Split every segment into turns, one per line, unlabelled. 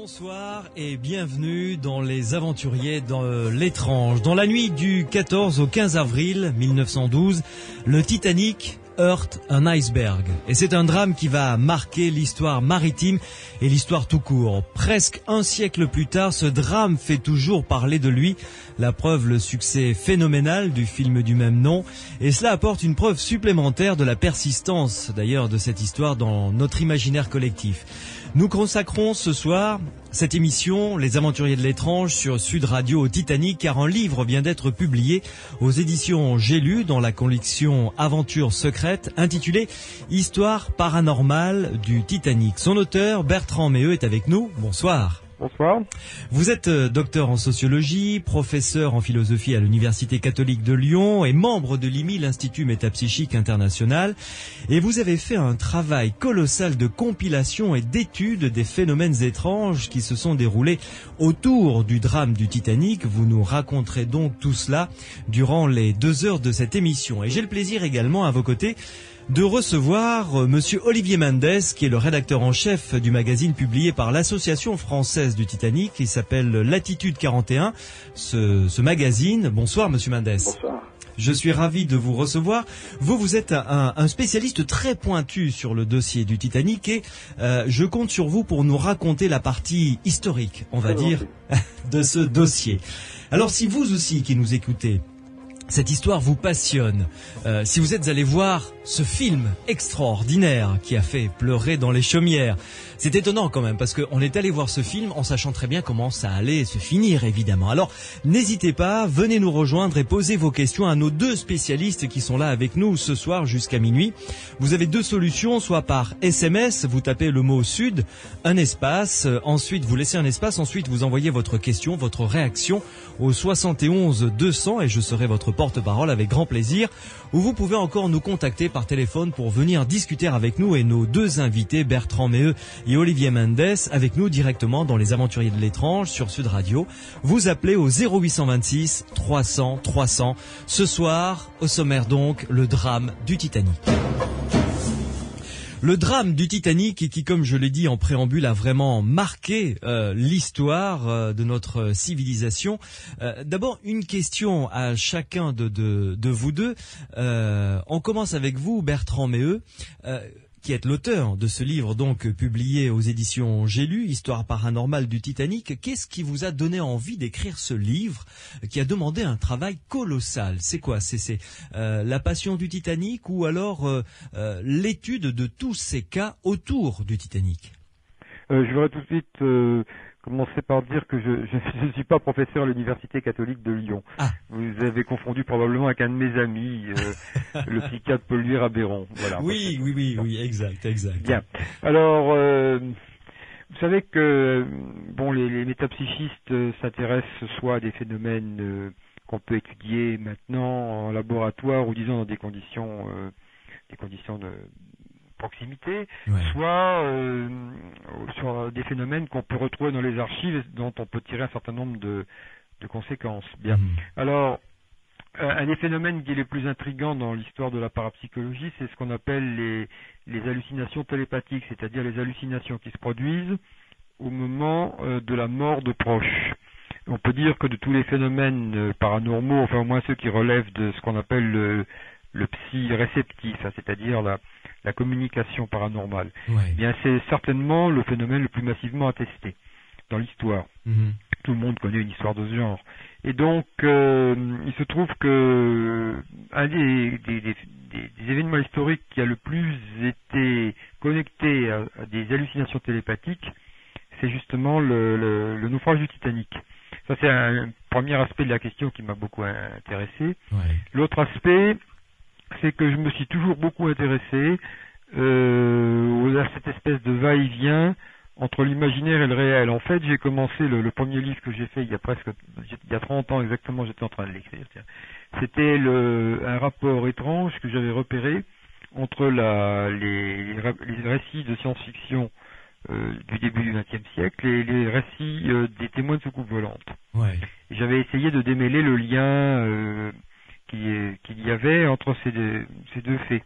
Bonsoir et bienvenue dans Les Aventuriers de l'étrange. Dans la nuit du 14 au 15 avril 1912, le Titanic heurte un iceberg. Et c'est un drame qui va marquer l'histoire maritime et l'histoire tout court. Presque un siècle plus tard, ce drame fait toujours parler de lui. La preuve, le succès phénoménal du film du même nom. Et cela apporte une preuve supplémentaire de la persistance, d'ailleurs, de cette histoire dans notre imaginaire collectif. Nous consacrons ce soir cette émission, Les Aventuriers de l'étrange, sur Sud Radio au Titanic, car un livre vient d'être publié aux éditions J'ai lu dans la collection Aventures secrètes, intitulé Histoire paranormale du Titanic. Son auteur, Bertrand Méheux, est avec nous. Bonsoir.
Bonsoir.
Vous êtes docteur en sociologie, professeur en philosophie à l'Université catholique de Lyon et membre de l'IMI, l'Institut métapsychique international. Et vous avez fait un travail colossal de compilation et d'étude des phénomènes étranges qui se sont déroulés autour du drame du Titanic. Vous nous raconterez donc tout cela durant les 2 heures de cette émission. Et j'ai le plaisir également à vos côtés de recevoir monsieur Olivier Mendes, qui est le rédacteur en chef du magazine publié par l'Association française du Titanic, qui s'appelle Latitude 41, ce magazine. Bonsoir monsieur Mendes.
Bonsoir.
Je suis ravi de vous recevoir. Vous êtes un spécialiste très pointu sur le dossier du Titanic et je compte sur vous pour nous raconter la partie historique, on va dire, de ce dossier. Alors si vous aussi qui nous écoutez, cette histoire vous passionne, si vous êtes allé voir ce film extraordinaire qui a fait pleurer dans les chaumières, c'est étonnant quand même parce qu'on est allé voir ce film en sachant très bien comment ça allait se finir évidemment. Alors n'hésitez pas, venez nous rejoindre et posez vos questions à nos 2 spécialistes qui sont là avec nous ce soir jusqu'à minuit. Vous avez 2 solutions, soit par SMS, vous tapez le mot Sud, un espace, ensuite vous laissez un espace, ensuite vous envoyez votre question, votre réaction au 71 200 et je serai votre porte-parole avec grand plaisir, ou vous pouvez encore nous contacter par téléphone pour venir discuter avec nous et nos 2 invités, Bertrand Méheux et Olivier Mendes, avec nous directement dans Les Aventuriers de l'étrange sur Sud Radio. Vous appelez au 0826 300 300. Ce soir, au sommaire donc, le drame du Titanic. Le drame du Titanic qui, comme je l'ai dit en préambule, a vraiment marqué l'histoire de notre civilisation. D'abord, une question à chacun de vous deux. On commence avec vous, Bertrand Méheux, qui êtes l'auteur de ce livre donc publié aux éditions J'ai lu, Histoire paranormale du Titanic. Qu'est-ce qui vous a donné envie d'écrire ce livre qui a demandé un travail colossal? C'est quoi? C'est la passion du Titanic ou alors l'étude de tous ces cas autour du Titanic?
Je voudrais tout de suite commencer par dire que je ne suis pas professeur à l'Université catholique de Lyon. Ah. Vous avez confondu probablement avec un de mes amis, le psychiatre Paul-Louis Rabeyron. Voilà.
Oui, exact.
Bien. Alors, vous savez que les métapsychistes s'intéressent soit à des phénomènes qu'on peut étudier maintenant en laboratoire ou disons dans des conditions de proximité, soit sur des phénomènes qu'on peut retrouver dans les archives et dont on peut tirer un certain nombre de conséquences. Bien. Alors, un des phénomènes qui est les plus intrigants dans l'histoire de la parapsychologie, c'est ce qu'on appelle les hallucinations télépathiques, c'est-à-dire les hallucinations qui se produisent au moment de la mort de proches. On peut dire que de tous les phénomènes paranormaux, enfin au moins ceux qui relèvent de ce qu'on appelle le psy réceptif, c'est-à-dire la communication paranormale. Eh bien, c'est certainement le phénomène le plus massivement attesté dans l'histoire. Tout le monde connaît une histoire de ce genre. Et donc, il se trouve que un des événements historiques qui a le plus été connecté à des hallucinations télépathiques, c'est justement le naufrage du Titanic. Ça, c'est un premier aspect de la question qui m'a beaucoup intéressé. L'autre aspect, c'est que je me suis toujours beaucoup intéressé à cette espèce de va-et-vient entre l'imaginaire et le réel. En fait, j'ai commencé le premier livre que j'ai fait il y a 30 ans exactement, j'étais en train de l'écrire. C'était un rapport étrange que j'avais repéré entre les récits de science-fiction du début du XXe siècle et les récits des témoins de soucoupes volantes. J'avais essayé de démêler le lien qu'il y avait entre ces deux faits.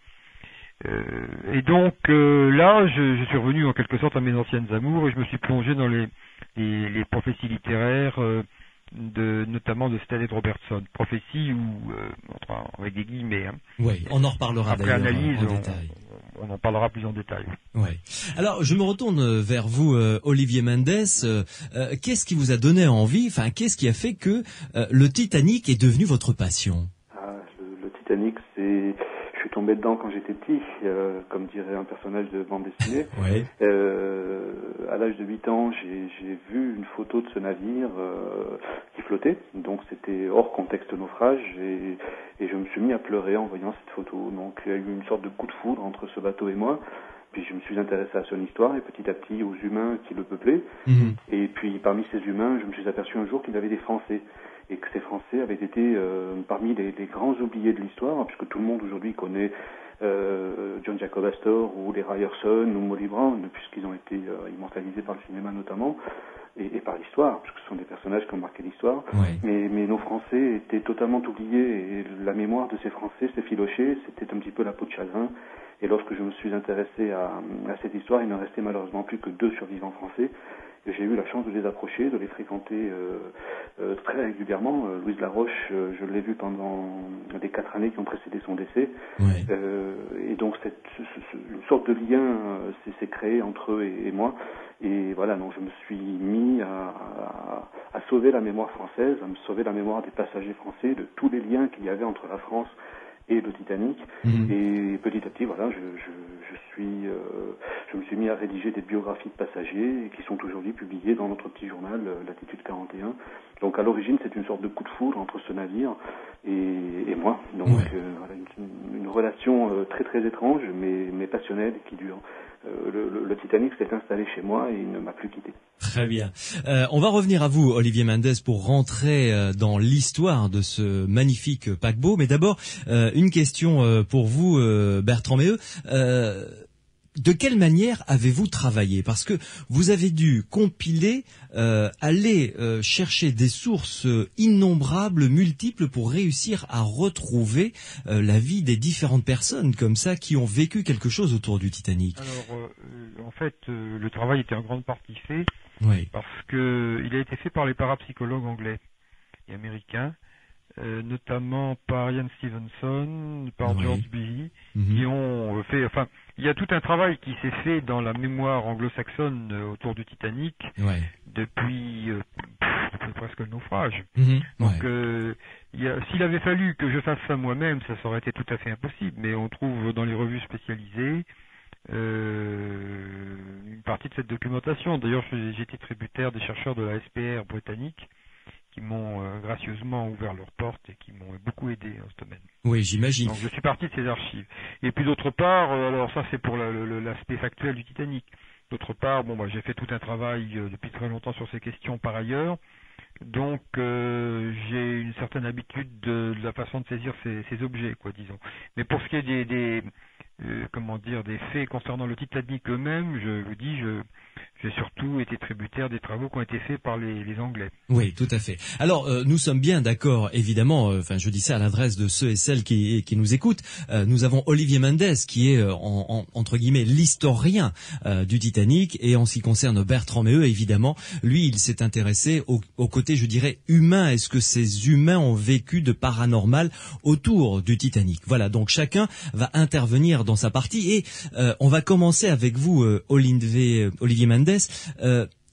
Et donc là, je suis revenu en quelque sorte à mes anciennes amours et je me suis plongé dans les les prophéties littéraires notamment de Stanley Robertson. Prophéties ou enfin, avec des guillemets. Hein.
Oui, on en reparlera
après
d'ailleurs
analyse,
en détail.
On en parlera plus en détail.
Ouais. Alors, je me retourne vers vous, Olivier Mendes. Qu'est-ce qui vous a donné envie, enfin, qu'est-ce qui a fait que le Titanic est devenu votre passion?
Le Titanic, je suis tombé dedans quand j'étais petit, comme dirait un personnage de bande dessinée.
Ouais.
À l'âge de 8 ans, j'ai vu une photo de ce navire qui flottait, donc c'était hors contexte naufrage, et je me suis mis à pleurer en voyant cette photo. Donc il y a eu une sorte de coup de foudre entre ce bateau et moi. Puis je me suis intéressé à son histoire et petit à petit aux humains qui le peuplaient.
Mmh.
Et puis parmi ces humains, je me suis aperçu un jour qu'il y avait des Français. Et que ces Français avaient été parmi les grands oubliés de l'histoire, hein, puisque tout le monde aujourd'hui connaît John Jacob Astor ou les Ryerson ou Molly Brown, puisqu'ils ont été immortalisés par le cinéma notamment, et par l'histoire, puisque ce sont des personnages qui ont marqué l'histoire.
Ouais.
Mais nos Français étaient totalement oubliés, et la mémoire de ces Français s'est filochée, c'était un petit peu la peau de chagrin. Et lorsque je me suis intéressé à cette histoire, il ne restait malheureusement plus que 2 survivants français. Et j'ai eu la chance de les approcher, de les fréquenter très régulièrement. Louise Laroche, je l'ai vu pendant les 4 années qui ont précédé son décès.
Ouais.
Et donc une sorte de lien s'est créé entre eux et moi. Et voilà, donc je me suis mis à sauver la mémoire française, à me sauver la mémoire des passagers français, de tous les liens qu'il y avait entre la France et le Titanic. Mmh. Et petit à petit, voilà, je me suis mis à rédiger des biographies de passagers qui sont aujourd'hui publiées dans notre petit journal Latitude 41. Donc à l'origine, c'est une sorte de coup de foudre entre ce navire et moi. Donc voilà, une relation très très étrange, mais passionnelle qui dure. Le Titanic s'est installé chez moi et il ne m'a plus quitté.
Très bien. On va revenir à vous, Olivier Mendes, pour rentrer dans l'histoire de ce magnifique paquebot. Mais d'abord, une question pour vous, Bertrand Méheux. De quelle manière avez-vous travaillé? Parce que vous avez dû compiler, aller chercher des sources innombrables, multiples, pour réussir à retrouver la vie des différentes personnes comme ça qui ont vécu quelque chose autour du Titanic.
Alors, en fait, le travail était en grande partie fait,
oui.
Parce que il a été fait par les parapsychologues anglais et américains. Notamment par Ian Stevenson, par George Beatty, qui ont fait, enfin, il y a tout un travail qui s'est fait dans la mémoire anglo-saxonne autour du Titanic depuis presque le naufrage. Donc, s'il avait fallu que je fasse ça moi-même, ça aurait été tout à fait impossible, mais on trouve dans les revues spécialisées une partie de cette documentation. D'ailleurs, j'ai été tributaire des chercheurs de la SPR britannique, qui m'ont gracieusement ouvert leurs portes et qui m'ont beaucoup aidé dans ce domaine.
Oui, j'imagine.
Donc je suis parti de ces archives. Et puis d'autre part, alors ça c'est pour l'aspect factuel du Titanic. D'autre part, j'ai fait tout un travail depuis très longtemps sur ces questions par ailleurs. Donc j'ai une certaine habitude de la façon de saisir ces objets, disons. Mais pour ce qui est des faits concernant le Titanic eux-mêmes, je vous dis, j'ai surtout été tributaire des travaux qui ont été faits par les Anglais.
Oui, tout à fait. Alors, nous sommes bien d'accord, évidemment, je dis ça à l'adresse de ceux et celles qui nous écoutent, nous avons Olivier Mendes, qui est, entre guillemets, l'historien du Titanic, et en ce qui concerne Bertrand Méheux, évidemment, lui, il s'est intéressé au côté, je dirais, humain. Est-ce que ces humains ont vécu de paranormal autour du Titanic? Voilà, donc chacun va intervenir dans sa partie, et on va commencer avec vous, Olivier Mendes.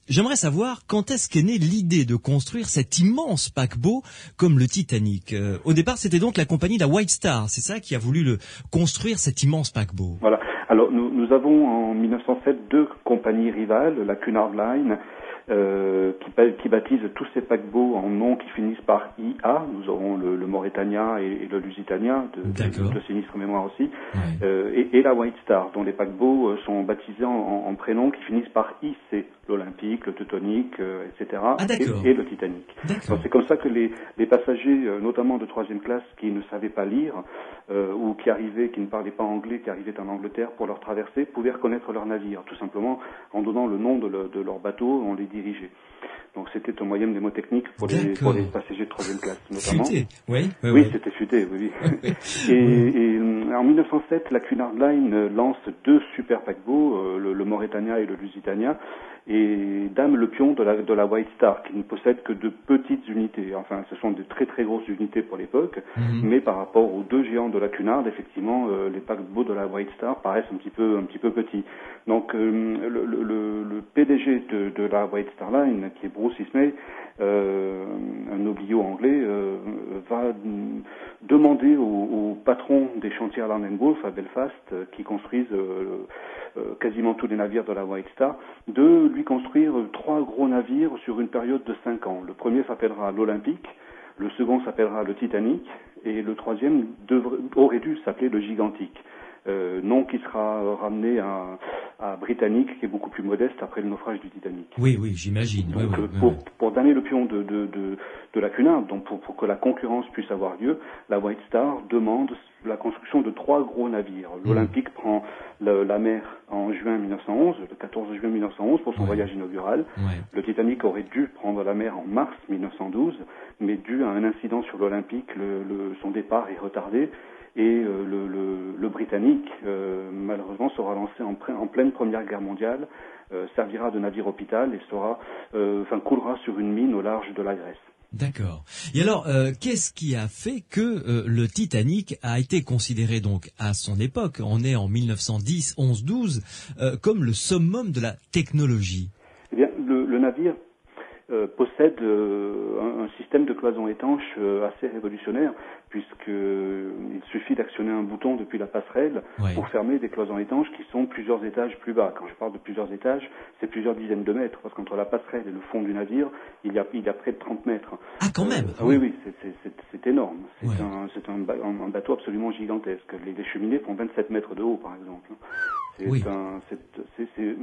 J'aimerais savoir quand est-ce qu'est née l'idée de construire cet immense paquebot comme le Titanic. Au départ, c'était donc la compagnie la White Star, c'est ça qui a voulu construire cet immense paquebot.
Voilà. Alors nous avons en 1907 2 compagnies rivales, la Cunard Line, qui baptise tous ces paquebots en noms qui finissent par IA. Nous aurons le Mauretania et le Lusitania, de sinistre mémoire aussi, et la White Star, dont les paquebots sont baptisés en prénoms qui finissent par IC, l'Olympique, le Teutonique, etc., et le Titanic. Donc c'est comme ça que les passagers, notamment de 3e classe, qui ne savaient pas lire, ou qui ne parlaient pas anglais, qui arrivaient en Angleterre pour leur traversée, pouvaient reconnaître leur navire, tout simplement en donnant le nom de leur bateau, on les dirigeait. Donc c'était un moyen mnémotechnique pour les passagers de troisième classe, notamment.
Futé, oui.
Oui, c'était futé, oui. Et en 1907, la Cunard Line lance 2 super paquebots, le Mauretania et le Lusitania, et dame le pion de la White Star, qui ne possède que de petites unités. Enfin, ce sont de très très grosses unités pour l'époque, mais par rapport aux 2 géants de la Cunard, effectivement, les paquebots de la White Star paraissent un petit peu petits. Donc, le PDG de la White Star Line, qui est Bruce Ismay, un oblio anglais, va demander au patron des chantiers Harland & Wolff à Belfast, qui construisent quasiment tous les navires de la White Star, de lui construire 3 gros navires sur une période de 5 ans. Le premier s'appellera l'Olympique, le second s'appellera le Titanic, et le troisième aurait dû s'appeler le Gigantic. Nom qui sera ramené à Britannique, qui est beaucoup plus modeste après le naufrage du Titanic.
Oui, j'imagine.
Donc, pour donner le pion de la Cunard, donc pour que la concurrence puisse avoir lieu, la White Star demande la construction de 3 gros navires. L'Olympique prend la mer en juin 1911, le 14 juin 1911 pour son voyage inaugural. Le Titanic aurait dû prendre la mer en mars 1912, mais dû à un incident sur l'Olympique, son départ est retardé. Et le Britannique, malheureusement, sera lancé en pleine Première Guerre mondiale, servira de navire hôpital et coulera sur une mine au large de la Grèce.
D'accord. Et alors, qu'est-ce qui a fait que le Titanic a été considéré donc à son époque, on est en 1910, 11, 12, comme le summum de la technologie?
Eh bien, le navire possède un système de cloison étanche assez révolutionnaire, puisqu'il suffit d'actionner un bouton depuis la passerelle pour fermer des cloisons étanches qui sont plusieurs étages plus bas. Quand je parle de plusieurs étages, c'est plusieurs dizaines de mètres, parce qu'entre la passerelle et le fond du navire, il y a près de 30 mètres.
Ah, quand même.
Oui, c'est énorme. C'est un bateau absolument gigantesque. Les cheminées font 27 mètres de haut, par exemple. C'est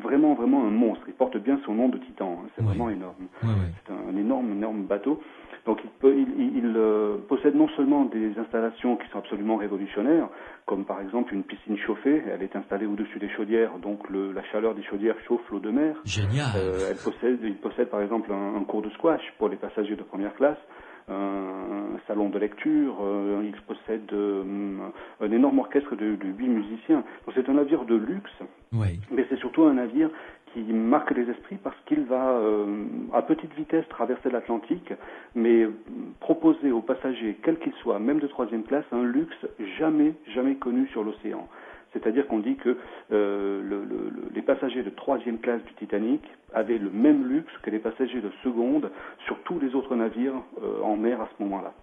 vraiment un monstre. Il porte bien son nom de Titan. C'est vraiment énorme. C'est un énorme bateau. Donc il possède non seulement des installations qui sont absolument révolutionnaires, comme par exemple une piscine chauffée. Elle est installée au-dessus des chaudières, donc la chaleur des chaudières chauffe l'eau de mer.
Génial.
Il possède par exemple un cours de squash pour les passagers de première classe, un salon de lecture, il possède un énorme orchestre de 8 musiciens. Donc c'est un navire de luxe, mais c'est surtout un navire qui marque les esprits parce qu'il va à petite vitesse traverser l'Atlantique, mais proposer aux passagers, quels qu'ils soient, même de troisième classe, un luxe jamais connu sur l'océan. C'est-à-dire qu'on dit que les passagers de troisième classe du Titanic avaient le même luxe que les passagers de seconde sur tous les autres navires en mer à ce moment-là.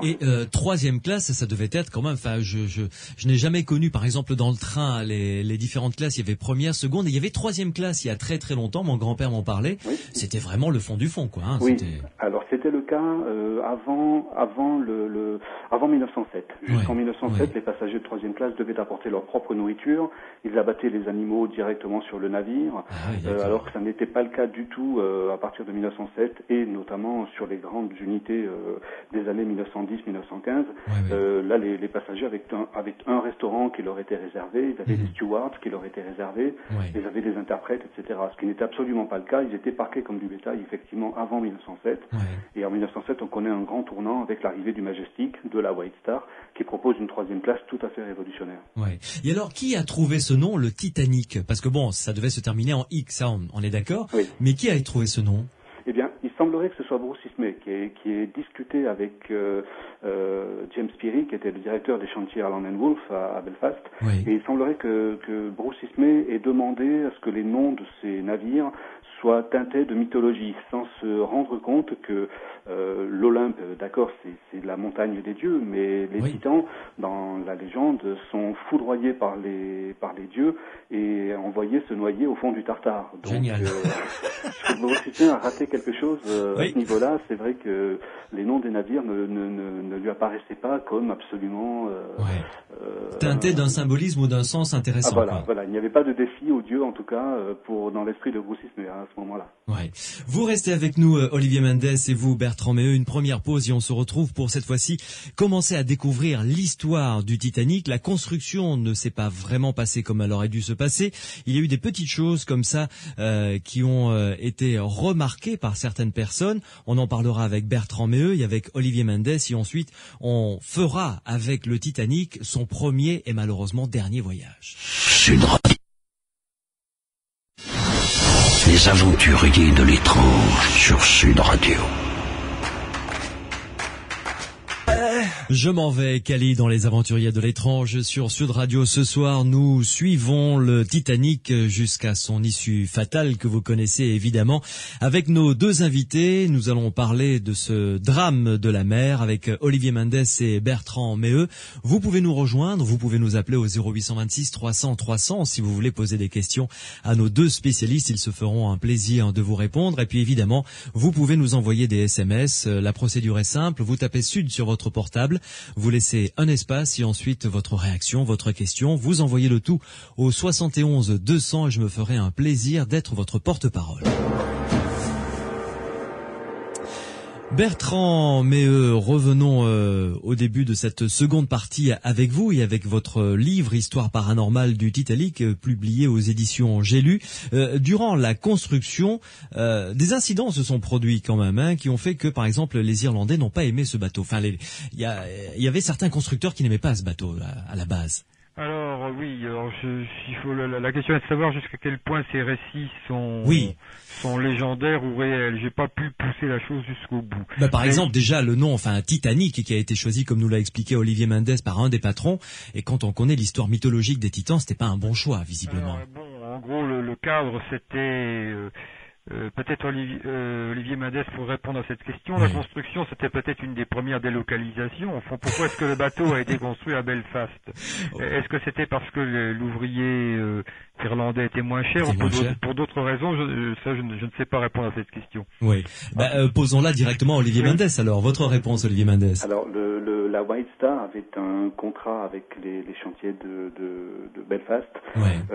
Et troisième classe, ça devait être quand même. Enfin, je n'ai jamais connu, par exemple, dans le train, les différentes classes. Il y avait première, seconde, et il y avait troisième classe. Il y a très très longtemps, mon grand-père m'en parlait. C'était vraiment le fond du fond, quoi.
Alors c'était le cas avant 1907. Jusqu'en 1907, les passagers de troisième classe devaient apporter leur propre nourriture. Ils abattaient les animaux directement sur le navire, alors que ça n'était pas le cas du tout à partir de 1907 et notamment sur les grandes unités des années 1910-1915. Là, les passagers avaient un restaurant qui leur était réservé, ils avaient des stewards qui leur étaient réservés, ils avaient des interprètes, etc. Ce qui n'était absolument pas le cas. Ils étaient parqués comme du bétail, effectivement, avant 1907. Et en 1907, on connaît un grand tournant avec l'arrivée du Majestic, de la White Star, qui propose une troisième classe tout à fait révolutionnaire.
Et alors, qui a trouvé ce nom, le Titanic? Parce que bon, ça devait se terminer en X, ça, on est d'accord. Mais qui a trouvé ce nom?
Eh bien, il semblerait que ce soit Bruce Ismay qui ait discuté avec James Peary, qui était le directeur des chantiers Harland & Wolff à Belfast. Et il semblerait que Bruce Ismay ait demandé à ce que les noms de ces navires soient teintés de mythologie, sans se rendre compte que l'Olympe, d'accord, c'est la montagne des dieux, mais les titans, dans la légende, sont foudroyés par les dieux et envoyés se noyer au fond du Tartare. Donc,
génial.
Walt Disney a raté quelque chose
Oui.
à ce niveau-là. C'est vrai que les noms des navires ne lui apparaissaient pas comme absolument
teinté d'un symbolisme ou d'un sens intéressant.
Voilà. Il n'y avait pas de défi odieux, en tout cas, dans l'esprit de Bruce Disney à ce moment-là.
Ouais. Vous restez avec nous, Olivier Mendes, et vous, Bertrand Méheux. Une première pause et on se retrouve pour cette fois-ci commencer à découvrir l'histoire du Titanic. La construction ne s'est pas vraiment passée comme elle aurait dû se passer. Il y a eu des petites choses comme ça qui ont été remarquées par certaines personnes. On en parlera avec Bertrand Méheux et avec Olivier Mendes, et ensuite on fera avec le Titanic son premier et malheureusement dernier voyage.
Sud Radio. Les aventuriers de l'étrange sur Sud Radio.
Je m'en vais, Cali, dans les aventuriers de l'étrange sur Sud Radio. Ce soir, nous suivons le Titanic jusqu'à son issue fatale que vous connaissez évidemment. Avec nos deux invités, nous allons parler de ce drame de la mer avec Olivier Mendes et Bertrand Méheux. Vous pouvez nous rejoindre, vous pouvez nous appeler au 0826 300 300 si vous voulez poser des questions à nos deux spécialistes. Ils se feront un plaisir de vous répondre. Et puis évidemment, vous pouvez nous envoyer des SMS. La procédure est simple, vous tapez Sud sur votre portable, vous laissez un espace et ensuite votre réaction, votre question, vous envoyez le tout au 71 200 et je me ferai un plaisir d'être votre porte-parole. Bertrand Méheux, revenons au début de cette seconde partie avec vous et avec votre livre Histoire paranormale du Titanic, publié aux éditions J'ai lu. Durant la construction, des incidents se sont produits quand même, qui ont fait que, par exemple, les Irlandais n'ont pas aimé ce bateau. Enfin, il y avait certains constructeurs qui n'aimaient pas ce bateau à la base.
Alors la question est de savoir jusqu'à quel point ces récits sont légendaires ou réels. J'ai pas pu pousser la chose jusqu'au bout.
Par exemple, déjà le nom, Titanic, qui a été choisi, comme nous l'a expliqué Olivier Mendes, par un des patrons. Et quand on connaît l'histoire mythologique des Titans, c'était pas un bon choix, visiblement.
En gros, le cadre, c'était peut-être Olivier Mendes pour répondre à cette question. La construction, c'était peut-être une des premières délocalisations. Enfin, pourquoi est-ce que le bateau a été construit à Belfast? Est-ce que c'était parce que l'ouvrier irlandais était moins cher ou pour d'autres raisons? Je ne sais pas répondre à cette question.
Oui. Posons-la directement à Olivier Mendes. Alors, votre réponse, Olivier Mendes.
Alors, la White Star avait un contrat avec les chantiers de Belfast,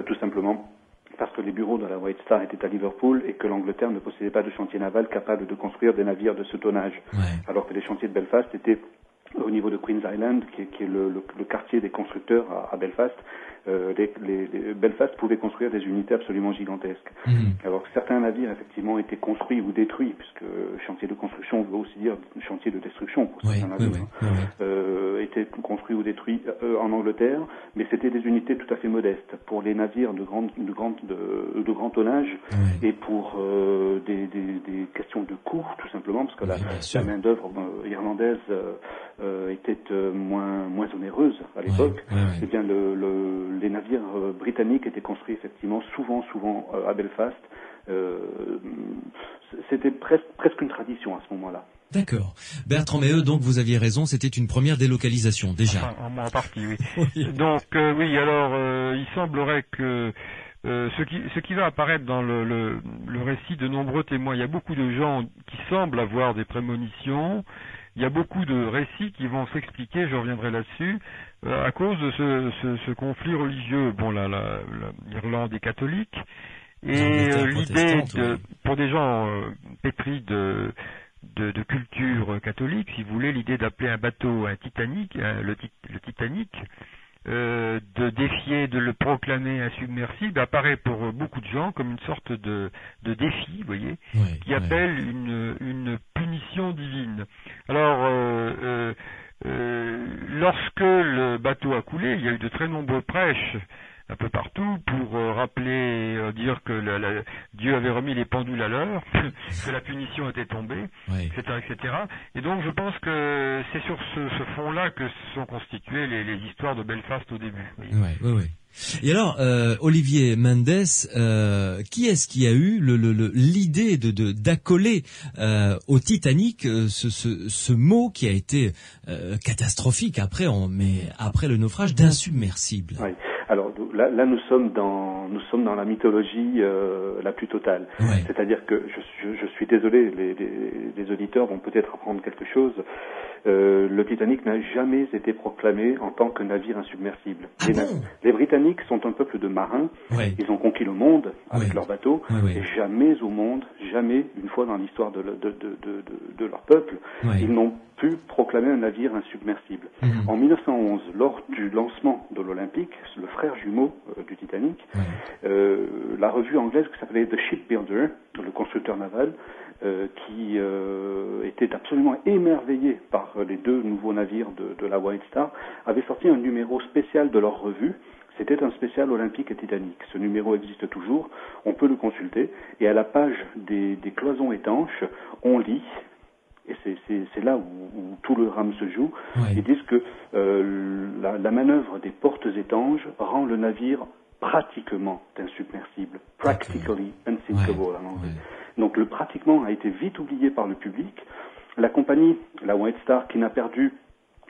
tout simplement parce que les bureaux de la White Star étaient à Liverpool et que l'Angleterre ne possédait pas de chantier naval capable de construire des navires de ce tonnage. Alors que les chantiers de Belfast étaient au niveau de Queen's Island, qui est le quartier des constructeurs à Belfast. Belfast pouvait construire des unités absolument gigantesques. Alors que certains navires effectivement étaient construits ou détruits, puisque chantier de construction veut aussi dire chantier de destruction pour certains navires, étaient construits ou détruits en Angleterre, mais c'était des unités tout à fait modestes pour les navires de grand tonnage et pour des questions de coût tout simplement, parce que la main d'œuvre irlandaise était moins onéreuse à l'époque. Eh bien les navires britanniques étaient construits effectivement souvent à Belfast. C'était presque une tradition à ce moment-là.
D'accord. Bertrand Méheux, donc vous aviez raison, c'était une première délocalisation déjà.
En partie, oui. Donc alors il semblerait que ce qui va apparaître dans le récit de nombreux témoins, il y a beaucoup de gens qui semblent avoir des prémonitions. Il y a beaucoup de récits qui vont s'expliquer, je reviendrai là-dessus, à cause de ce conflit religieux. Bon, l'Irlande est catholique, et l'idée pour des gens pétris de culture catholique, si vous voulez, l'idée d'appeler un bateau un Titanic, le Titanic, de défier, de le proclamer insubmersible, apparaît pour beaucoup de gens comme une sorte de défi, vous voyez, qui appelle une punition divine. Alors, lorsque le bateau a coulé, il y a eu de très nombreux prêches un peu partout pour rappeler, dire que Dieu avait remis les pendules à l'heure, que la punition était tombée, etc. Et donc je pense que c'est sur ce fond-là que se sont constituées les histoires de Belfast au début.
Oui. Et alors, Olivier Mendes, qui est-ce qui a eu l'idée d'accoler au Titanic ce mot qui a été catastrophique après le naufrage d'insubmersible?
Alors, là nous sommes dans la mythologie la plus totale.
Ouais.
C'est-à-dire que je suis désolé, les auditeurs vont peut-être apprendre quelque chose. Le Titanic n'a jamais été proclamé en tant que navire insubmersible.
Ah bon?
Les Britanniques sont un peuple de marins.
Ouais.
Ils ont conquis le monde avec
Ouais.
leurs bateaux.
Ouais.
Et jamais au monde, jamais une fois dans l'histoire de leur peuple,
Ouais.
ils n'ont pu proclamer un navire insubmersible.
Mhm.
En 1911, lors du lancement de l'Olympique, le frère jumeau du Titanic, la revue anglaise qui s'appelait The Shipbuilder, le constructeur naval, qui était absolument émerveillé par les deux nouveaux navires de la White Star, avait sorti un numéro spécial de leur revue. C'était un spécial Olympique et Titanic. Ce numéro existe toujours, on peut le consulter, et à la page des cloisons étanches, on lit, et c'est là où tout le drame se joue, ils disent que la manœuvre des portes étanches rend le navire pratiquement insubmersible, practically unsinkable en anglais. Donc le pratiquement a été vite oublié par le public. La compagnie, la White Star, qui n'a perdu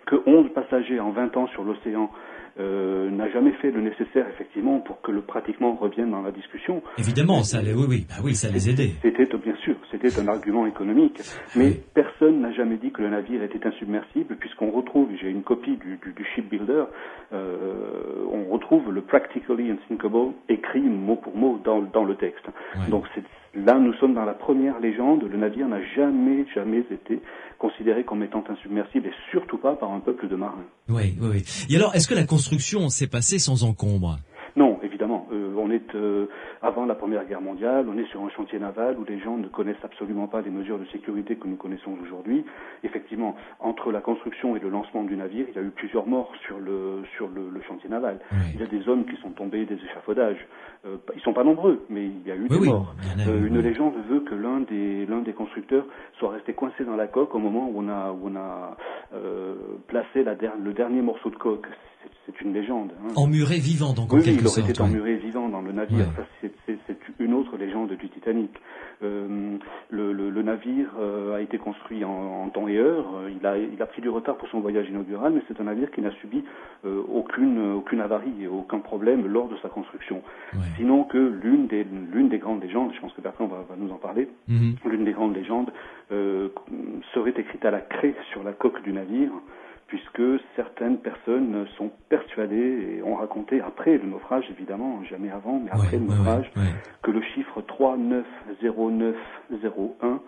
que 11 passagers en 20 ans sur l'océan, n'a jamais fait le nécessaire effectivement pour que le pratiquement revienne dans la discussion.
Évidemment, ça les aidait.
C'était bien sûr, c'était un argument économique, mais personne n'a jamais dit que le navire était insubmersible, puisqu'on retrouve, j'ai une copie du Shipbuilder, on retrouve le practically unsinkable écrit mot pour mot dans le texte.
Ouais.
Donc là, nous sommes dans la première légende. Le navire n'a jamais été considéré comme étant insubmersible, et surtout pas par un peuple de marins.
Oui. Et alors, est-ce que la construction s'est passée sans encombre?
Non, évidemment. On est avant la Première Guerre mondiale, on est sur un chantier naval où les gens ne connaissent absolument pas les mesures de sécurité que nous connaissons aujourd'hui. Effectivement, entre la construction et le lancement du navire, il y a eu plusieurs morts sur le chantier naval. Oui. Il y a des hommes qui sont tombés des échafaudages. Ils sont pas nombreux, mais il y a eu des morts. Une légende veut que l'un des constructeurs soit resté coincé dans la coque au moment où on a placé le dernier morceau de coque. C'est une légende.
Emmuré vivant, donc, en
oui,
quelque sorte.
Il aurait été emmuré vivant dans le navire. Ça, c'est une autre légende du Titanic. Le navire a été construit en temps et heure. Il a pris du retard pour son voyage inaugural, mais c'est un navire qui n'a subi aucune avarie et aucun problème lors de sa construction. Ouais. Sinon que l'une des grandes légendes, je pense que Bertrand va nous en parler, l'une des grandes légendes serait écrite à la craie sur la coque du navire, puisque certaines personnes sont persuadées et ont raconté après le naufrage, évidemment, jamais avant, mais après le naufrage, que le chiffre 390901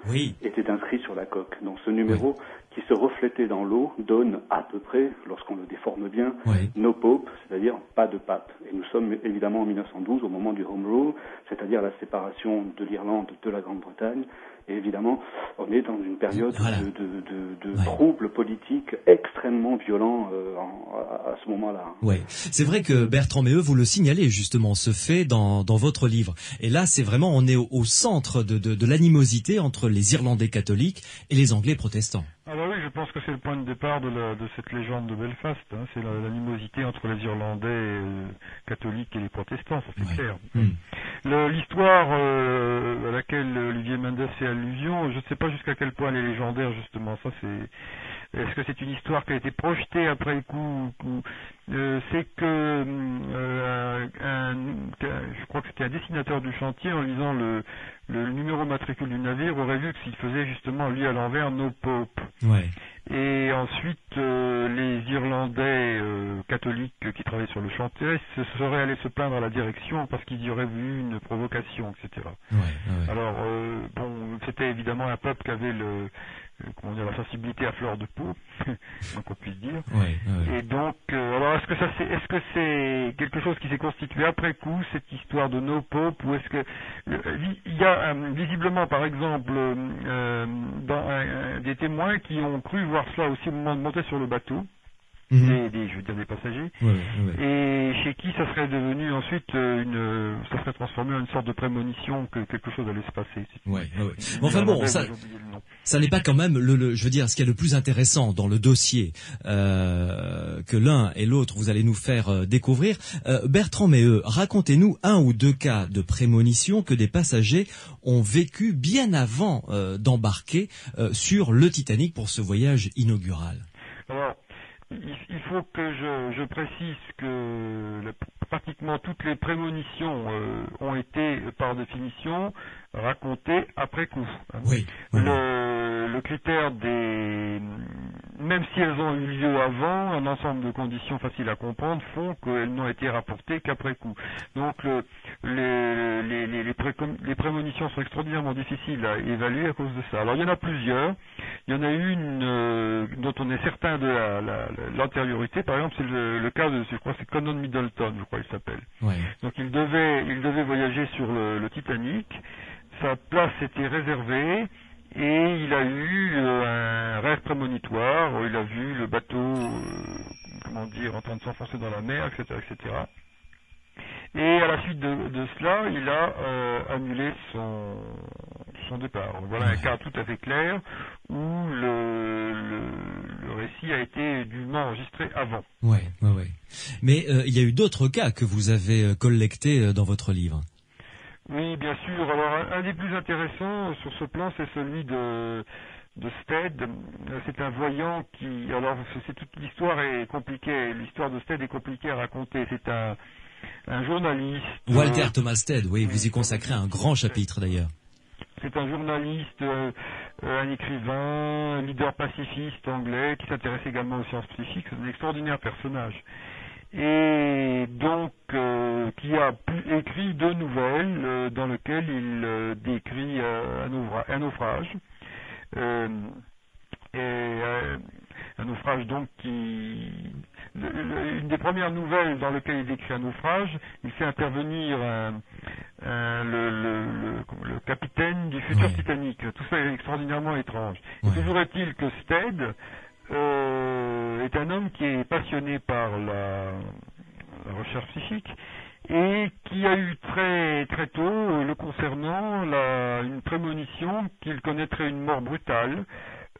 était inscrit sur la coque. Donc ce numéro qui se reflétait dans l'eau donne à peu près, lorsqu'on le déforme bien, no pope, c'est-à-dire pas de pape. Et nous sommes évidemment en 1912, au moment du Home Rule, c'est-à-dire la séparation de l'Irlande de la Grande-Bretagne. Et évidemment, on est dans une période de troubles politiques extrêmement violents à ce moment-là.
Oui, c'est vrai que Bertrand Méheux, vous le signalez justement, ce fait dans votre livre. Et là, c'est vraiment, on est au centre de l'animosité entre les Irlandais catholiques et les Anglais protestants.
Ah bah oui, je pense que c'est le point de départ de cette légende de Belfast. C'est l'animosité entre les Irlandais catholiques et les protestants, ça c'est clair. L'histoire à laquelle Olivier Mendes fait allusion, je ne sais pas jusqu'à quel point elle est légendaire justement. Ça c'est. Est-ce que c'est une histoire qui a été projetée après le coup c'est que je crois que c'était un dessinateur du chantier, en lisant le numéro matricule du navire, aurait vu que s'il faisait justement lui à l'envers No Pope.
Ouais.
Et ensuite les Irlandais catholiques qui travaillaient sur le chantier se seraient allés se plaindre à la direction parce qu'ils y auraient vu une provocation, etc. Alors c'était évidemment un peuple qui avait la sensibilité à fleur de peau, donc on puisse dire. Et donc, alors est-ce que c'est quelque chose qui s'est constitué après coup, cette histoire de No Pope, ou est-ce que il y a visiblement, par exemple, des témoins qui ont cru voir cela aussi au moment de monter sur le bateau. Des passagers, et chez qui ça serait devenu ensuite ça serait transformé en une sorte de prémonition que quelque chose allait se passer.
Enfin bon, ça n'est pas quand même je veux dire, ce qui est le plus intéressant dans le dossier que l'un et l'autre vous allez nous faire découvrir. Bertrand Méheux, racontez-nous un ou deux cas de prémonition que des passagers ont vécu bien avant d'embarquer sur le Titanic pour ce voyage inaugural.
Alors, il faut que je précise que pratiquement toutes les prémonitions ont été, par définition, racontées après coup.
Oui.
Le critère même si elles ont eu lieu avant, un ensemble de conditions faciles à comprendre font qu'elles n'ont été rapportées qu'après coup. Donc les prémonitions sont extraordinairement difficiles à évaluer à cause de ça. Alors il y en a plusieurs. Il y en a une dont on est certain de l'antériorité. Par exemple, c'est le cas de, je crois, c'est Conan Middleton, je crois qu'il s'appelle.
Ouais.
Donc il devait voyager sur le Titanic. Sa place était réservée. Et il a eu un rêve prémonitoire où il a vu le bateau, en train de s'enfoncer dans la mer, etc., etc. Et à la suite de cela, il a annulé son départ. Voilà un cas tout à fait clair où le récit a été dûment enregistré avant.
Ouais. Mais il y a eu d'autres cas que vous avez collectés dans votre livre.
Oui, bien sûr. Alors, un des plus intéressants sur ce plan, c'est celui de Stead. C'est un voyant qui... Alors, toute l'histoire est compliquée. L'histoire de Stead est compliquée à raconter. C'est un journaliste...
Walter Thomas Stead, oui, vous y consacrez un grand chapitre d'ailleurs.
C'est un journaliste, un écrivain, un leader pacifiste anglais qui s'intéresse également aux sciences psychiques. C'est un extraordinaire personnage. Et donc qui a écrit 2 nouvelles dans lesquelles il décrit un naufrage. Un naufrage donc une des premières nouvelles dans lesquelles il décrit un naufrage, il fait intervenir le capitaine du futur Titanic. Tout ça est extraordinairement étrange. Et toujours est-il que Stead est un homme qui est passionné par la recherche psychique et qui a eu très très tôt, le concernant, une prémonition qu'il connaîtrait une mort brutale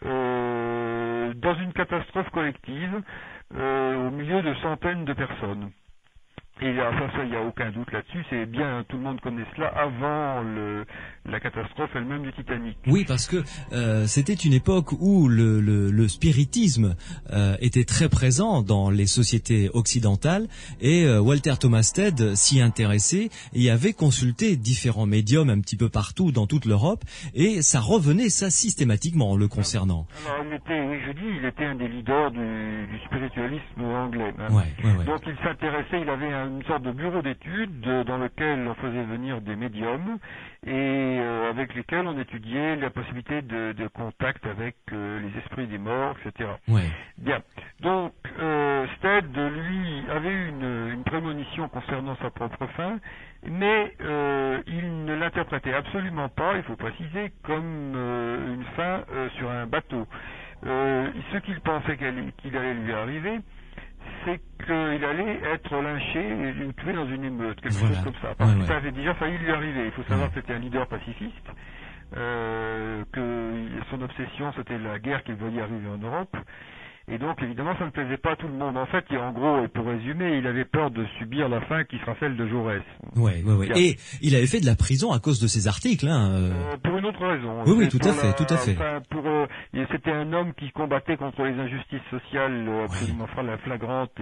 dans une catastrophe collective au milieu de centaines de personnes. Et ça, il n'y a aucun doute là-dessus, c'est bien, tout le monde connaît cela avant la catastrophe elle-même du Titanic.
Oui, parce que c'était une époque où le spiritisme était très présent dans les sociétés occidentales et Walter Thomas Stead s'y intéressait et avait consulté différents médiums un petit peu partout dans toute l'Europe et ça revenait systématiquement le concernant.
Alors il était un des leaders du spiritualisme anglais. Hein.
Ouais.
Donc il s'intéressait, il avait une sorte de bureau d'études dans lequel on faisait venir des médiums et avec lesquels on étudiait la possibilité de contact avec les esprits des morts, etc.
Ouais.
Bien. Donc Stead, lui, avait eu une prémonition concernant sa propre fin, mais il ne l'interprétait absolument pas, il faut préciser, comme une fin sur un bateau. Ce qu'il pensait qu'il allait lui arriver, c'est qu'il allait être lynché et tué dans une émeute, quelque chose comme ça. Parce que ça avait déjà failli lui arriver. Il faut savoir que c'était un leader pacifiste, que son obsession c'était la guerre qu'il voyait arriver en Europe. Et donc, évidemment, ça ne plaisait pas à tout le monde. En fait, en gros, pour résumer, il avait peur de subir la fin qui sera celle de Jaurès.
Ouais. Et il avait fait de la prison à cause de ses articles, hein.
Pour une autre raison.
Oui, tout à fait.
Enfin, c'était un homme qui combattait contre les injustices sociales absolument flagrantes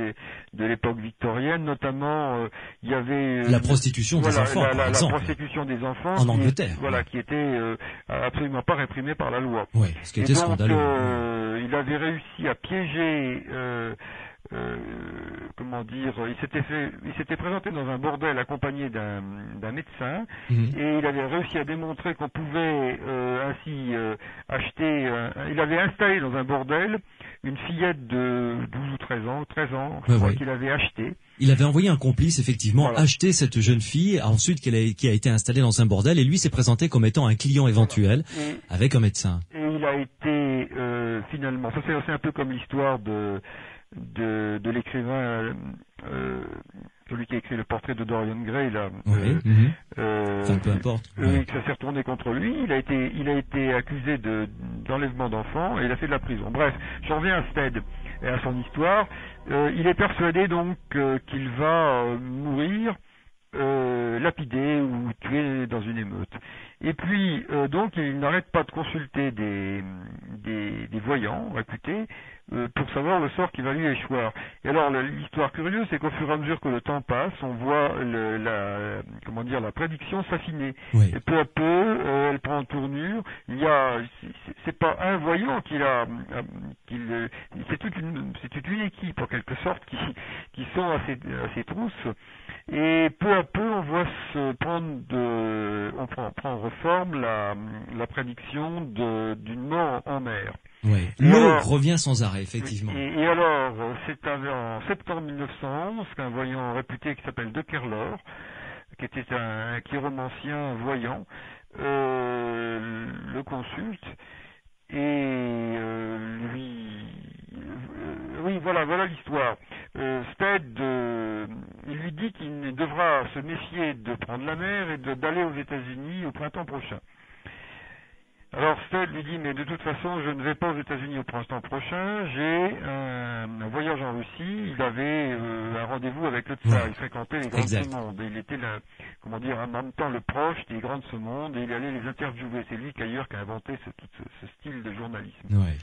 de l'époque victorienne, notamment, il y avait...
la prostitution des enfants, par exemple.
La prostitution des enfants.
En Angleterre.
Qui était absolument pas réprimée par la loi.
Oui, ce qui était scandaleux.
Il avait réussi à piéger, il s'était présenté dans un bordel accompagné d'un médecin et il avait réussi à démontrer qu'on pouvait ainsi acheter, il avait installé dans un bordel une fillette de 12 ou 13 ans, je crois qu'il avait acheté.
Il avait envoyé un complice, effectivement, acheter cette jeune fille, ensuite qui a été installée dans un bordel, et lui s'est présenté comme étant un client éventuel, avec un médecin.
Et il a été, finalement, ça c'est un peu comme l'histoire de l'écrivain, celui qui a écrit le portrait de Dorian Gray, là.
Enfin, peu importe.
Que ça s'est retourné contre lui. Il a été accusé d'enlèvement d'enfants et il a fait de la prison. Bref, j'en reviens à Stead et à son histoire. Il est persuadé donc qu'il va mourir lapidé ou tué dans une émeute. Et puis donc il n'arrête pas de consulter des des voyants réputés pour savoir le sort qui va lui échoir. Et alors l'histoire curieuse, c'est qu'au fur et à mesure que le temps passe, on voit la prédiction s'affiner.
Oui.
Et peu à peu, elle prend tournure. C'est pas un voyant c'est toute une équipe en quelque sorte qui sont à ces trousses. Et peu à peu, on voit prendre forme la prédiction d'une mort en mer.
Oui. L'eau revient sans arrêt, effectivement.
Et alors, c'est en septembre 1911 qu'un voyant réputé qui s'appelle De Kerlor, qui était un chiromancien voyant, le consulte et voilà l'histoire. Stead, il lui dit qu'il devra se méfier de prendre la mer et d'aller aux États-Unis au printemps prochain. Alors Stead lui dit, mais de toute façon, je ne vais pas aux États-Unis au printemps prochain, j'ai un voyage en Russie, il avait un rendez-vous avec le tsar, il fréquentait les grands de ce monde, et il était en même temps le proche des grands de ce monde, et il allait les interviewer. C'est lui d'ailleurs qui a inventé ce style de journalisme.
Ouais.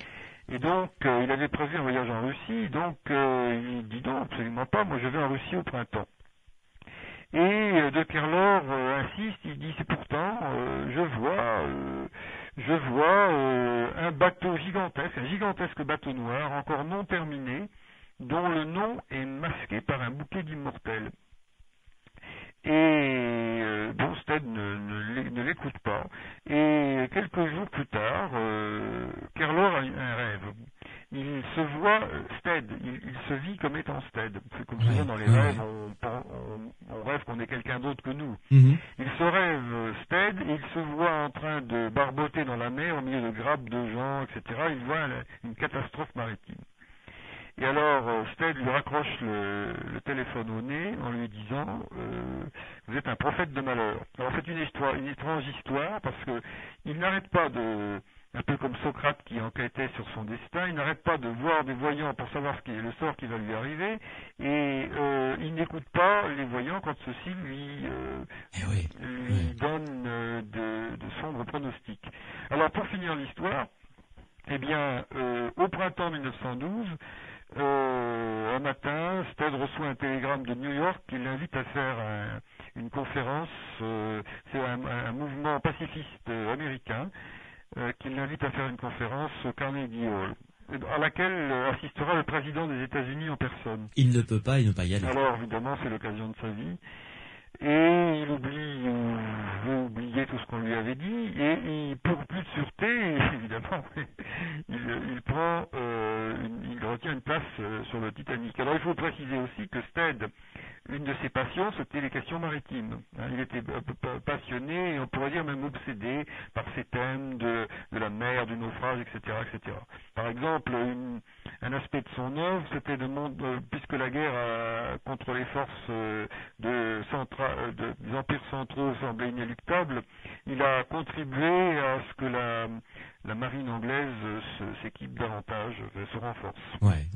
Et donc, il avait prévu un voyage en Russie, donc il dit non, absolument pas, moi je vais en Russie au printemps. Et De Kerlor insiste, il dit, c'est pourtant, je vois un bateau un gigantesque bateau noir, encore non terminé, dont le nom est masqué par un bouquet d'immortels. Et Stead ne l'écoute pas. Et quelques jours plus tard, Kerlor a un rêve. Il se voit Stead, il se vit comme étant Stead. C'est comme souvent dans les rêves, on rêve qu'on est quelqu'un d'autre que nous.
Mm-hmm.
Il se rêve Stead, et il se voit en train de barboter dans la mer au milieu de grappes de gens, etc. Il voit une catastrophe maritime. Et alors, Stead lui raccroche le téléphone au nez en lui disant vous êtes un prophète de malheur. Alors c'est une étrange histoire, parce que il n'arrête pas un peu comme Socrate qui enquêtait sur son destin, il n'arrête pas de voir des voyants pour savoir le sort qui va lui arriver, et il n'écoute pas les voyants quand ceux-ci lui donnent de sombres pronostics. Alors pour finir l'histoire, eh bien, au printemps 1912, un matin, Stead reçoit un télégramme de New York qui l'invite à faire une conférence. C'est un mouvement pacifiste américain qui l'invite à faire une conférence au Carnegie Hall, à laquelle assistera le président des États-Unis en personne.
Il ne peut pas y aller.
Alors évidemment, c'est l'occasion de sa vie. Et il veut oublier tout ce qu'on lui avait dit, et pour plus de sûreté, évidemment, il retient une place sur le Titanic. Alors il faut préciser aussi que Stead, une de ses passions, c'était les questions maritimes. Il était passionné, et on pourrait dire même obsédé par ces thèmes de la mer, du naufrage, etc., etc. Par exemple, un aspect de son œuvre, c'était puisque la guerre contre les forces des empires centraux semblait inéluctable, il a contribué à ce que la marine anglaise s'équipe davantage, se renforce.
Ouais.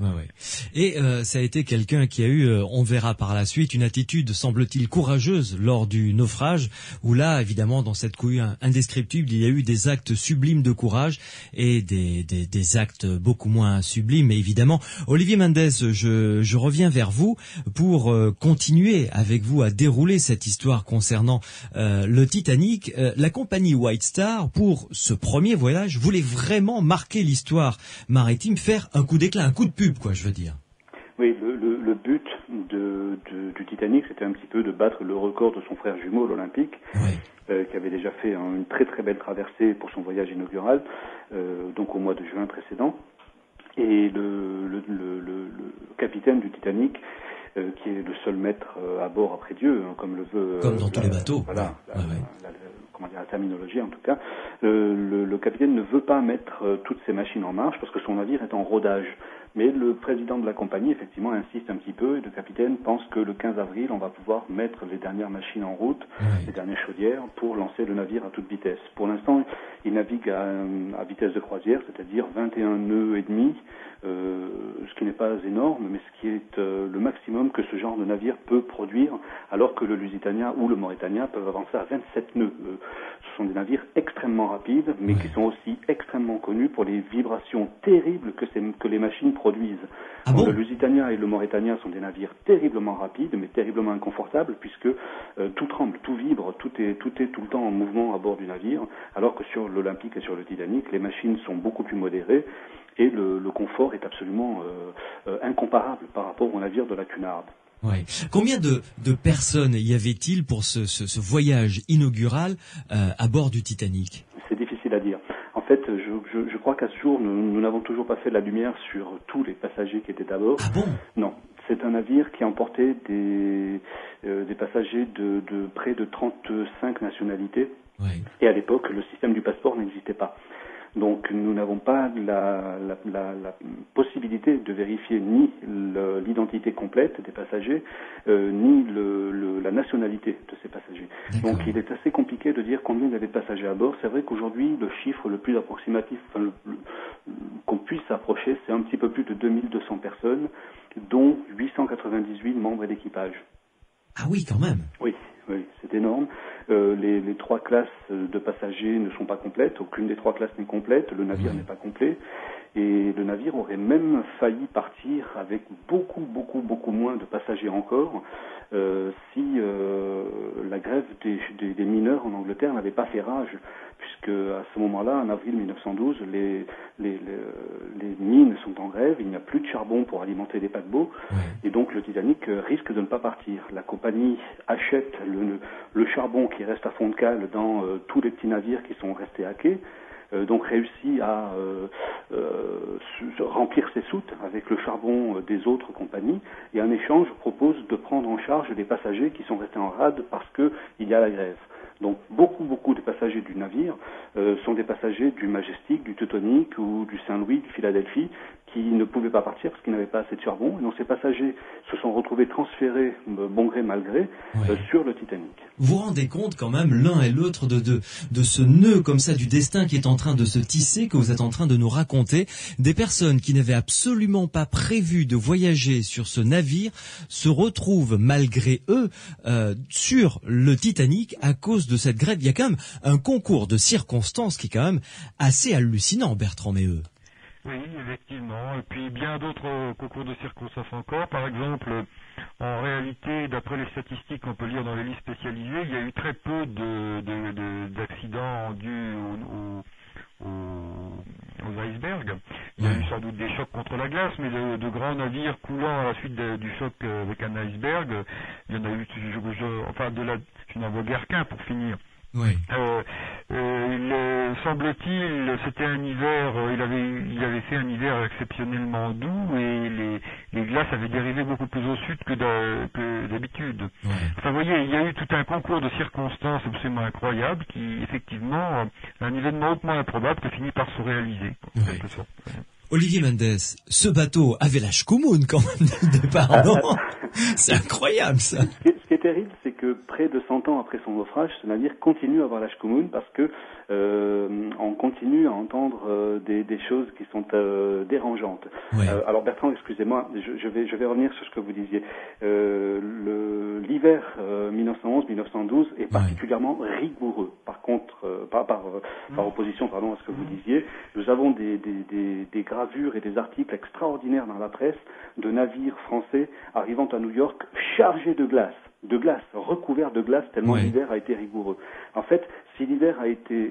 Et ça a été quelqu'un qui a eu, on verra par la suite, une attitude, semble-t-il, courageuse lors du naufrage, où là, évidemment, dans cette cohue indescriptible, il y a eu des actes sublimes de courage et des actes beaucoup moins sublimes. Et évidemment, Olivier Mendes, je reviens vers vous pour continuer avec vous à dérouler cette histoire concernant le Titanic. La compagnie White Star, pour ce premier voyage, voulait vraiment marquer l'histoire maritime, faire un coup d'éclat, un coup de pub, quoi, je veux dire.
Oui, le but du Titanic, c'était un petit peu de battre le record de son frère jumeau, l'Olympique, qui avait déjà fait une très très belle traversée pour son voyage inaugural, donc au mois de juin précédent. Et le capitaine du Titanic, qui est le seul maître à bord après Dieu, comme le veut...
Comme dans tous les bateaux.
Voilà, la terminologie en tout cas, le capitaine ne veut pas mettre toutes ses machines en marche parce que son navire est en rodage. Mais le président de la compagnie, effectivement, insiste un petit peu et le capitaine pense que le 15 avril, on va pouvoir mettre les dernières machines en route, les dernières chaudières, pour lancer le navire à toute vitesse. Pour l'instant, il navigue à vitesse de croisière, c'est-à-dire 21 nœuds et demi, ce qui n'est pas énorme, mais ce qui est le maximum que ce genre de navire peut produire, alors que le Lusitania ou le Mauretania peuvent avancer à 27 nœuds. Ce sont des navires extrêmement rapides, mais qui sont aussi extrêmement connus pour les vibrations terribles que les machines produisent. Le Lusitania et le Mauretania sont des navires terriblement rapides, mais terriblement inconfortables, puisque tout tremble, tout vibre, tout est tout le temps en mouvement à bord du navire, alors que sur l'Olympique et sur le Titanic, les machines sont beaucoup plus modérées, et le confort est absolument incomparable par rapport au navire de la Cunard.
Ouais. Combien de personnes y avait-il pour ce voyage inaugural à bord du Titanic? C'est
difficile à dire. En fait, je crois qu'à ce jour, nous n'avons toujours pas fait la lumière sur tous les passagers qui étaient à bord.
Ah bon?
Non. C'est un navire qui emportait des passagers de près de 35 nationalités. Ouais. Et à l'époque, le système du passeport n'existait pas. Donc nous n'avons pas la possibilité de vérifier ni l'identité complète des passagers, ni la nationalité de ces passagers. Donc il est assez compliqué de dire combien il y avait de passagers à bord. C'est vrai qu'aujourd'hui, le chiffre le plus approximatif qu'on puisse approcher, c'est un petit peu plus de 2200 personnes, dont 898 membres d'équipage.
Ah oui, quand même.
Oui, c'est énorme. Les 3 classes de passagers ne sont pas complètes, aucune des 3 classes n'est complète, le navire n'est pas complet, et le navire aurait même failli partir avec beaucoup moins de passagers encore si la grève des mineurs en Angleterre n'avait pas fait rage, puisque à ce moment-là, en avril 1912, les mines sont en grève, il n'y a plus de charbon pour alimenter les paquebots, et donc le Titanic risque de ne pas partir. La compagnie achète le charbon qui reste à fond de cale dans tous les petits navires qui sont restés à quai, donc réussit à remplir ses soutes avec le charbon des autres compagnies, et en échange propose de prendre en charge les passagers qui sont restés en rade parce qu'il y a la grève. Donc beaucoup des passagers du navire sont des passagers du Majestic, du Teutonic ou du Saint-Louis, du Philadelphie, qui ne pouvaient pas partir parce qu'ils n'avaient pas assez de charbon. Et donc ces passagers se sont retrouvés transférés, bon gré mal gré, sur le Titanic.
Vous vous rendez compte quand même l'un et l'autre de ce nœud comme ça du destin qui est en train de se tisser, que vous êtes en train de nous raconter. Des personnes qui n'avaient absolument pas prévu de voyager sur ce navire se retrouvent malgré eux sur le Titanic à cause de cette grève. Il y a quand même un concours de circonstances qui est quand même assez hallucinant, Bertrand Méheux.
Oui, effectivement. Et puis bien d'autres concours de circonstances encore. Par exemple, en réalité, d'après les statistiques qu'on peut lire dans les livres spécialisés, il y a eu très peu d'accidents dus aux icebergs. Il y a eu sans doute des chocs contre la glace, mais de grands navires coulant à la suite du choc avec un iceberg, il y en a eu, tu n'en vois guère qu'un pour finir.
Oui.
Semble-t-il, c'était un hiver, il avait fait un hiver exceptionnellement doux et les glaces avaient dérivé beaucoup plus au sud que d'habitude. Ouais. Enfin, vous voyez, il y a eu tout un concours de circonstances absolument incroyables qui, effectivement, un événement hautement improbable qui finit par se réaliser, en quelque sorte.
Olivier Mendes, ce bateau avait la Shkumun quand même dès le départ, non? C'est incroyable, ça.
Ce qui est terrible, c'est que près de 100 ans après son naufrage, ce navire continue à avoir la Shkumun parce que on continue à entendre des choses qui sont dérangeantes. Ouais. Alors Bertrand, excusez-moi, je vais revenir sur ce que vous disiez. L'hiver 1911-1912 est particulièrement rigoureux. Par contre, par opposition, à ce que vous disiez, nous avons des gravures et des articles extraordinaires dans la presse de navires français arrivant à New York chargés de glace, recouverts de glace, tellement l'hiver a été rigoureux. En fait, si l'hiver a été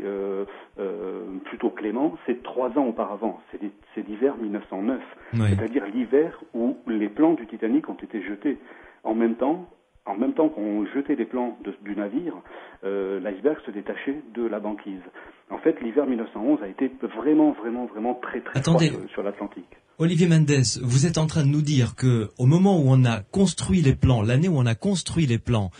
plutôt clément, c'est 3 ans auparavant, c'est l'hiver 1909, c'est-à-dire l'hiver où les plans du Titanic ont été jetés. En même temps qu'on jetait les plans du navire, l'iceberg se détachait de la banquise. En fait, l'hiver 1911 a été vraiment très froid sur l'Atlantique.
Olivier Mendes, vous êtes en train de nous dire que au moment où on a construit les plans, l'année où on a construit les plans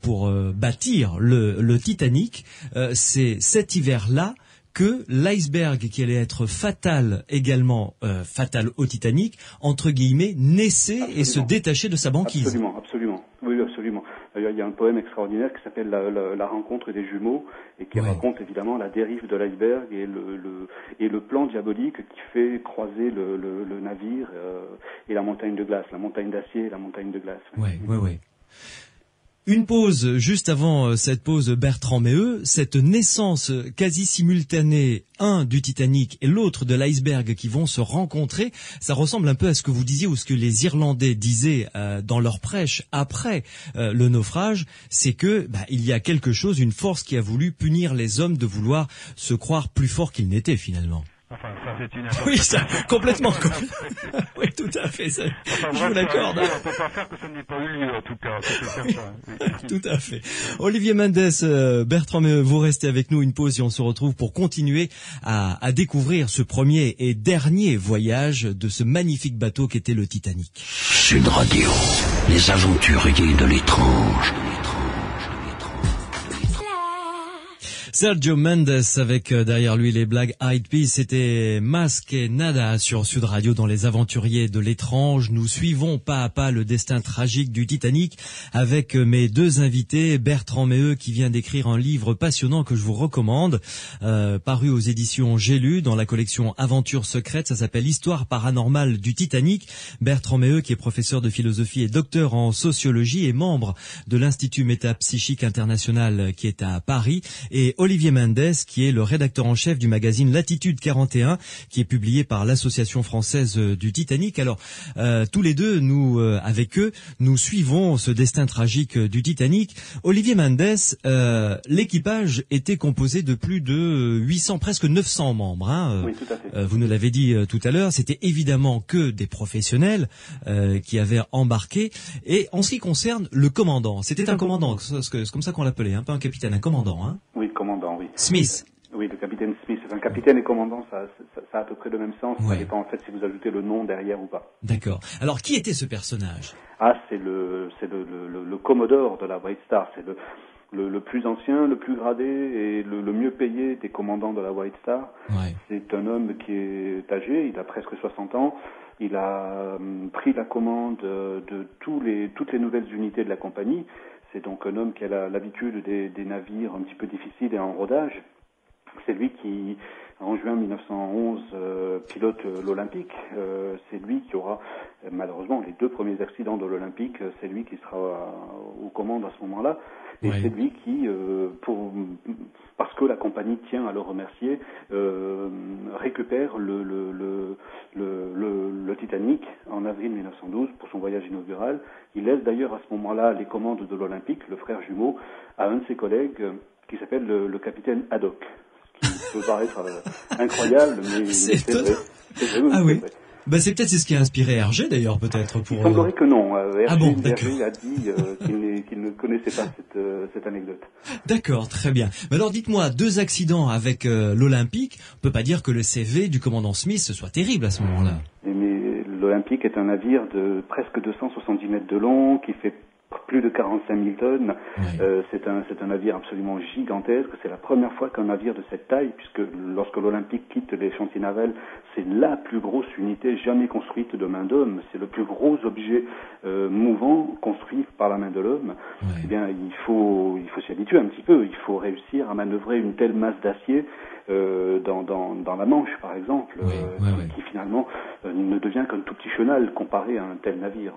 pour bâtir le Titanic, c'est cet hiver-là que l'iceberg qui allait être fatal également, fatal au Titanic, entre guillemets, naissait et se détachait de sa banquise.
Absolument. Oui, absolument. D'ailleurs, il y a un poème extraordinaire qui s'appelle la rencontre des jumeaux et qui raconte évidemment la dérive de l'iceberg et le plan diabolique qui fait croiser le navire et la montagne de glace, la montagne d'acier et la montagne de glace.
Oui. Une pause, juste avant cette pause Bertrand Méheux, cette naissance quasi simultanée, un du Titanic et l'autre de l'iceberg qui vont se rencontrer, ça ressemble un peu à ce que vous disiez ou ce que les Irlandais disaient dans leur prêche après le naufrage, c'est que il y a quelque chose, une force qui a voulu punir les hommes de vouloir se croire plus forts qu'ils n'étaient finalement.
Enfin, ça c'est une
Oui, ça, complètement. Oui, tout à fait, ça, je vous l'accorde.
On peut pas faire que ça n'ait pas eu lieu, en tout cas, c'est certain.
Tout à fait. Olivier Mendes, Bertrand Méheux, vous restez avec nous une pause et on se retrouve pour continuer à découvrir ce premier et dernier voyage de ce magnifique bateau qu'était le Titanic.
Sud Radio, les aventuriers de l'étrange.
Sergio Mendes avec derrière lui les Black Eyed Peas, c'était Más que Nada sur Sud Radio dans les aventuriers de l'étrange. Nous suivons pas à pas le destin tragique du Titanic avec mes deux invités, Bertrand Méheux qui vient d'écrire un livre passionnant que je vous recommande, paru aux éditions J'ai lu dans la collection Aventures secrètes, ça s'appelle Histoire paranormale du Titanic. Bertrand Méheux qui est professeur de philosophie et docteur en sociologie et membre de l'Institut métapsychique international qui est à Paris, et Olivier Mendes, qui est le rédacteur en chef du magazine Latitude 41, qui est publié par l'Association française du Titanic. Alors, tous les deux, nous, avec eux, nous suivons ce destin tragique du Titanic. Olivier Mendes, l'équipage était composé de plus de 800, presque 900 membres. Hein.
Oui, tout à fait.
Vous nous l'avez dit tout à l'heure, c'était évidemment que des professionnels qui avaient embarqué. Et en ce qui concerne le commandant, c'était un commandant, c'est comme ça qu'on l'appelait, pas un capitaine, un commandant. Hein.
Oui, commandant, oui.
Smith.
Oui, le capitaine Smith. Enfin, capitaine et commandant, ça a à peu près le même sens. Ça dépend en fait si vous ajoutez le nom derrière ou pas.
D'accord. Alors, qui était ce personnage ?
C'est le Commodore de la White Star. C'est le plus ancien, le plus gradé et le mieux payé des commandants de la White Star.
Ouais.
C'est un homme qui est âgé, il a presque 60 ans. Il a pris la commande de toutes les nouvelles unités de la compagnie. C'est donc un homme qui a l'habitude des navires un petit peu difficiles et en rodage. C'est lui qui, en juin 1911, pilote l'Olympique. C'est lui qui aura, malheureusement, les 2 premiers accidents de l'Olympique. C'est lui qui sera aux commandes à ce moment-là. Et c'est lui qui, parce que la compagnie tient à le remercier, récupère le Titanic en avril 1912 pour son voyage inaugural. Il laisse d'ailleurs à ce moment-là les commandes de l'Olympique, le frère jumeau, à un de ses collègues qui s'appelle le capitaine Haddock. Ce qui peut paraître incroyable, mais c'est vrai.
Oui. C'est peut-être ce qui a inspiré Hergé d'ailleurs, peut-être.
Il semblerait que non. Hergé a dit qu'il ne connaissait pas cette anecdote.
D'accord, très bien. Mais alors dites-moi, 2 accidents avec l'Olympique, on peut pas dire que le CV du commandant Smith soit terrible à ce moment-là.
Mais l'Olympique est un navire de presque 270 mètres de long, qui fait plus de 45 000 tonnes. C'est un navire absolument gigantesque. C'est la première fois qu'un navire de cette taille, puisque lorsque l'Olympique quitte les chantiers navals, c'est la plus grosse unité jamais construite de main d'homme. C'est le plus gros objet mouvant construit par la main de l'homme. Eh bien, il faut s'y habituer un petit peu. Il faut réussir à manœuvrer une telle masse d'acier dans la Manche, par exemple, qui finalement ne devient qu'un tout petit chenal comparé à un tel navire,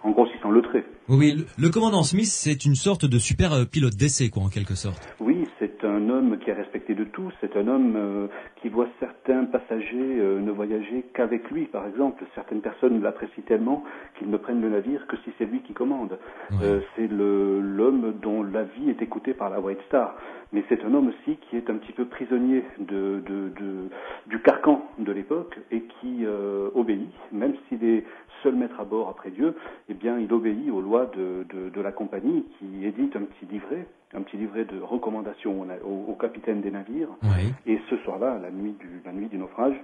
en grossissant le trait.
Oui, le commandant Smith, c'est une sorte de super pilote d'essai, en quelque sorte.
Oui, c'est un homme qui est respecté de tous. C'est un homme qui voit certains passagers ne voyager qu'avec lui, par exemple. Certaines personnes l'apprécient tellement qu'ils ne prennent le navire que si c'est lui qui commande. C'est l'homme dont la vie est écoutée par la White Star. Mais c'est un homme aussi qui est un petit peu prisonnier du carcan de l'époque et qui obéit, même s'il est seul maître à bord après Dieu, eh bien il obéit aux lois de la compagnie qui édite un petit livret de recommandations au capitaine des navires. Et ce soir-là, la nuit du naufrage,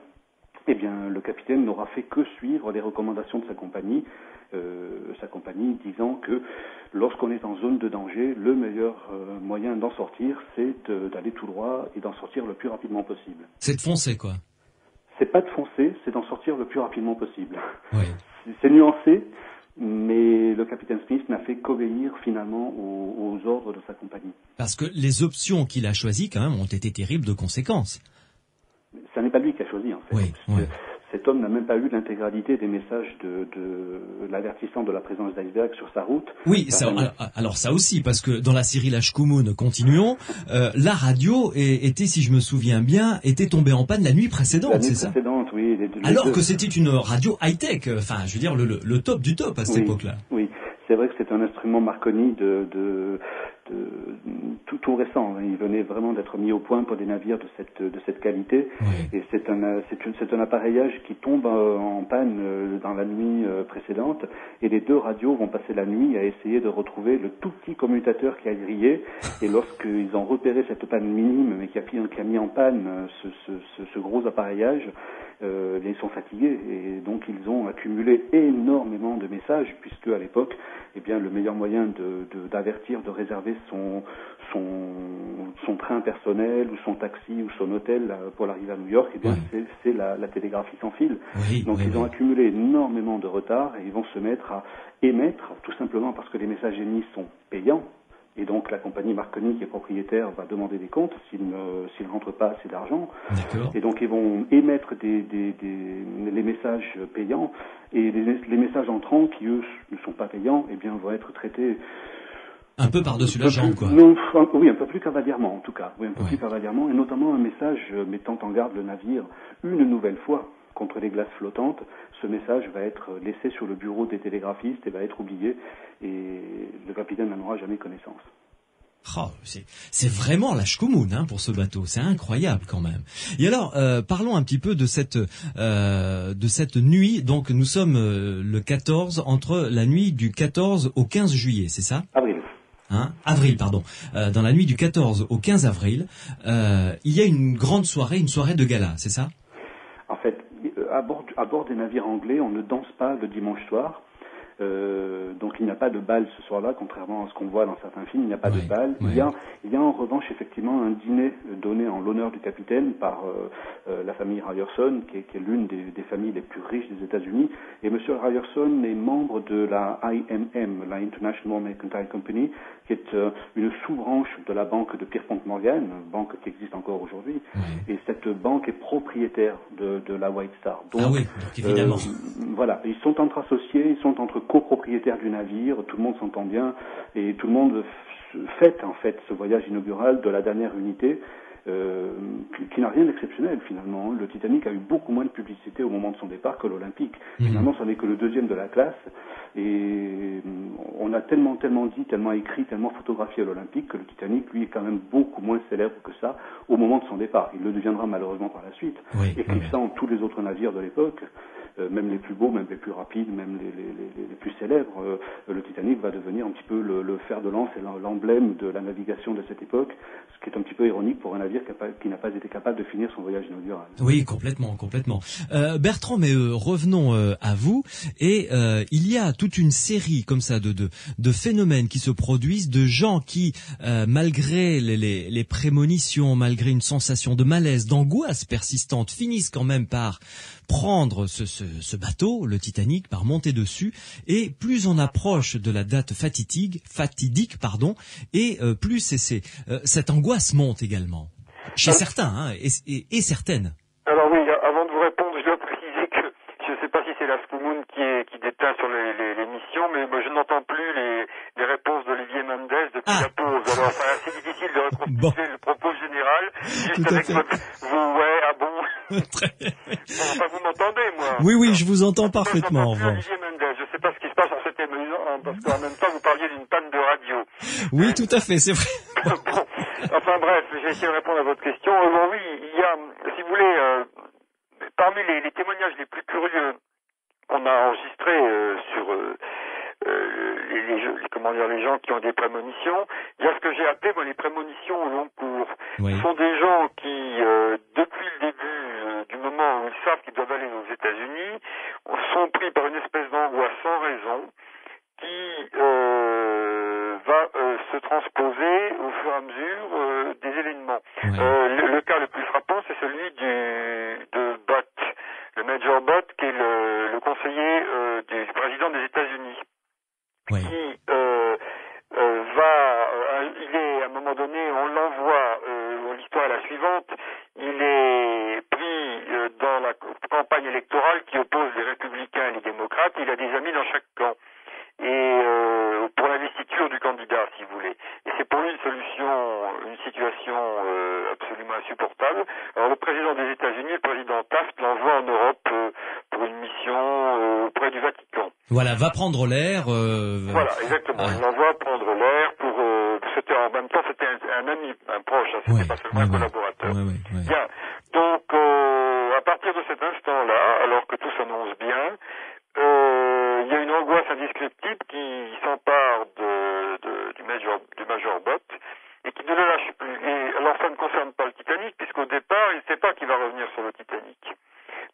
eh bien le capitaine n'aura fait que suivre les recommandations de sa compagnie sa compagnie, disant que lorsqu'on est en zone de danger, le meilleur moyen d'en sortir, c'est d'aller tout droit et d'en sortir le plus rapidement possible.
C'est de foncer, quoi.
C'est pas de foncer, c'est d'en sortir le plus rapidement possible.
Oui.
C'est nuancé, mais le capitaine Smith n'a fait qu'obéir finalement aux ordres de sa compagnie.
Parce que les options qu'il a choisies, quand même, ont été terribles de conséquences.
Ça n'est pas lui qui a choisi, en fait.
Oui.
Cet homme n'a même pas eu l'intégralité des messages de l'avertissant de la présence d'iceberg sur sa route.
Oui, alors ça aussi, parce que dans la série La Shkumun, continuons, la radio était, si je me souviens bien, était tombée en panne la nuit précédente, c'est ça ?
Oui.
Alors que c'était une radio high-tech, enfin, je veux dire, le top du top à cette époque-là.
Oui, c'est vrai que c'est un instrument Marconi tout récent. Il venait vraiment d'être mis au point pour des navires de cette qualité. Oui. Et c'est un appareillage qui tombe en panne dans la nuit précédente. Et les deux radios vont passer la nuit à essayer de retrouver le tout petit commutateur qui a grillé. Et lorsqu'ils ont repéré cette panne minime, mais qui a mis en panne ce gros appareillage, ils sont fatigués et donc ils ont accumulé énormément de messages, puisque à l'époque, le meilleur moyen d'avertir, de réserver son train personnel ou son taxi ou son hôtel pour l'arrivée à New York, c'est la télégraphie sans fil. Donc ils ont accumulé énormément de retard et ils vont se mettre à émettre, tout simplement parce que les messages émis sont payants. Et donc la compagnie Marconi, qui est propriétaire, va demander des comptes s'il ne rentre pas assez d'argent.
D'accord.
Et donc ils vont émettre les messages payants, et les messages entrants qui eux ne sont pas payants, vont être traités
un peu par-dessus la jambe, quoi.
Oui, un peu plus cavalièrement en tout cas. Oui, un peu plus cavalièrement, et notamment un message mettant en garde le navire une nouvelle fois contre les glaces flottantes. Ce message va être laissé sur le bureau des télégraphistes et va être oublié, et le capitaine n'en aura jamais connaissance.
Oh, c'est vraiment la Shkumun pour ce bateau, c'est incroyable quand même. Et alors, parlons un petit peu de cette nuit. Donc nous sommes le 14, entre la nuit du 14 au 15 juillet, c'est ça ? Avril, pardon. Dans la nuit du 14 au 15 avril, il y a une grande soirée, une soirée de gala, c'est ça ?
En fait, à bord des navires anglais, on ne danse pas le dimanche soir. Donc il n'y a pas de bal ce soir-là, contrairement à ce qu'on voit dans certains films, il n'y a pas de bal. Il y a en revanche effectivement un dîner donné en l'honneur du capitaine par la famille Ryerson, qui est l'une des familles les plus riches des États-Unis. Et M. Ryerson est membre de la IMM, la International Mercantile Company, qui est une sous-branche de la banque de Pierpont Morgan, banque qui existe encore aujourd'hui. Et cette banque est propriétaire de la White Star. Donc,
donc évidemment.
Voilà, ils sont entre associés, ils sont entre copropriétaires du navire, tout le monde s'entend bien, et tout le monde fête en fait ce voyage inaugural de la dernière unité, qui n'a rien d'exceptionnel finalement. Le Titanic a eu beaucoup moins de publicité au moment de son départ que l'Olympique. Finalement, ce n'est que le deuxième de la classe, et on a tellement dit, tellement écrit, tellement photographié à l'Olympique que le Titanic, lui, est quand même beaucoup moins célèbre que ça au moment de son départ. Il le deviendra malheureusement par la suite, éclipsant tous les autres navires de l'époque. Même les plus beaux, même les plus rapides, même les plus célèbres, le Titanic va devenir un petit peu le fer de lance et l'emblème de la navigation de cette époque, ce qui est un petit peu ironique pour un navire qui n'a pas été capable de finir son voyage inaugural.
Oui, complètement. Bertrand, mais revenons à vous, et il y a toute une série comme ça de phénomènes qui se produisent, de gens qui, malgré les prémonitions, malgré une sensation de malaise, d'angoisse persistante, finissent quand même par prendre ce bateau, le Titanic, par monter dessus, et plus on approche de la date fatidique, et plus cette angoisse monte également chez certains et certaines.
Alors oui, avant de vous répondre, je dois préciser que je ne sais pas si c'est la Shkumun qui déteint sur l'émission, mais moi, je n'entends plus les réponses d'Olivier Mendes depuis la pause. Alors c'est assez difficile de reconstituer le propos général, juste avec
Très bien.
Vous m'entendez, moi?
Oui, je vous entends parfaitement, en revanche.
Olivier Mendes, je ne sais pas ce qui se passe en cet amusant, parce qu'en même temps, vous parliez d'une panne de radio.
Oui, tout à fait, c'est vrai.
Bon, enfin bref, j'ai essayé de répondre à votre question. Oui, il y a, si vous voulez, parmi les témoignages les plus curieux qu'on a enregistrés sur les gens qui ont des prémonitions, il y a ce que j'ai appelé les prémonitions au long cours. Ce sont des gens qui, depuis le début du moment où ils savent qu'ils doivent aller aux États-Unis, sont pris par une espèce d'angoisse sans raison, celui de Bott, le Major Bott, qui est le conseiller du président des États-Unis,
oui.
qui il est à un moment donné, on l'envoie. L'histoire est la suivante. Il est pris dans la campagne électorale qui oppose les républicains et les démocrates. Il a des amis dans chaque camp. Et pour l'investiture du candidat, si vous voulez. Et c'est pour lui une situation absolument insupportable. Alors le président des États-Unis, le président Taft, l'envoie en Europe pour une mission auprès du Vatican.
Voilà, va prendre l'air.
Voilà, exactement. Il l'envoie prendre l'air pour. En même temps, c'était un ami, un proche. Hein, c'était pas seulement un collaborateur. Bien. Donc, à partir de cet instant-là, alors que tout s'annonce bien. Il y a une angoisse indescriptible qui s'empare du Major Bott et qui ne le lâche plus. Et alors ça ne concerne pas le Titanic, puisqu'au départ, il ne sait pas qu'il va revenir sur le Titanic.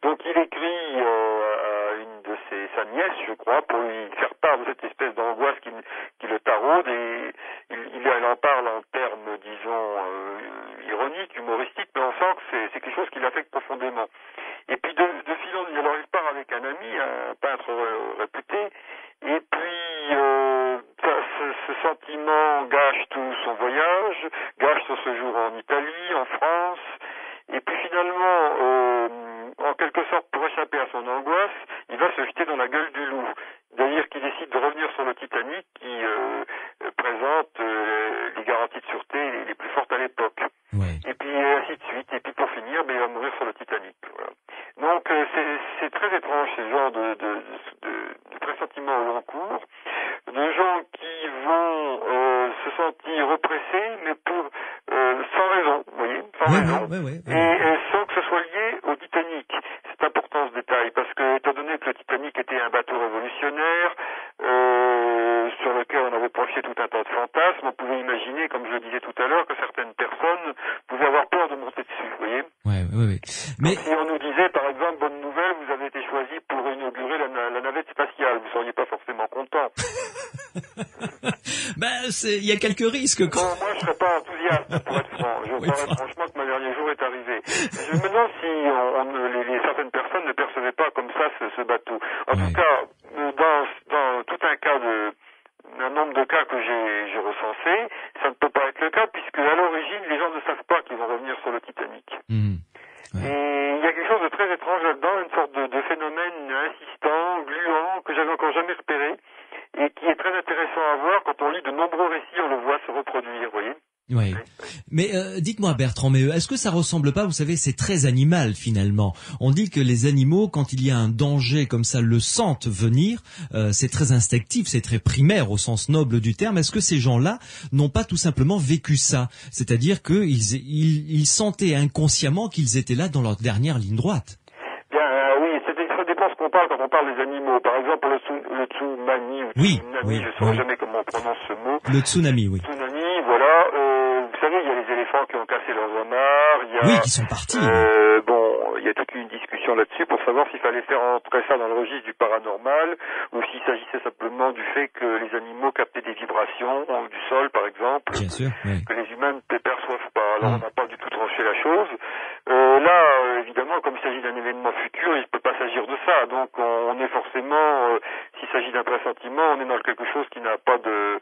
Donc il écrit à une de sa nièce, je crois, pour lui faire part de cette espèce d'angoisse qui le taraude, et il en parle en termes, disons, ironiques, humoristiques, mais on sent que c'est quelque chose qui l'affecte profondément. Et puis de fil en aiguille, alors il part avec un ami, un peintre réputé, et puis ce sentiment gâche tout son voyage, gâche son séjour en Italie, en France, et puis finalement, en quelque sorte, pour échapper à son angoisse, il va se jeter dans la gueule du loup. C'est-à-dire qu'il décide de revenir sur le Titanic qui présente les garanties de sûreté les plus fortes à l'époque.
Ouais.
Et puis ainsi de suite. Et puis pour finir, il va mourir sur le Titanic. Voilà. Donc c'est très étrange ce genre de pressentiments au long cours, de gens qui vont se sentir oppressés, mais sans raison, vous voyez, sans raison, et sans que ce soit lié au Titanic. C'est important ce détail, parce que étant donné que le Titanic était un bateau révolutionnaire, sur lequel on avait projeté tout un tas de fantasmes, on pouvait imaginer, comme je le disais tout à l'heure, que certaines personnes pouvaient avoir peur de monter dessus, vous voyez.
Oui. Mais
si on nous disait, par exemple, bonne nouvelle, vous avez été choisi pour inaugurer la navette spatiale, vous seriez pas forcément content.
Il y a quelques risques.
Bon, moi, je serais pas enthousiaste, pour être franc. Je crois franchement que mon dernier jour est arrivé. Je me demande si certaines personnes ne percevaient pas comme ça ce bateau. En tout cas, dans tout un nombre de cas que j'ai recensés, ça ne peut pas être le cas, puisque à l'origine, les gens ne savent pas qu'ils vont revenir sur le Titanic. Et il y a quelque chose de très étrange là-dedans, une sorte de phénomène insistant, gluant, que j'avais encore jamais repéré, et qui est très intéressant à voir quand on lit de nombreux récits, on le voit se reproduire, vous voyez.
Oui. Mais dites-moi Bertrand, mais est-ce que ça ressemble pas, vous savez, c'est très animal finalement. On dit que les animaux, quand il y a un danger comme ça, le sentent venir. C'est très instinctif, c'est très primaire au sens noble du terme. Est-ce que ces gens-là n'ont pas tout simplement vécu ça? C'est-à-dire qu'ils sentaient inconsciemment qu'ils étaient là dans leur dernière ligne droite.
Bien, oui, ça dépend ce qu'on parle quand on parle des animaux. Par exemple, le tsunami, je ne saurais jamais comment on prononce ce mot.
Le tsunami, oui.
Tsunami, voilà. Vous savez, il y a les éléphants qui ont cassé leurs amarres.
Qui sont partis.
Il y a toute une discussion là-dessus pour savoir s'il fallait faire entrer ça dans le registre du paranormal ou s'il s'agissait simplement du fait que les animaux captaient des vibrations du sol, par exemple.
Bien sûr, oui.
Que les humains ne perçoivent pas. Alors, on n'a pas du tout tranché la chose. Là, évidemment, comme il s'agit d'un événement futur, il ne peut pas s'agir de ça. Donc, on est forcément, s'il s'agit d'un pressentiment, on est dans quelque chose qui n'a pas de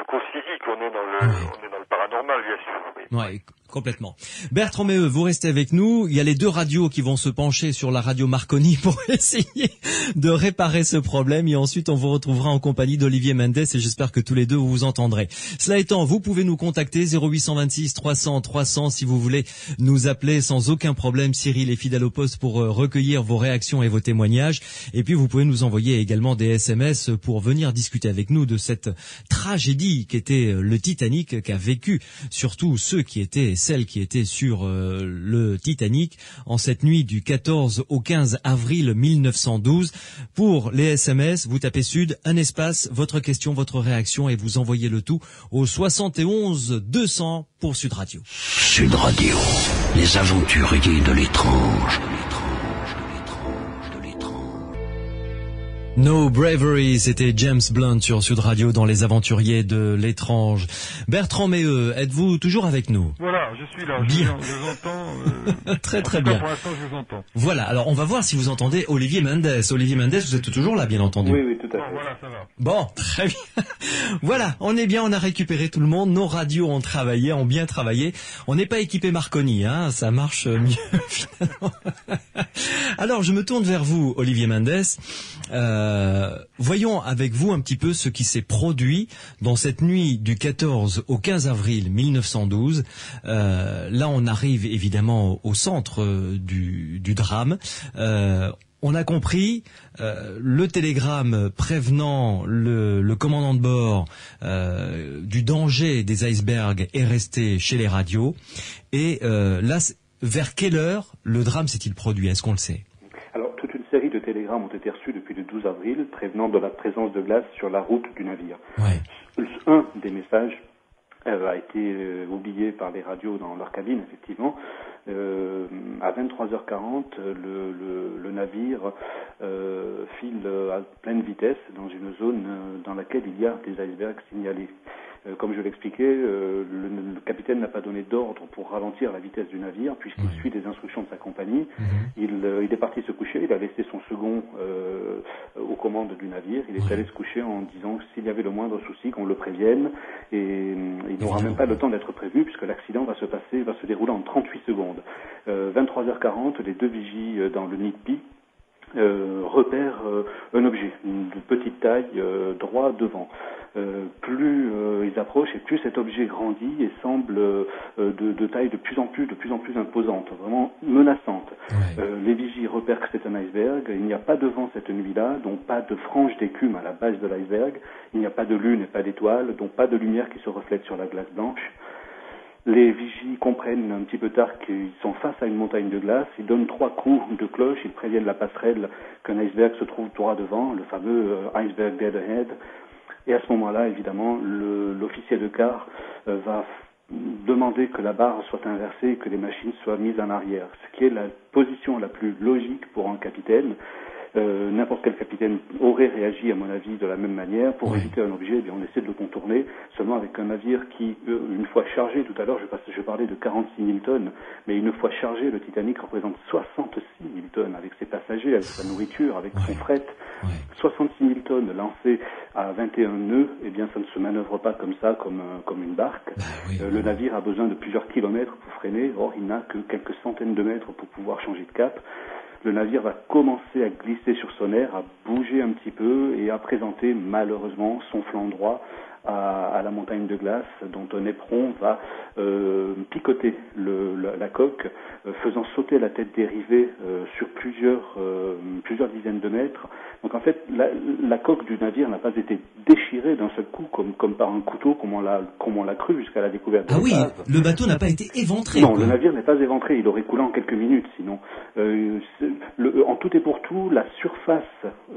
cause physique. On est dans le paranormal, bien sûr.
Oui, complètement. Bertrand Méheux, vous restez avec nous. Il y a les deux radios qui vont se pencher sur la radio Marconi pour essayer de réparer ce problème. Et ensuite, on vous retrouvera en compagnie d'Olivier Mendes et j'espère que tous les deux vous vous entendrez. Cela étant, vous pouvez nous contacter 0826 300 300 si vous voulez nous appeler sans aucun problème. Cyril est fidèle au poste pour recueillir vos réactions et vos témoignages. Et puis, vous pouvez nous envoyer également des SMS pour venir discuter avec nous de cette tragédie qu'était le Titanic, qu'a vécu surtout celles qui étaient sur le Titanic en cette nuit du 14 au 15 avril 1912. Pour les SMS, vous tapez Sud, un espace, votre question, votre réaction et vous envoyez le tout au 71 200 pour Sud Radio.
Sud Radio, les aventuriers de l'étrange.
No Bravery, c'était James Blunt sur Sud Radio dans Les Aventuriers de l'étrange. Bertrand Méheux, êtes-vous toujours avec nous?
Voilà, je suis là,
bien.
Je vous entends.
Très très bien.
Pour l'instant, je vous entends.
Voilà, alors on va voir si vous entendez Olivier Mendes. Olivier Mendes, vous êtes toujours là, bien entendu.
Oui, tout à fait.
Voilà, ça va.
Bon, très bien. Voilà, on est bien, on a récupéré tout le monde. Nos radios ont travaillé, ont bien travaillé. On n'est pas équipé Marconi, hein, ça marche mieux finalement. Alors, je me tourne vers vous, Olivier Mendes. Voyons avec vous un petit peu ce qui s'est produit dans cette nuit du 14 au 15 avril 1912. Là, on arrive évidemment au centre du drame. On a compris, le télégramme prévenant le commandant de bord du danger des icebergs est resté chez les radios. Et là, vers quelle heure le drame s'est-il produit? Est-ce qu'on le sait?
Alors, toute une série de télégrammes ont été reçus depuis le 12 avril, prévenant de la présence de glace sur la route du navire.
Ouais.
Un des messages a été oublié par les radios dans leur cabine, effectivement. À 23h40, le navire file à pleine vitesse dans une zone dans laquelle il y a des icebergs signalés. Comme je l'expliquais, le capitaine n'a pas donné d'ordre pour ralentir la vitesse du navire puisqu'il suit des instructions de sa compagnie. Il est parti se coucher, il a laissé son second aux commandes du navire. Il est allé se coucher en disant que s'il y avait le moindre souci, qu'on le prévienne. Et il n'aura même pas le temps d'être prévu puisque l'accident va se dérouler en 38 secondes. 23h40, les deux vigies dans le nid de pie repèrent un objet de petite taille droit devant. Plus ils approchent et plus cet objet grandit et semble de taille de plus en plus imposante, vraiment menaçante. Les vigies repèrent que c'est un iceberg. Il n'y a pas de vent cette nuit-là, donc pas de frange d'écume à la base de l'iceberg. Il n'y a pas de lune et pas d'étoiles, donc pas de lumière qui se reflète sur la glace blanche. Les vigies comprennent un petit peu tard qu'ils sont face à une montagne de glace. Ils donnent 3 coups de cloche. Ils préviennent la passerelle qu'un iceberg se trouve droit devant, le fameux iceberg dead ahead. Et à ce moment-là, évidemment, l'officier de quart va demander que la barre soit inversée et que les machines soient mises en arrière, ce qui est la position la plus logique pour un capitaine. N'importe quel capitaine aurait réagi, à mon avis, de la même manière. Pour éviter un objet, eh bien, on essaie de le contourner, seulement avec un navire qui, une fois chargé, tout à l'heure, je parlais de 46 000 tonnes, mais une fois chargé, le Titanic représente 66 000 tonnes, avec ses passagers, avec sa nourriture, avec son fret. 66 000 tonnes lancées à 21 nœuds, eh bien, ça ne se manœuvre pas comme ça, comme une barque. Le navire a besoin de plusieurs kilomètres pour freiner, or il n'a que quelques centaines de mètres pour pouvoir changer de cap. Le navire va commencer à glisser sur son air, à bouger un petit peu et à présenter malheureusement son flanc droit à la montagne de glace dont un éperon va picoter la coque, faisant sauter la tête dérivée sur plusieurs dizaines de mètres. Donc en fait, la coque du navire n'a pas été déchirée d'un seul coup comme par un couteau, comme on l'a cru jusqu'à la découverte de l'épave.
Le bateau n'a pas été éventré.
Non, le navire n'est pas éventré, il aurait coulé en quelques minutes sinon. En tout et pour tout, la surface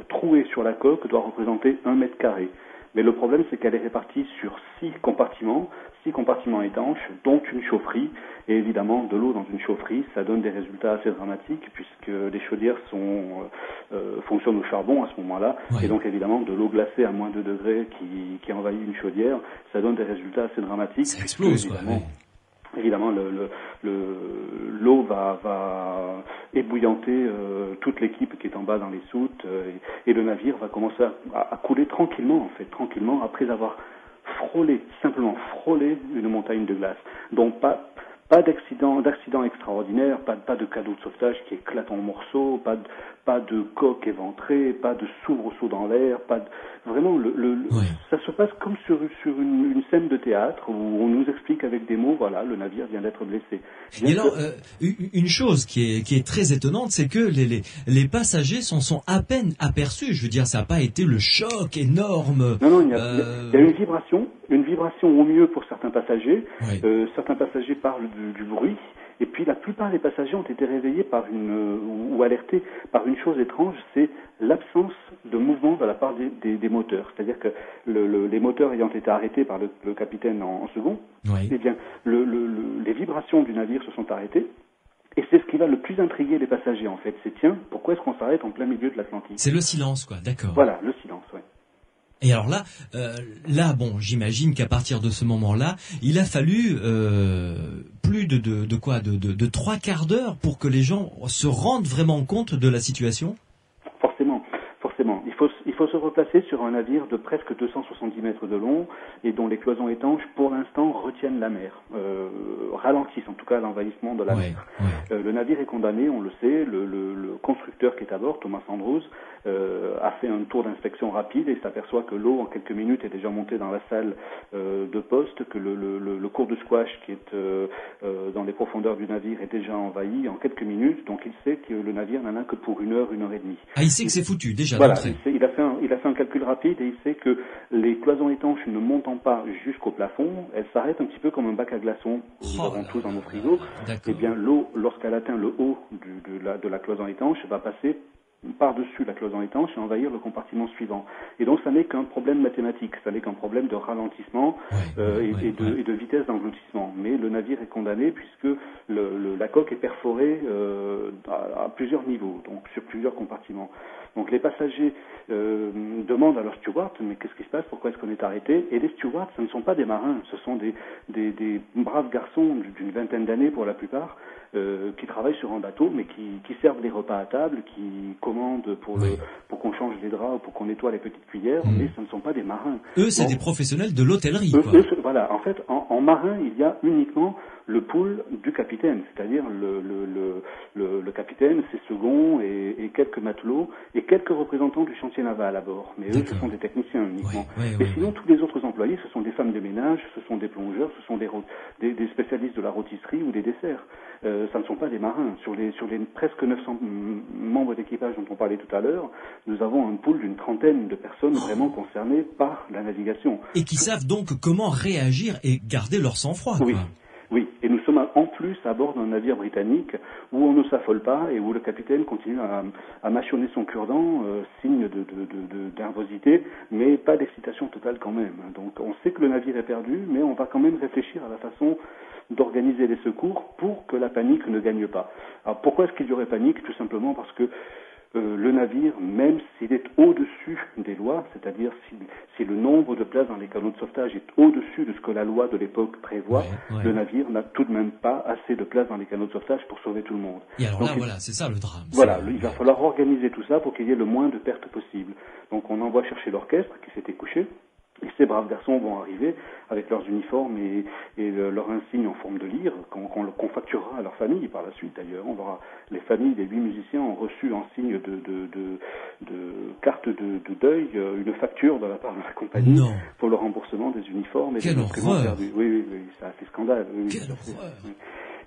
trouée sur la coque doit représenter 1 mètre carré. Mais le problème, c'est qu'elle est répartie sur 6 compartiments étanches, dont une chaufferie. Et évidemment, de l'eau dans une chaufferie, ça donne des résultats assez dramatiques, puisque les chaudières fonctionnent au charbon à ce moment-là. Et donc, évidemment, de l'eau glacée à moins 2 degrés qui envahit une chaudière, ça donne des résultats assez dramatiques.
Ça explose,
Évidemment, l'eau va ébouillanter toute l'équipe qui est en bas dans les soutes et le navire va commencer à couler tranquillement, après avoir simplement frôlé une montagne de glace. Donc pas d'accident extraordinaire, pas de cadeau de sauvetage qui éclate en morceaux, pas de coque éventrée, pas de soubresaut dans l'air, vraiment ça se passe comme sur une scène de théâtre où on nous explique avec des mots, voilà, le navire vient d'être blessé.
Et alors, une chose qui est très étonnante, c'est que les passagers s'en sont à peine aperçus. Je veux dire, ça n'a pas été le choc énorme.
Non, il y a une vibration au mieux pour certains passagers. Certains passagers parlent du bruit. Et puis la plupart des passagers ont été réveillés ou alertés par une chose étrange, c'est l'absence de mouvement de la part des moteurs. C'est-à-dire que les moteurs ayant été arrêtés par le capitaine en second, eh bien les vibrations du navire se sont arrêtées. Et c'est ce qui va le plus intriguer les passagers, en fait. C'est, tiens, pourquoi est-ce qu'on s'arrête en plein milieu de l'Atlantique?
C'est le silence, quoi, d'accord.
Voilà, le silence, ouais.
Et alors là, bon, j'imagine qu'à partir de ce moment-là, il a fallu plus de 3 quarts d'heure pour que les gens se rendent vraiment compte de la situation.
Forcément. Il faut se replacer sur un navire de presque 270 mètres de long et dont les cloisons étanches, pour l'instant, retiennent la mer, ralentissent en tout cas l'envahissement de la mer. Ouais. Le navire est condamné, on le sait. Le constructeur qui est à bord, Thomas Andrews, a fait un tour d'inspection rapide et s'aperçoit que l'eau, en quelques minutes, est déjà montée dans la salle de poste, que le cours de squash qui est dans les profondeurs du navire est déjà envahi en quelques minutes. Donc il sait que le navire n'en a que pour 1 heure, 1 heure et demie.
Ah, il sait que c'est foutu déjà.
Voilà, il a fait un calcul rapide et il sait que les cloisons étanches ne montant pas jusqu'au plafond, elles s'arrêtent un petit peu comme un bac à glaçons. Nous avons tous dans nos frigos. Eh bien, l'eau, lorsqu'elle atteint le haut de la cloison étanche, va passer par-dessus la cloison étanche et envahir le compartiment suivant. Et donc, ça n'est qu'un problème mathématique, ça n'est qu'un problème de ralentissement et de vitesse d'engloutissement. Mais le navire est condamné puisque la coque est perforée à plusieurs niveaux, donc sur plusieurs compartiments. Donc les passagers demandent à leur steward, mais qu'est-ce qui se passe, pourquoi est-ce qu'on est arrêté? Et les stewards, ce ne sont pas des marins, ce sont des braves garçons d'une vingtaine d'années pour la plupart, qui travaillent sur un bateau, mais qui servent des repas à table, qui commandent pour qu'on change les draps ou pour qu'on nettoie les petites cuillères, mais ce ne sont pas des marins.
Eux, c'est des professionnels de l'hôtellerie.
Voilà, en fait, en marin, il y a uniquement le pool du capitaine, c'est-à-dire le capitaine, ses seconds et quelques matelots et quelques représentants du chantier naval à bord. Mais eux, ce sont des techniciens uniquement. Et sinon, tous les autres employés, ce sont des femmes de ménage, ce sont des plongeurs, ce sont des spécialistes de la rôtisserie ou des desserts. Ça ne sont pas des marins. Sur les presque 900 membres d'équipage dont on parlait tout à l'heure, nous avons un pool d'une trentaine de personnes vraiment concernées par la navigation.
Et qui savent donc comment réagir et garder leur sang-froid.
Oui, et nous sommes en plus à bord d'un navire britannique où on ne s'affole pas et où le capitaine continue à mâchonner son cure-dent, signe de nervosité, mais pas d'excitation totale quand même. Donc on sait que le navire est perdu, mais on va quand même réfléchir à la façon d'organiser les secours pour que la panique ne gagne pas. Alors pourquoi est-ce qu'il y aurait panique? Tout simplement parce que le navire, même s'il est au-dessus des lois, c'est-à-dire si le nombre de places dans les canots de sauvetage est au-dessus de ce que la loi de l'époque prévoit, le navire n'a tout de même pas assez de places dans les canots de sauvetage pour sauver tout le monde.
Et alors c'est ça le drame.
Voilà, il va falloir organiser tout ça pour qu'il y ait le moins de pertes possible. Donc on envoie chercher l'orchestre qui s'était couché. Et ces braves garçons vont arriver avec leurs uniformes et leurs insignes en forme de lyre qu'on facturera à leur famille par la suite d'ailleurs. Les familles des 8 musiciens ont reçu en signe de carte de deuil une facture de la part de la compagnie pour le remboursement des uniformes et des instruments perdus. Oui, ça a fait scandale.
Quelle horreur.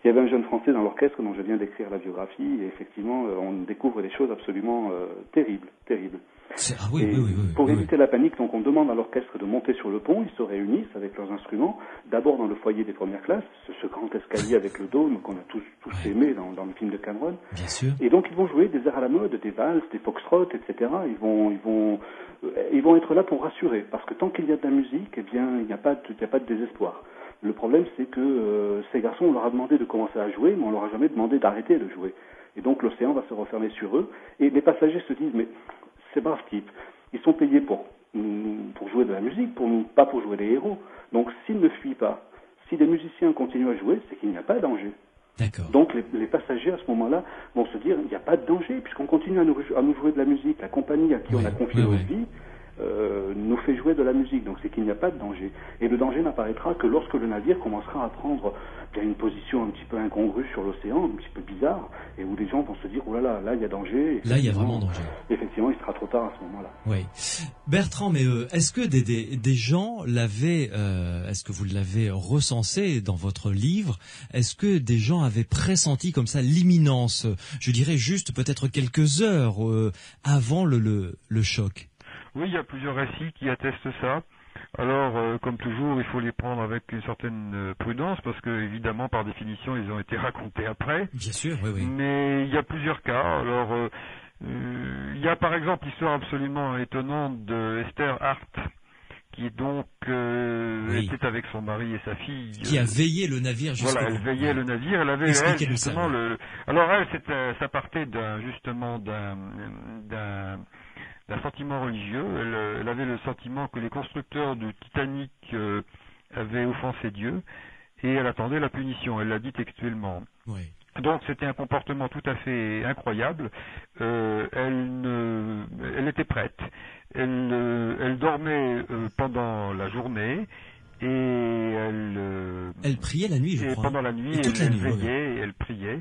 Il y avait un jeune Français dans l'orchestre dont je viens d'écrire la biographie et effectivement on découvre des choses absolument terribles. Pour éviter la panique, donc on demande à l'orchestre de monter sur le pont, ils se réunissent avec leurs instruments, d'abord dans le foyer des premières classes, ce grand escalier avec le dôme qu'on a tous aimé dans le film de Cameron.
Bien sûr.
Et donc ils vont jouer des airs à la mode, des valses, des foxtrots, etc. Ils vont être là pour rassurer, parce que tant qu'il y a de la musique, eh bien il n'y a pas de désespoir. Le problème, c'est que ces garçons, on leur a demandé de commencer à jouer, mais on leur a jamais demandé d'arrêter de jouer. Et donc l'océan va se refermer sur eux, et les passagers se disent, mais ces braves types, ils sont payés pour jouer de la musique, pas pour jouer des héros. Donc s'ils ne fuient pas, si des musiciens continuent à jouer, c'est qu'il n'y a pas de danger.
D'accord.
Donc les passagers à ce moment-là vont se dire, il n'y a pas de danger, puisqu'on continue à nous jouer de la musique. La compagnie à qui on a confié notre vie nous fait jouer de la musique, donc c'est qu'il n'y a pas de danger. Et le danger n'apparaîtra que lorsque le navire commencera à prendre une position un petit peu incongrue sur l'océan, un petit peu bizarre, et où les gens vont se dire, oh là, il y a danger.
Là, il y a vraiment danger.
Effectivement, il sera trop tard à ce moment-là.
Oui. Bertrand, mais est-ce que des gens est-ce que vous l'avez recensé dans votre livre? Est-ce que des gens avaient pressenti comme ça l'imminence, je dirais juste peut-être quelques heures avant le choc?
Oui, il y a plusieurs récits qui attestent ça. Alors, comme toujours, il faut les prendre avec une certaine prudence, parce que, évidemment, par définition, ils ont été racontés après.
Bien sûr, oui.
Mais il y a plusieurs cas. Alors, il y a par exemple l'histoire absolument étonnante de Esther Hart, qui donc était avec son mari et sa fille.
Qui a veillé le navire jusqu'au bout.
Voilà, elle veillait le navire. Elle avait justement Alors elle, ça partait d'un sentiment religieux. Elle avait le sentiment que les constructeurs du Titanic avaient offensé Dieu et elle attendait la punition. Elle l'a dit textuellement.
Oui.
Donc c'était un comportement tout à fait incroyable. Elle était prête. Elle dormait pendant la journée et
elle priait la nuit, je crois.
Pendant la nuit, elle veillait et elle priait.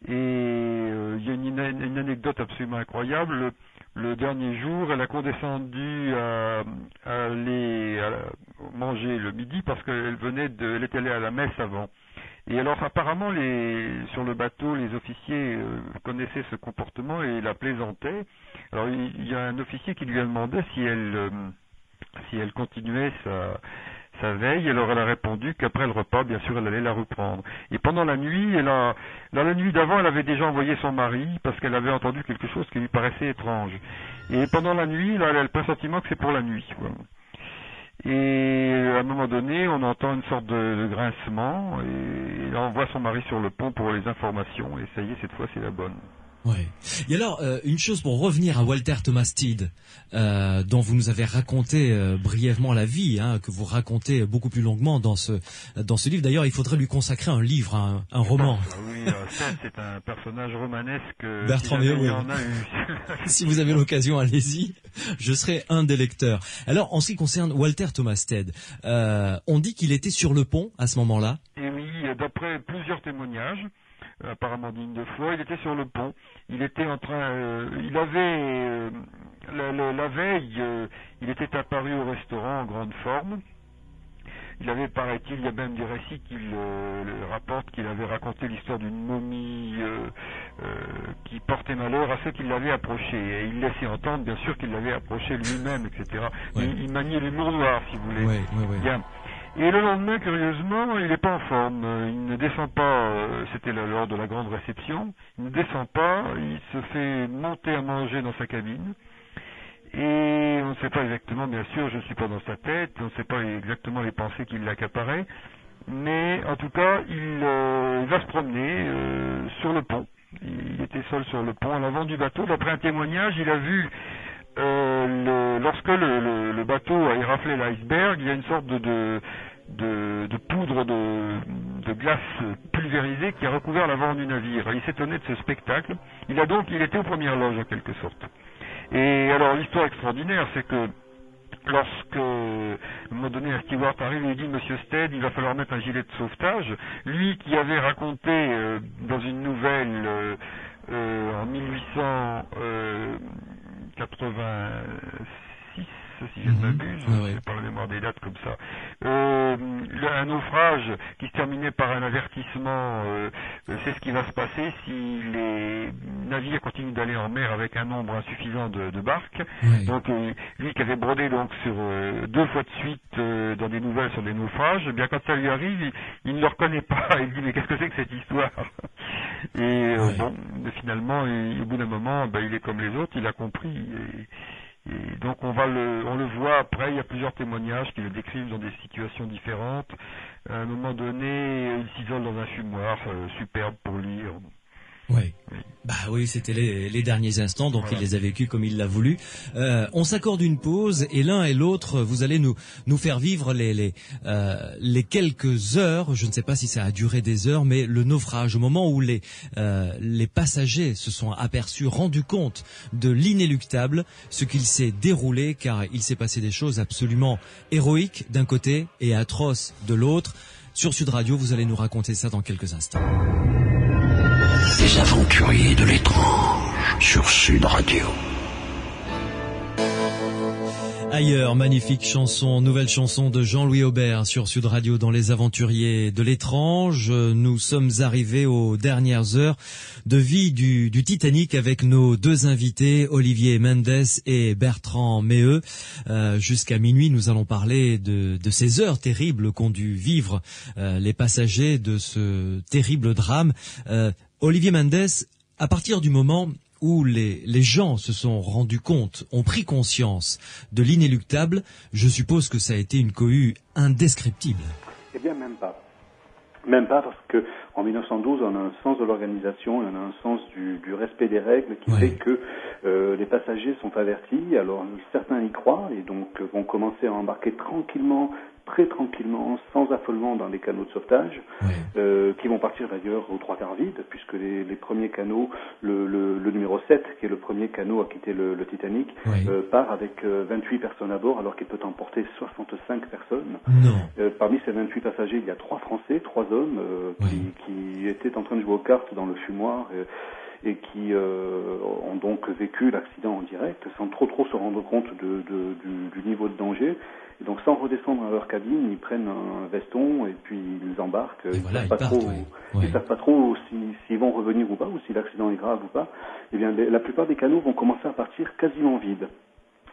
Et il y a une anecdote absolument incroyable. Le dernier jour, elle a condescendu à aller manger le midi parce qu'elle elle était allée à la messe avant. Et alors apparemment sur le bateau, les officiers connaissaient ce comportement et la plaisantaient. Alors il y a un officier qui lui a demandé si elle continuait sa veille. Alors elle a répondu qu'après le repas, bien sûr, elle allait la reprendre. Et pendant la nuit, dans la nuit d'avant, elle avait déjà envoyé son mari parce qu'elle avait entendu quelque chose qui lui paraissait étrange. Et pendant la nuit, là, elle a le pressentiment que c'est pour la nuit, quoi. Et à un moment donné, on entend une sorte de grincement et là, on voit son mari sur le pont pour les informations et ça y est, cette fois, c'est la bonne.
Ouais. Et alors, une chose pour revenir à Walter Thomas Stead, dont vous nous avez raconté brièvement la vie, que vous racontez beaucoup plus longuement dans ce livre. D'ailleurs, il faudrait lui consacrer un livre, un roman.
Oui, Stead, c'est un personnage romanesque.
Bertrand Méo, oui. Si vous avez l'occasion, allez-y. Je serai un des lecteurs. Alors, en ce qui concerne Walter Thomas Stead, on dit qu'il était sur le pont à ce moment-là.
Et oui, d'après plusieurs témoignages, apparemment digne de foi, il était sur le pont. Il était en train, il avait la veille, il était apparu au restaurant en grande forme. Il avait, paraît-il, il y a même des récits qui rapportent qu'il avait raconté l'histoire d'une momie qui portait malheur à ceux qui l'avaient approché. Et il laissait entendre, bien sûr, qu'il l'avait approché lui-même, etc. Ouais. Il maniait l'humour noir, si vous voulez.
Ouais.
Bien. Et le lendemain, curieusement, il n'est pas en forme. Il ne descend pas, c'était lors de la grande réception, il ne descend pas, il se fait monter à manger dans sa cabine. Et on ne sait pas exactement, bien sûr, je ne suis pas dans sa tête, on ne sait pas exactement les pensées qui l'accaparaient, mais en tout cas, il va se promener sur le pont. Il était seul sur le pont à l'avant du bateau. D'après un témoignage, il a vu lorsque le bateau a éraflé l'iceberg, il y a une sorte de poudre de glace pulvérisée qui a recouvert l'avant du navire. Il s'étonnait de ce spectacle. Il était aux premières loges en quelque sorte. Et alors l'histoire extraordinaire, c'est que lorsque, à un moment donné, un steward arrive et lui dit, Monsieur Stead, il va falloir mettre un gilet de sauvetage, lui qui avait raconté dans une nouvelle en 1886, si je ne m'abuse, c'est par la mémoire des dates comme ça, un naufrage qui se terminait par un avertissement, c'est ce qui va se passer si les navires continuent d'aller en mer avec un nombre insuffisant de barques. Oui. Donc lui qui avait brodé donc sur 2 fois de suite dans des nouvelles sur des naufrages, eh bien quand ça lui arrive, il ne le reconnaît pas, il dit mais qu'est-ce que c'est que cette histoire? Et bon, finalement, au bout d'un moment, il est comme les autres, il a compris. Et donc on le voit après, il y a plusieurs témoignages qui le décrivent dans des situations différentes. À un moment donné, il s'isole dans un fumoir, superbe pour lire.
Oui. Oui, c'était les derniers instants, donc voilà. Il les a vécus comme il l'a voulu. On s'accorde une pause et l'un et l'autre, vous allez nous faire vivre les quelques heures, je ne sais pas si ça a duré des heures, mais le naufrage, au moment où les passagers se sont aperçus, rendus compte de l'inéluctable, ce qu'il s'est déroulé, car il s'est passé des choses absolument héroïques d'un côté et atroces de l'autre. Sur Sud Radio, vous allez nous raconter ça dans quelques instants.
Les aventuriers de l'étrange sur Sud Radio.
Ailleurs, magnifique chanson, nouvelle chanson de Jean-Louis Aubert sur Sud Radio dans Les Aventuriers de l'étrange. Nous sommes arrivés aux dernières heures de vie du Titanic avec nos 2 invités, Olivier Mendes et Bertrand Méheux. Jusqu'à minuit, nous allons parler de ces heures terribles qu'ont dû vivre les passagers de ce terrible drame. Olivier Mendes, à partir du moment où les gens se sont rendus compte, ont pris conscience de l'inéluctable, je suppose que ça a été une cohue indescriptible.
Eh bien, même pas. Même pas, parce que en 1912, on a un sens de l'organisation, on a un sens du respect des règles qui fait que les passagers sont avertis. Alors certains y croient et donc vont commencer à embarquer tranquillement, très tranquillement, sans affolement dans les canaux de sauvetage, qui vont partir d'ailleurs aux 3/4 vides, puisque les premiers canaux, le numéro 7, qui est le premier canot à quitter le Titanic, part avec 28 personnes à bord, alors qu'il peut emporter 65 personnes. Parmi ces 28 passagers, il y a 3 Français, 3 hommes qui étaient en train de jouer aux cartes dans le fumoir et qui ont donc vécu l'accident en direct, sans trop se rendre compte du niveau de danger. Et donc sans redescendre à leur cabine, ils prennent un veston et puis ils embarquent. Ils savent pas trop s'ils vont revenir ou pas, ou si l'accident est grave ou pas. Eh bien, la plupart des canots vont commencer à partir quasiment vides.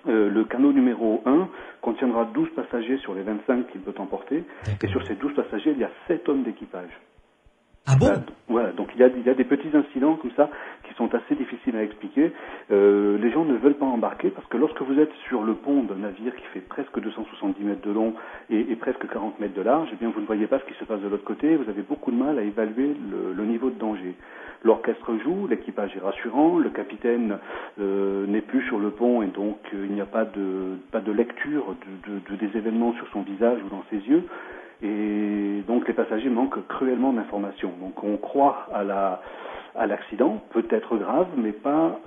Le canot numéro 1 contiendra 12 passagers sur les 25 qu'il peut emporter. Et sur ces 12 passagers, il y a 7 hommes d'équipage.
Ah bon?
Voilà, donc il y a des petits incidents comme ça qui sont assez difficiles à expliquer. Les gens ne veulent pas embarquer parce que lorsque vous êtes sur le pont d'un navire qui fait presque 270 mètres de long et presque 40 mètres de large, eh bien vous ne voyez pas ce qui se passe de l'autre côté, vous avez beaucoup de mal à évaluer le niveau de danger. L'orchestre joue, l'équipage est rassurant, le capitaine n'est plus sur le pont et donc il n'y a pas de lecture des événements sur son visage ou dans ses yeux. Et donc les passagers manquent cruellement d'informations. Donc on croit à l'accident, peut-être grave, mais pas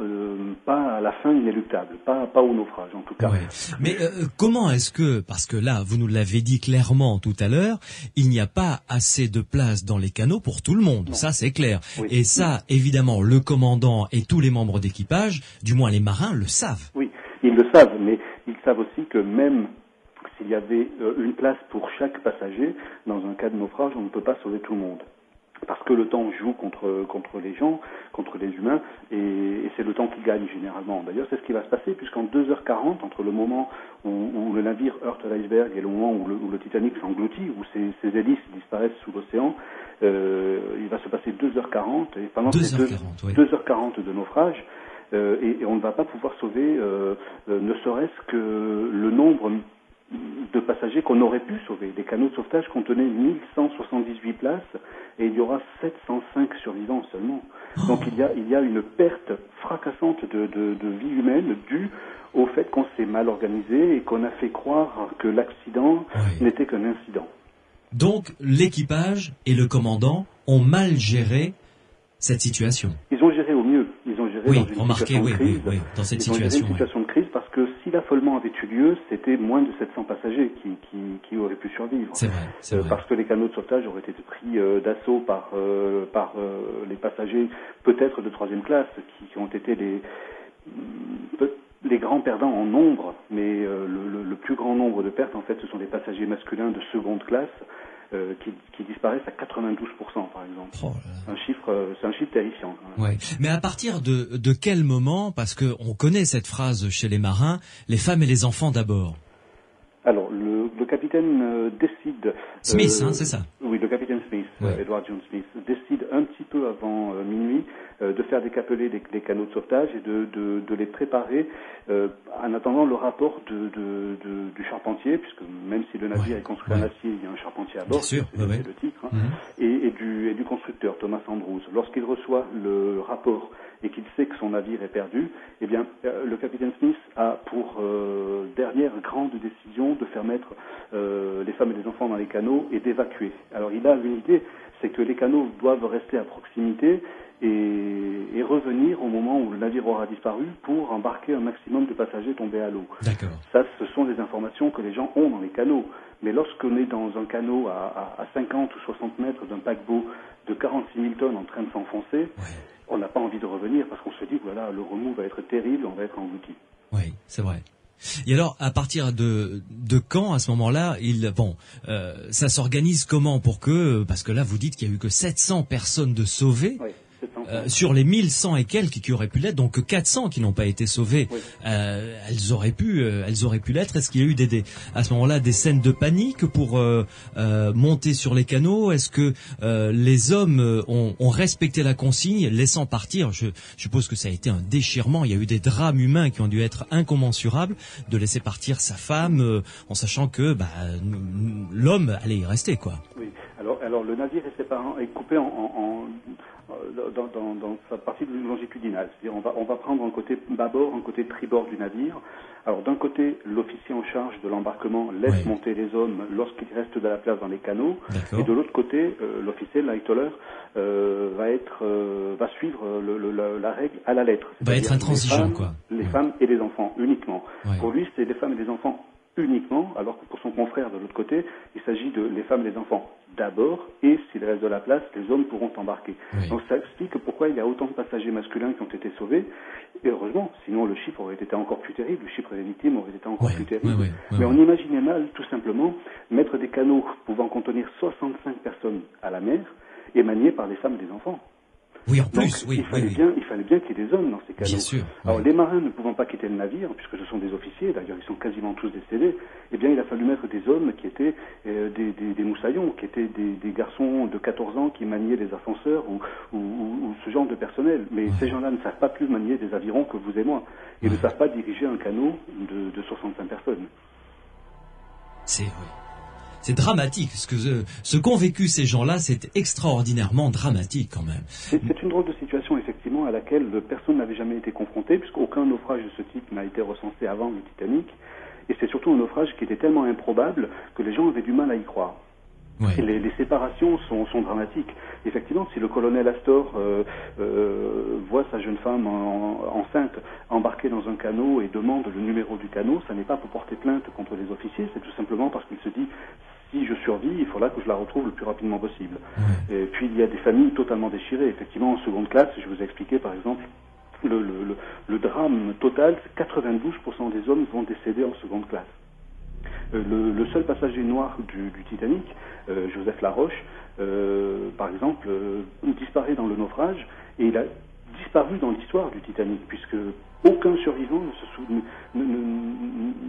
à la fin inéluctable, pas au naufrage en tout cas.
Mais comment est-ce que, parce que là vous nous l'avez dit clairement tout à l'heure, il n'y a pas assez de place dans les canots pour tout le monde, ça c'est clair. Et ça évidemment le commandant et tous les membres d'équipage, du moins les marins, le savent.
Oui, ils le savent, mais ils savent aussi que même s'il y avait une place pour chaque passager, dans un cas de naufrage, on ne peut pas sauver tout le monde. Parce que le temps joue contre les gens, contre les humains, et c'est le temps qui gagne généralement. D'ailleurs, c'est ce qui va se passer, puisqu'en 2h40, entre le moment où le navire heurte l'iceberg et le moment où le Titanic s'engloutit, où ses hélices disparaissent sous l'océan, il va se passer 2h40, et pendant ces 2h40 de naufrage, et on ne va pas pouvoir sauver ne serait-ce que le nombre de passagers qu'on aurait pu sauver. Les canots de sauvetage contenaient 1178 places et il y aura 705 survivants seulement. Donc il y a une perte fracassante de vie humaine due au fait qu'on s'est mal organisé et qu'on a fait croire que l'accident n'était qu'un incident.
Donc l'équipage et le commandant ont mal géré cette situation.
Ils ont géré au mieux. Ils ont géré dans une situation de crise.
Dans cette situation.
Une situation de crise parce que si l'affolement avait eu lieu, c'était moins de 700 passagers qui auraient pu survivre.
C'est vrai.
Parce que les canots de sauvetage auraient été pris d'assaut par les passagers peut-être de 3e classe qui ont été les grands perdants en nombre, mais le plus grand nombre de pertes, en fait, ce sont les passagers masculins de 2e classe qui disparaissent à 92%, par exemple. C'est un chiffre terrifiant.
Mais à partir de quel moment, parce que on connaît cette phrase chez les marins, les femmes et les enfants d'abord.
Alors, le capitaine décide...
Smith, c'est ça?
Oui, le capitaine Smith, Edward John Smith, décide un petit peu avant minuit de faire décapeler des canots de sauvetage et de les préparer en attendant le rapport du charpentier, puisque même si le navire est construit en acier, il y a un charpentier à bord, c'est le titre, et du constructeur, Thomas Andrews. Lorsqu'il reçoit le rapport et qu'il sait que son navire est perdu, eh bien, le capitaine Smith a pour dernière grande décision de faire mettre les femmes et les enfants dans les canots et d'évacuer. Alors il a une idée, c'est que les canots doivent rester à proximité et revenir au moment où le navire aura disparu pour embarquer un maximum de passagers tombés à l'eau.
D'accord.
Ça, ce sont des informations que les gens ont dans les canots. Mais lorsqu'on est dans un canot à 50 ou 60 mètres d'un paquebot de 46 000 tonnes en train de s'enfoncer, on n'a pas envie de revenir parce qu'on se dit que voilà, le remous va être terrible, on va être englouti.
Oui, c'est vrai. Et alors, à partir de quand, à ce moment-là, ça s'organise comment pour que, parce que là, vous dites qu'il y a eu que 700 personnes de sauvées.
Oui, 700
sur les 1100 et quelques qui auraient pu l'être, donc 400 qui n'ont pas été sauvés, oui. Elles auraient pu l'être. Est-ce qu'il y a eu à ce moment-là des scènes de panique pour monter sur les canaux? Est-ce que les hommes ont respecté la consigne, laissant partir? Je suppose que ça a été un déchirement. Il y a eu des drames humains qui ont dû être incommensurables, de laisser partir sa femme en sachant que l'homme allait y rester, quoi.
Oui. Alors le navire est coupé dans sa partie longitudinale. C'est-à-dire on va prendre un côté bâbord, un côté tribord du navire. Alors d'un côté, l'officier en charge de l'embarquement laisse monter les hommes lorsqu'il reste de la place dans les canaux. D'accord. Et de l'autre côté, l'officier, l'Aitoller, va suivre la règle à la lettre.
Va être intransigeant,
les femmes et les enfants uniquement. Ouais. Pour lui, c'est les femmes et les enfants uniquement, alors que pour son confrère de l'autre côté, il s'agit de les femmes et les enfants d'abord, et s'il reste de la place, les hommes pourront embarquer. Oui. Donc ça explique pourquoi il y a autant de passagers masculins qui ont été sauvés, et heureusement, sinon le chiffre aurait été encore plus terrible, le chiffre des victimes aurait été encore plus terrible. Mais on imaginait mal, tout simplement, mettre des canaux pouvant contenir 65 personnes à la mer, et maniés par les femmes et les enfants.
Oui, en plus,
donc, il fallait bien qu'il y ait des hommes dans ces canaux.
Bien sûr.
Alors, les marins ne pouvant pas quitter le navire, puisque ce sont des officiers, d'ailleurs ils sont quasiment tous décédés, eh bien il a fallu mettre des hommes qui étaient des moussaillons, qui étaient des garçons de 14 ans qui maniaient les ascenseurs ou ce genre de personnel. Mais ces gens-là ne savent pas plus manier des avirons que vous et moi. Ils ne savent pas diriger un canot de 65 personnes.
C'est dramatique. Ce qu'ont vécu ces gens-là, c'est extraordinairement dramatique quand même.
C'est une drôle de situation, effectivement, à laquelle personne n'avait jamais été confronté, puisqu'aucun naufrage de ce type n'a été recensé avant le Titanic. Et c'est surtout un naufrage qui était tellement improbable que les gens avaient du mal à y croire. Ouais. Et les séparations sont dramatiques. Effectivement, si le colonel Astor voit sa jeune femme enceinte embarquée dans un canot et demande le numéro du canot, ça n'est pas pour porter plainte contre les officiers, c'est tout simplement parce qu'il se dit si je survis, il faudra que je la retrouve le plus rapidement possible. Ouais. Et puis il y a des familles totalement déchirées. Effectivement, en seconde classe, je vous ai expliqué par exemple, le drame total, c'est 92% des hommes vont décéder en seconde classe. Le seul passager noir du Titanic, Joseph Laroche, par exemple, disparaît dans le naufrage et il a disparu dans l'histoire du Titanic puisque aucun survivant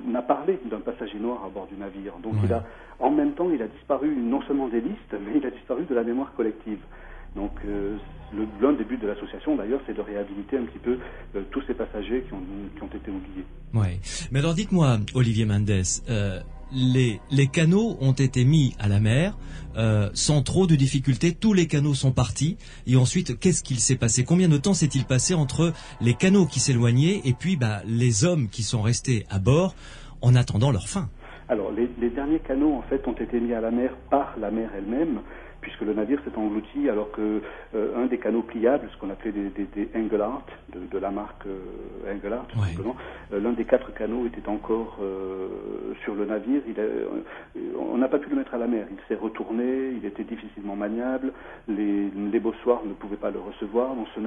n'a parlé d'un passager noir à bord du navire. Donc en même temps, il a disparu non seulement des listes, mais il a disparu de la mémoire collective. Donc l'un des buts de l'association d'ailleurs, c'est de réhabiliter un petit peu tous ces passagers qui ont été oubliés.
Ouais. Mais alors dites-moi, Olivier Mendes, les canaux ont été mis à la mer sans trop de difficultés. Tous les canaux sont partis. Et ensuite, qu'est-ce qu'il s'est passé? Combien de temps s'est-il passé entre les canaux qui s'éloignaient et puis les hommes qui sont restés à bord en attendant leur fin?
Alors les derniers canaux en fait ont été mis à la mer par la mer elle-même, puisque le navire s'est englouti alors que un des canaux pliables, ce qu'on appelait des Engelhardt, de la marque Engelhardt, tout simplement, l'un des 4 canaux était encore sur le navire. On n'a pas pu le mettre à la mer. Il s'est retourné, il était difficilement maniable, les bossoirs ne pouvaient pas le recevoir, donc ce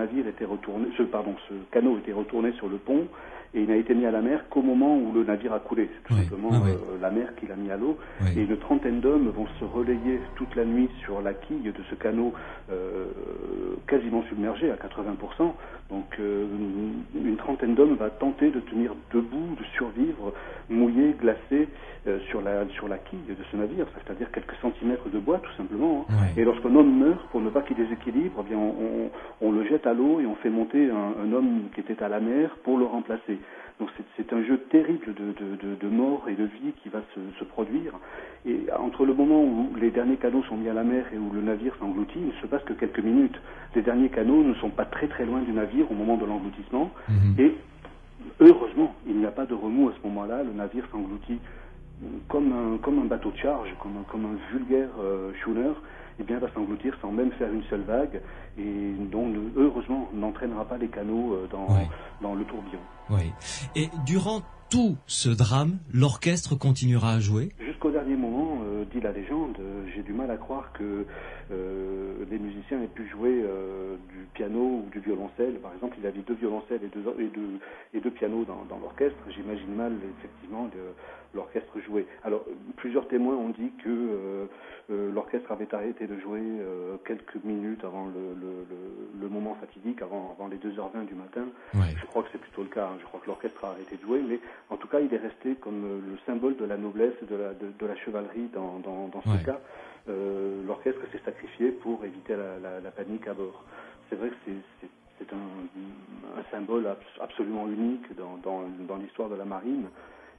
canot était retourné sur le pont, et il n'a été mis à la mer qu'au moment où le navire a coulé. C'est tout simplement la mer qui l'a mis à l'eau. Et une trentaine d'hommes vont se relayer toute la nuit sur la quille de ce canot quasiment submergé à 80%. Donc une trentaine d'hommes va tenter de tenir debout, de survivre, mouillé, glacé sur la quille de ce navire, c'est-à-dire quelques centimètres de bois tout simplement. Et lorsqu'un homme meurt, pour ne pas qu'il déséquilibre, eh bien on le jette à l'eau et on fait monter un homme qui était à la mer pour le remplacer. Donc c'est un jeu terrible de mort et de vie qui va se produire. Et entre le moment où les derniers canaux sont mis à la mer et où le navire s'engloutit, il ne se passe que quelques minutes. Les derniers canaux ne sont pas très très loin du navire au moment de l'engloutissement. Et heureusement, il n'y a pas de remous à ce moment-là. Le navire s'engloutit comme un bateau de charge, comme un vulgaire schooner. Eh bien, va s'engloutir sans même faire une seule vague et donc, heureusement, n'entraînera pas les canaux dans le tourbillon.
Oui. Et durant tout ce drame, l'orchestre continuera à jouer?
jusqu'au dernier moment, dit la légende, j'ai du mal à croire que les musiciens aient pu jouer du piano ou du violoncelle. Par exemple, il avait 2 violoncelles et deux pianos dans l'orchestre. J'imagine mal effectivement l'orchestre jouer. Alors, plusieurs témoins ont dit que l'orchestre avait arrêté de jouer quelques minutes avant le moment fatidique, avant les 2h20 du matin.
Ouais.
Je crois que c'est plutôt le cas. Je crois que l'orchestre a arrêté de jouer, mais en tout cas, il est resté comme le symbole de la noblesse et de la chevalerie dans ce cas. L'orchestre s'est sacrifié pour éviter la panique à bord. C'est vrai que c'est un symbole absolument unique dans l'histoire de la marine.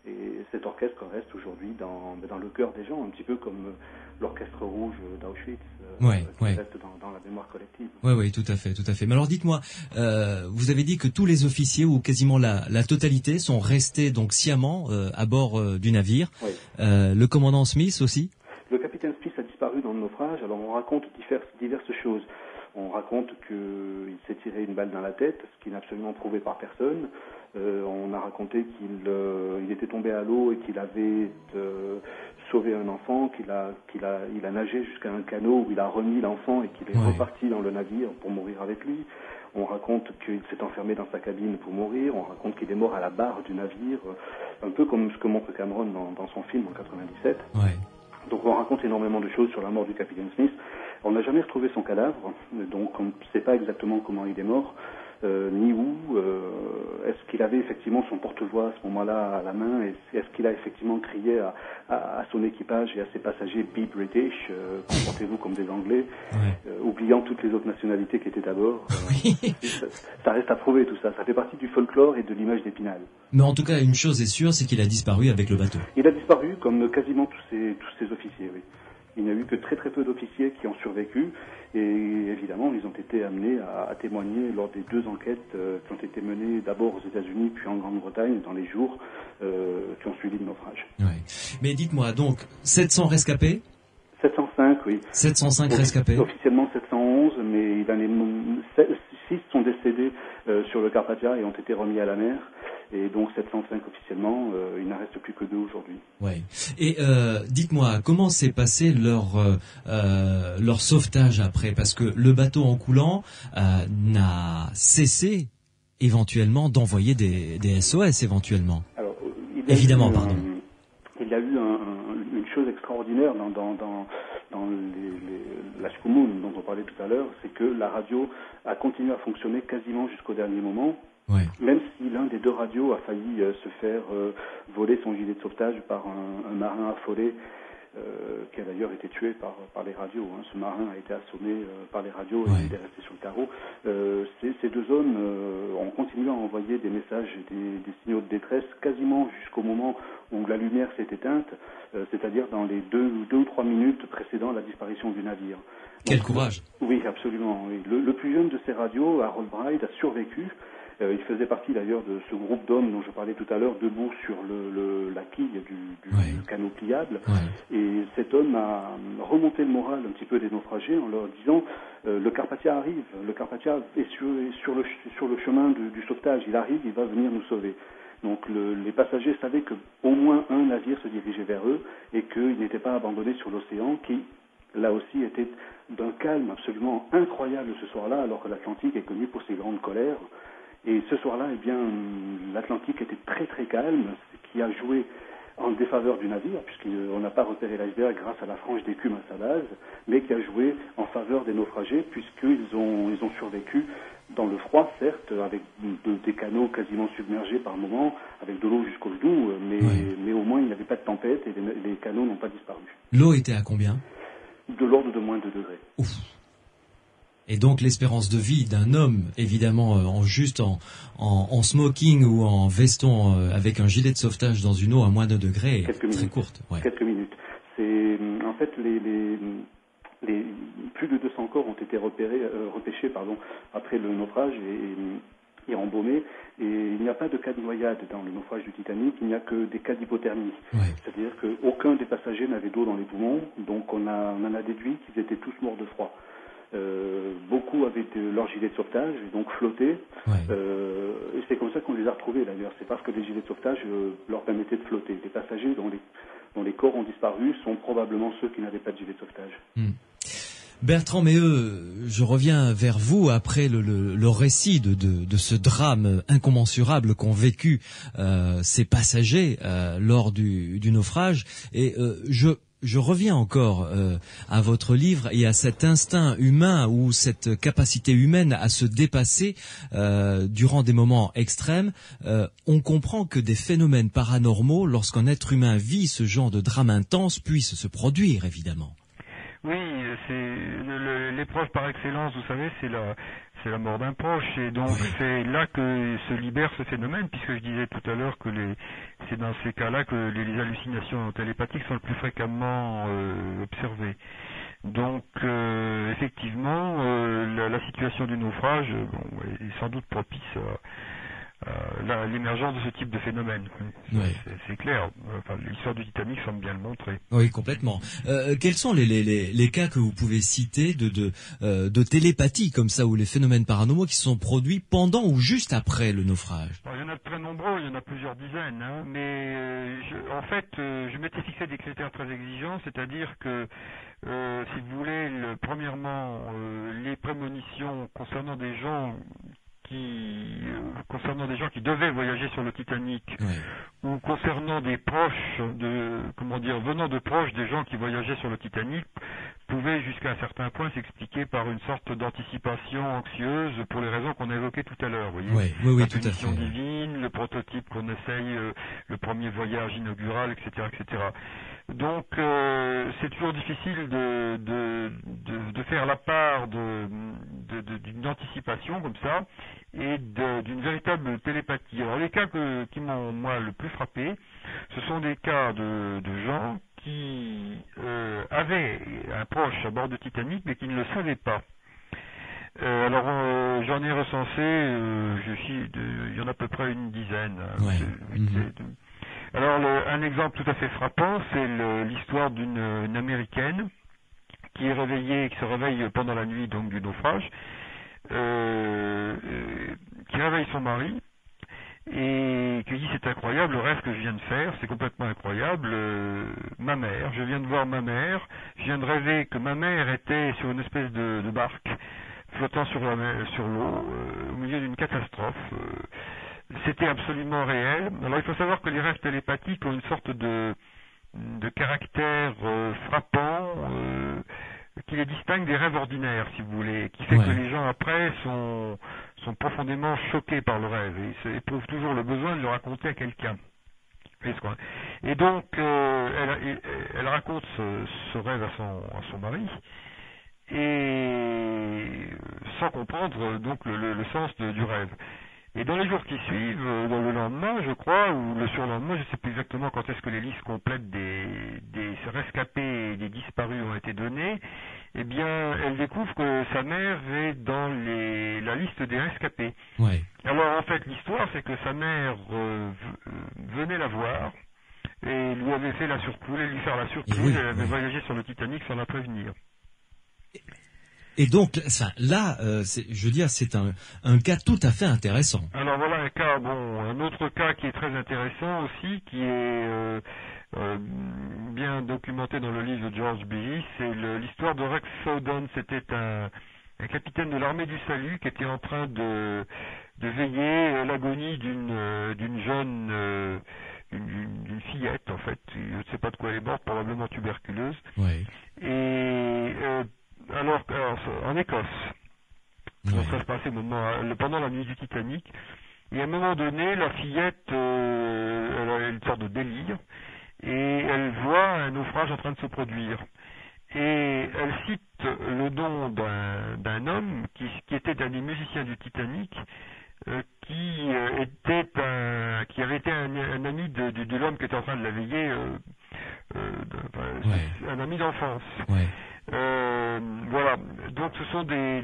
Et cet orchestre reste aujourd'hui dans le cœur des gens, un petit peu comme l'orchestre rouge d'Auschwitz, qui reste dans la mémoire collective.
Oui, tout à fait. Mais alors dites-moi, vous avez dit que tous les officiers, ou quasiment la totalité, sont restés donc sciemment à bord du navire.
Oui.
Le commandant Smith aussi?
Le capitaine Smith a disparu dans le naufrage. Alors on raconte diverses choses. On raconte qu'il s'est tiré une balle dans la tête, ce qui n'est absolument prouvé par personne. On a raconté qu'il était tombé à l'eau et qu'il avait sauvé un enfant, qu'il a nagé jusqu'à un canot où il a remis l'enfant et qu'il est reparti dans le navire pour mourir avec lui. On raconte qu'il s'est enfermé dans sa cabine pour mourir. On raconte qu'il est mort à la barre du navire, un peu comme ce que montre Cameron dans son film en 97.
Ouais.
Donc on raconte énormément de choses sur la mort du capitaine Smith. On n'a jamais retrouvé son cadavre, donc on ne sait pas exactement comment il est mort, ni où. Est-ce qu'il avait effectivement son porte-voix à ce moment-là à la main? Est-ce qu'il a effectivement crié à son équipage et à ses passagers « Be British », comportez-vous comme des Anglais, oubliant toutes les autres nationalités qui étaient à bord. Ça reste à prouver tout ça. Ça fait partie du folklore et de l'image d'Épinal.
Mais en tout cas, une chose est sûre, c'est qu'il a disparu avec le bateau.
Il a disparu comme quasiment tous ces officiers, oui. Il n'y a eu que très peu d'officiers qui ont survécu et évidemment ils ont été amenés à témoigner lors des 2 enquêtes qui ont été menées d'abord aux États-Unis puis en Grande-Bretagne dans les jours qui ont suivi le naufrage.
Ouais. Mais dites-moi, donc 700 rescapés?
705, oui.
705 rescapés.
Officiellement 711, mais 6 sont décédés sur le Carpathia et ont été remis à la mer. Et donc 705 officiellement, il n'en reste plus que 2 aujourd'hui.
Ouais. Et dites-moi, comment s'est passé leur sauvetage après? Parce que le bateau en coulant n'a cessé éventuellement d'envoyer des SOS éventuellement.
Alors,
il y
a eu une chose extraordinaire dans la Shkumun dont on parlait tout à l'heure, c'est que la radio a continué à fonctionner quasiment jusqu'au dernier moment.
Ouais.
Même si l'un des 2 radios a failli se faire voler son gilet de sauvetage par un marin affolé qui a d'ailleurs été tué par les radios. Ce marin a été assommé par les radios et il est resté sur le carreau. Ces 2 zones ont continué à envoyer des messages et des signaux de détresse quasiment jusqu'au moment où la lumière s'est éteinte, c'est-à-dire dans les 2 ou 3 minutes précédant la disparition du navire.
Quel courage!
Oui, absolument. Oui. Le plus jeune de ces radios, Harold Bride, a survécu. Il faisait partie d'ailleurs de ce groupe d'hommes dont je parlais tout à l'heure, debout sur la quille du canot pliable. Ouais. Et cet homme a remonté le moral un petit peu des naufragés en leur disant le Carpathia arrive, le Carpathia est sur le chemin du sauvetage, il arrive, il va venir nous sauver. Donc les passagers savaient qu'au moins un navire se dirigeait vers eux et qu'ils n'étaient pas abandonnés sur l'océan qui, là aussi, était d'un calme absolument incroyable ce soir-là, alors que l'Atlantique est connu pour ses grandes colères. Et ce soir-là, eh bien, l'Atlantique était très très calme, ce qui a joué en défaveur du navire, puisqu'on n'a pas repéré l'iceberg grâce à la frange d'écume à sa base, mais qui a joué en faveur des naufragés, puisqu'ils ont survécu dans le froid, certes, avec des canots quasiment submergés par moments, avec de l'eau jusqu'au genou, mais au moins il n'y avait pas de tempête et les canots n'ont pas disparu.
L'eau était à combien?
De l'ordre de moins de 2 degrés.
Ouf. Et donc l'espérance de vie d'un homme, évidemment en smoking ou en veston avec un gilet de sauvetage dans une eau à moins de 2 degrés, est très courte. Ouais.
Quelques minutes. C'est en fait les plus de 200 corps ont été repêchés après le naufrage et embaumés. Et il n'y a pas de cas de noyade dans le naufrage du Titanic, il n'y a que des cas d'hypothermie. Ouais. C'est-à-dire qu'aucun des passagers n'avait d'eau dans les poumons, donc on en a déduit qu'ils étaient tous morts de froid. Beaucoup avaient leur gilet de sauvetage et donc flottaient. Ouais. Et c'est comme ça qu'on les a retrouvés d'ailleurs. C'est parce que les gilets de sauvetage leur permettaient de flotter. Des passagers dont dont les corps ont disparu sont probablement ceux qui n'avaient pas de gilet de sauvetage.
Bertrand Méheux, je reviens vers vous après le récit de ce drame incommensurable qu'ont vécu ces passagers lors du naufrage, et je reviens encore à votre livre et à cet instinct humain ou cette capacité humaine à se dépasser durant des moments extrêmes. On comprend que des phénomènes paranormaux, lorsqu'un être humain vit ce genre de drame intense, puissent se produire, évidemment.
Oui, c'est l'épreuve par excellence, vous savez, c'est la mort d'un proche, et donc c'est là que se libère ce phénomène, puisque je disais tout à l'heure que c'est dans ces cas-là que les hallucinations télépathiques sont le plus fréquemment observées. Donc effectivement, la situation du naufrage est sans doute propice à l'émergence de ce type de phénomène. C'est clair. Enfin, l'histoire du Titanic semble bien le montrer.
Oui, complètement. Quels sont les cas que vous pouvez citer de télépathie comme ça, ou les phénomènes paranormaux qui se sont produits pendant ou juste après le naufrage?
Alors, il y en a très nombreux, il y en a plusieurs dizaines, hein, mais en fait, je m'étais fixé des critères très exigeants, c'est-à-dire que si vous voulez, premièrement, les prémonitions concernant des gens qui devaient voyager sur le Titanic, ou concernant des proches venant de proches des gens qui voyageaient sur le Titanic, pouvaient jusqu'à un certain point s'expliquer par une sorte d'anticipation anxieuse pour les raisons qu'on a évoquées tout à l'heure, vous voyez.
Oui,
la
tout à
punition
fait.
divine, le prototype qu'on essaye, le premier voyage inaugural, etc., etc. Donc c'est toujours difficile de faire la part d'une anticipation comme ça et d'une véritable télépathie. Alors les cas qui m'ont moi le plus frappé, ce sont des cas de gens qui avaient un proche à bord de Titanic mais qui ne le savaient pas. Alors j'en ai recensé, il y en a à peu près une dizaine. Alors un exemple tout à fait frappant, c'est l'histoire d'une Américaine qui se réveille pendant la nuit donc du naufrage, qui réveille son mari et qui dit: c'est incroyable le rêve que je viens de faire, c'est complètement incroyable, je viens de voir ma mère, je viens de rêver que ma mère était sur une espèce de barque flottant sur l'eau au milieu d'une catastrophe. C'était absolument réel. Alors il faut savoir que les rêves télépathiques ont une sorte de caractère frappant qui les distingue des rêves ordinaires, si vous voulez, qui fait que les gens après sont profondément choqués par le rêve et éprouvent toujours le besoin de le raconter à quelqu'un. Et donc elle raconte ce rêve à son mari, et sans comprendre donc le sens du rêve. Et dans les jours qui suivent, dans le lendemain, je crois, ou le surlendemain, je ne sais plus exactement quand est-ce que les listes complètes des rescapés et des disparus ont été données, eh bien, elle découvre que sa mère est dans la liste des rescapés. Alors, en fait, l'histoire, c'est que sa mère venait la voir et lui avait fait voulait lui faire la surprise, elle avait voyagé sur le Titanic sans la prévenir.
Et donc, là, je veux dire, c'est un cas tout à fait intéressant.
Alors voilà un autre cas qui est très intéressant aussi, qui est bien documenté dans le livre de George Beatty, c'est l'histoire de Rex Sowdon. C'était un capitaine de l'armée du salut qui était en train de veiller l'agonie d'une jeune d'une fillette, en fait. Je ne sais pas de quoi elle est morte, probablement tuberculeuse. Et alors en Écosse, ça se passait pendant la nuit du Titanic, et à un moment donné, la fillette, elle a une sorte de délire, et elle voit un naufrage en train de se produire. Et elle cite le nom d'un homme qui était un des musiciens du Titanic, qui avait été un ami de l'homme qui était en train de la veiller, un ami d'enfance. Voilà, donc ce sont des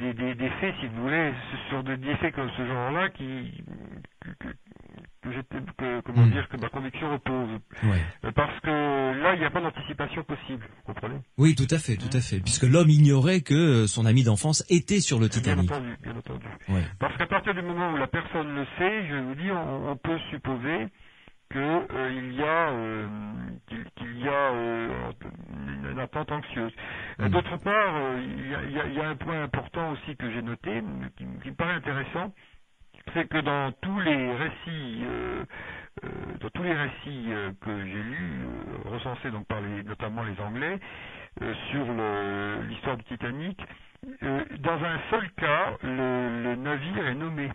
faits, si vous voulez, ce sont des faits comme ce genre-là que ma conviction repose. Parce que là, il n'y a pas d'anticipation possible, vous comprenez?
Oui, tout à fait, puisque l'homme ignorait que son ami d'enfance était sur le Titanic.
Bien entendu. Parce qu'à partir du moment où la personne le sait, je vous dis, on peut supposer que il y a une attente anxieuse. D'autre part, il y a un point important aussi que j'ai noté, qui me paraît intéressant, c'est que dans tous les récits que j'ai lus, recensés donc par notamment les Anglais, sur l'histoire du Titanic, dans un seul cas, le navire est nommé.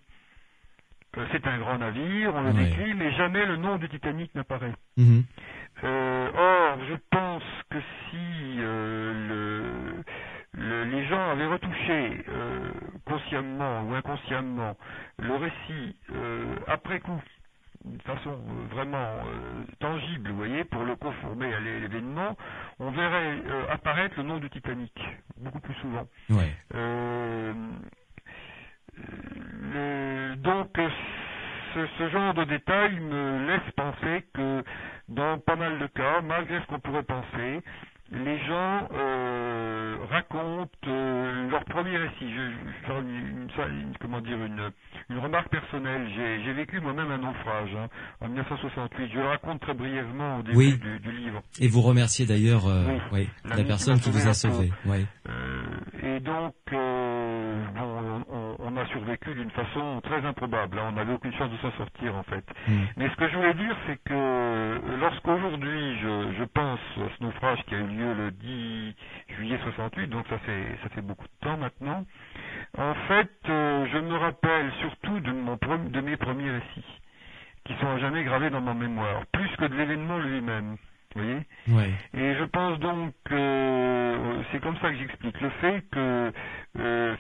C'est un grand navire, on le décrit, mais jamais le nom du Titanic n'apparaît. Or, je pense que si les gens avaient retouché consciemment ou inconsciemment le récit après coup, de façon vraiment tangible, vous voyez, pour le conformer à l'événement, on verrait apparaître le nom du Titanic beaucoup plus souvent. Donc, ce genre de détails me laisse penser que dans pas mal de cas, malgré ce qu'on pourrait penser, les gens racontent leur premier récit. Je vais faire une remarque personnelle. J'ai vécu moi-même un naufrage en 1968. Je le raconte très brièvement au début du livre.
Et vous remerciez d'ailleurs la personne qui vous a sauvé.
Et donc, on a survécu d'une façon très improbable. On n'avait aucune chance de s'en sortir, en fait. Mais ce que je voulais dire, c'est que lorsqu'aujourd'hui, je pense à ce naufrage qui a eu lieu le 10 juillet 68, donc ça fait beaucoup de temps maintenant, en fait, je me rappelle surtout de mes premiers récits, qui sont à jamais gravés dans ma mémoire, plus que de l'événement lui-même. Vous voyez ? Et je pense donc que c'est comme ça que j'explique le fait que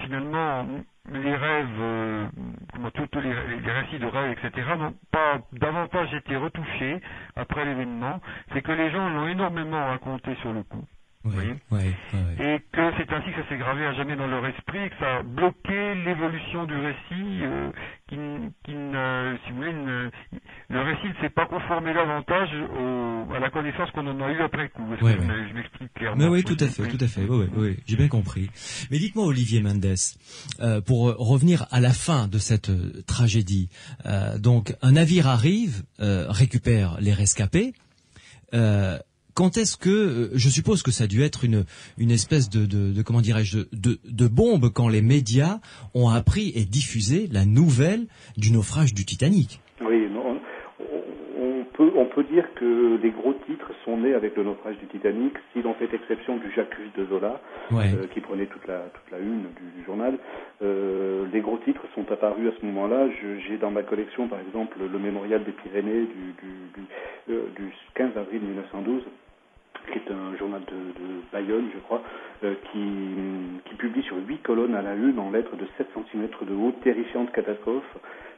finalement les rêves, tous les récits de rêves, etc., n'ont pas davantage été retouchés après l'événement. C'est que les gens l'ont énormément raconté sur le coup. Et que c'est ainsi que ça s'est gravé à jamais dans leur esprit et que ça a bloqué l'évolution du récit, si vous voulez, le récit ne s'est pas conformé davantage à la connaissance qu'on en a eu après coup. Je m'explique clairement.
Mais oui, tout à fait. Oui, j'ai bien compris. Mais dites-moi, Olivier Mendes, pour revenir à la fin de cette tragédie, donc un navire arrive, récupère les rescapés. Quand est-ce que, je suppose que ça a dû être une espèce de comment dirais-je, de bombe quand les médias ont appris et diffusé la nouvelle du naufrage du Titanic.
Oui, non, on peut dire que les gros titres sont nés avec le naufrage du Titanic, si l'on fait exception du J'accuse de Zola, qui prenait toute la une du journal. Les gros titres sont apparus à ce moment-là. J'ai dans ma collection, par exemple, le Mémorial des Pyrénées du 15 avril 1912. Qui est un journal de Bayonne, je crois, qui publie sur 8 colonnes à la une en lettres de 7 cm de haut, terrifiante catastrophe.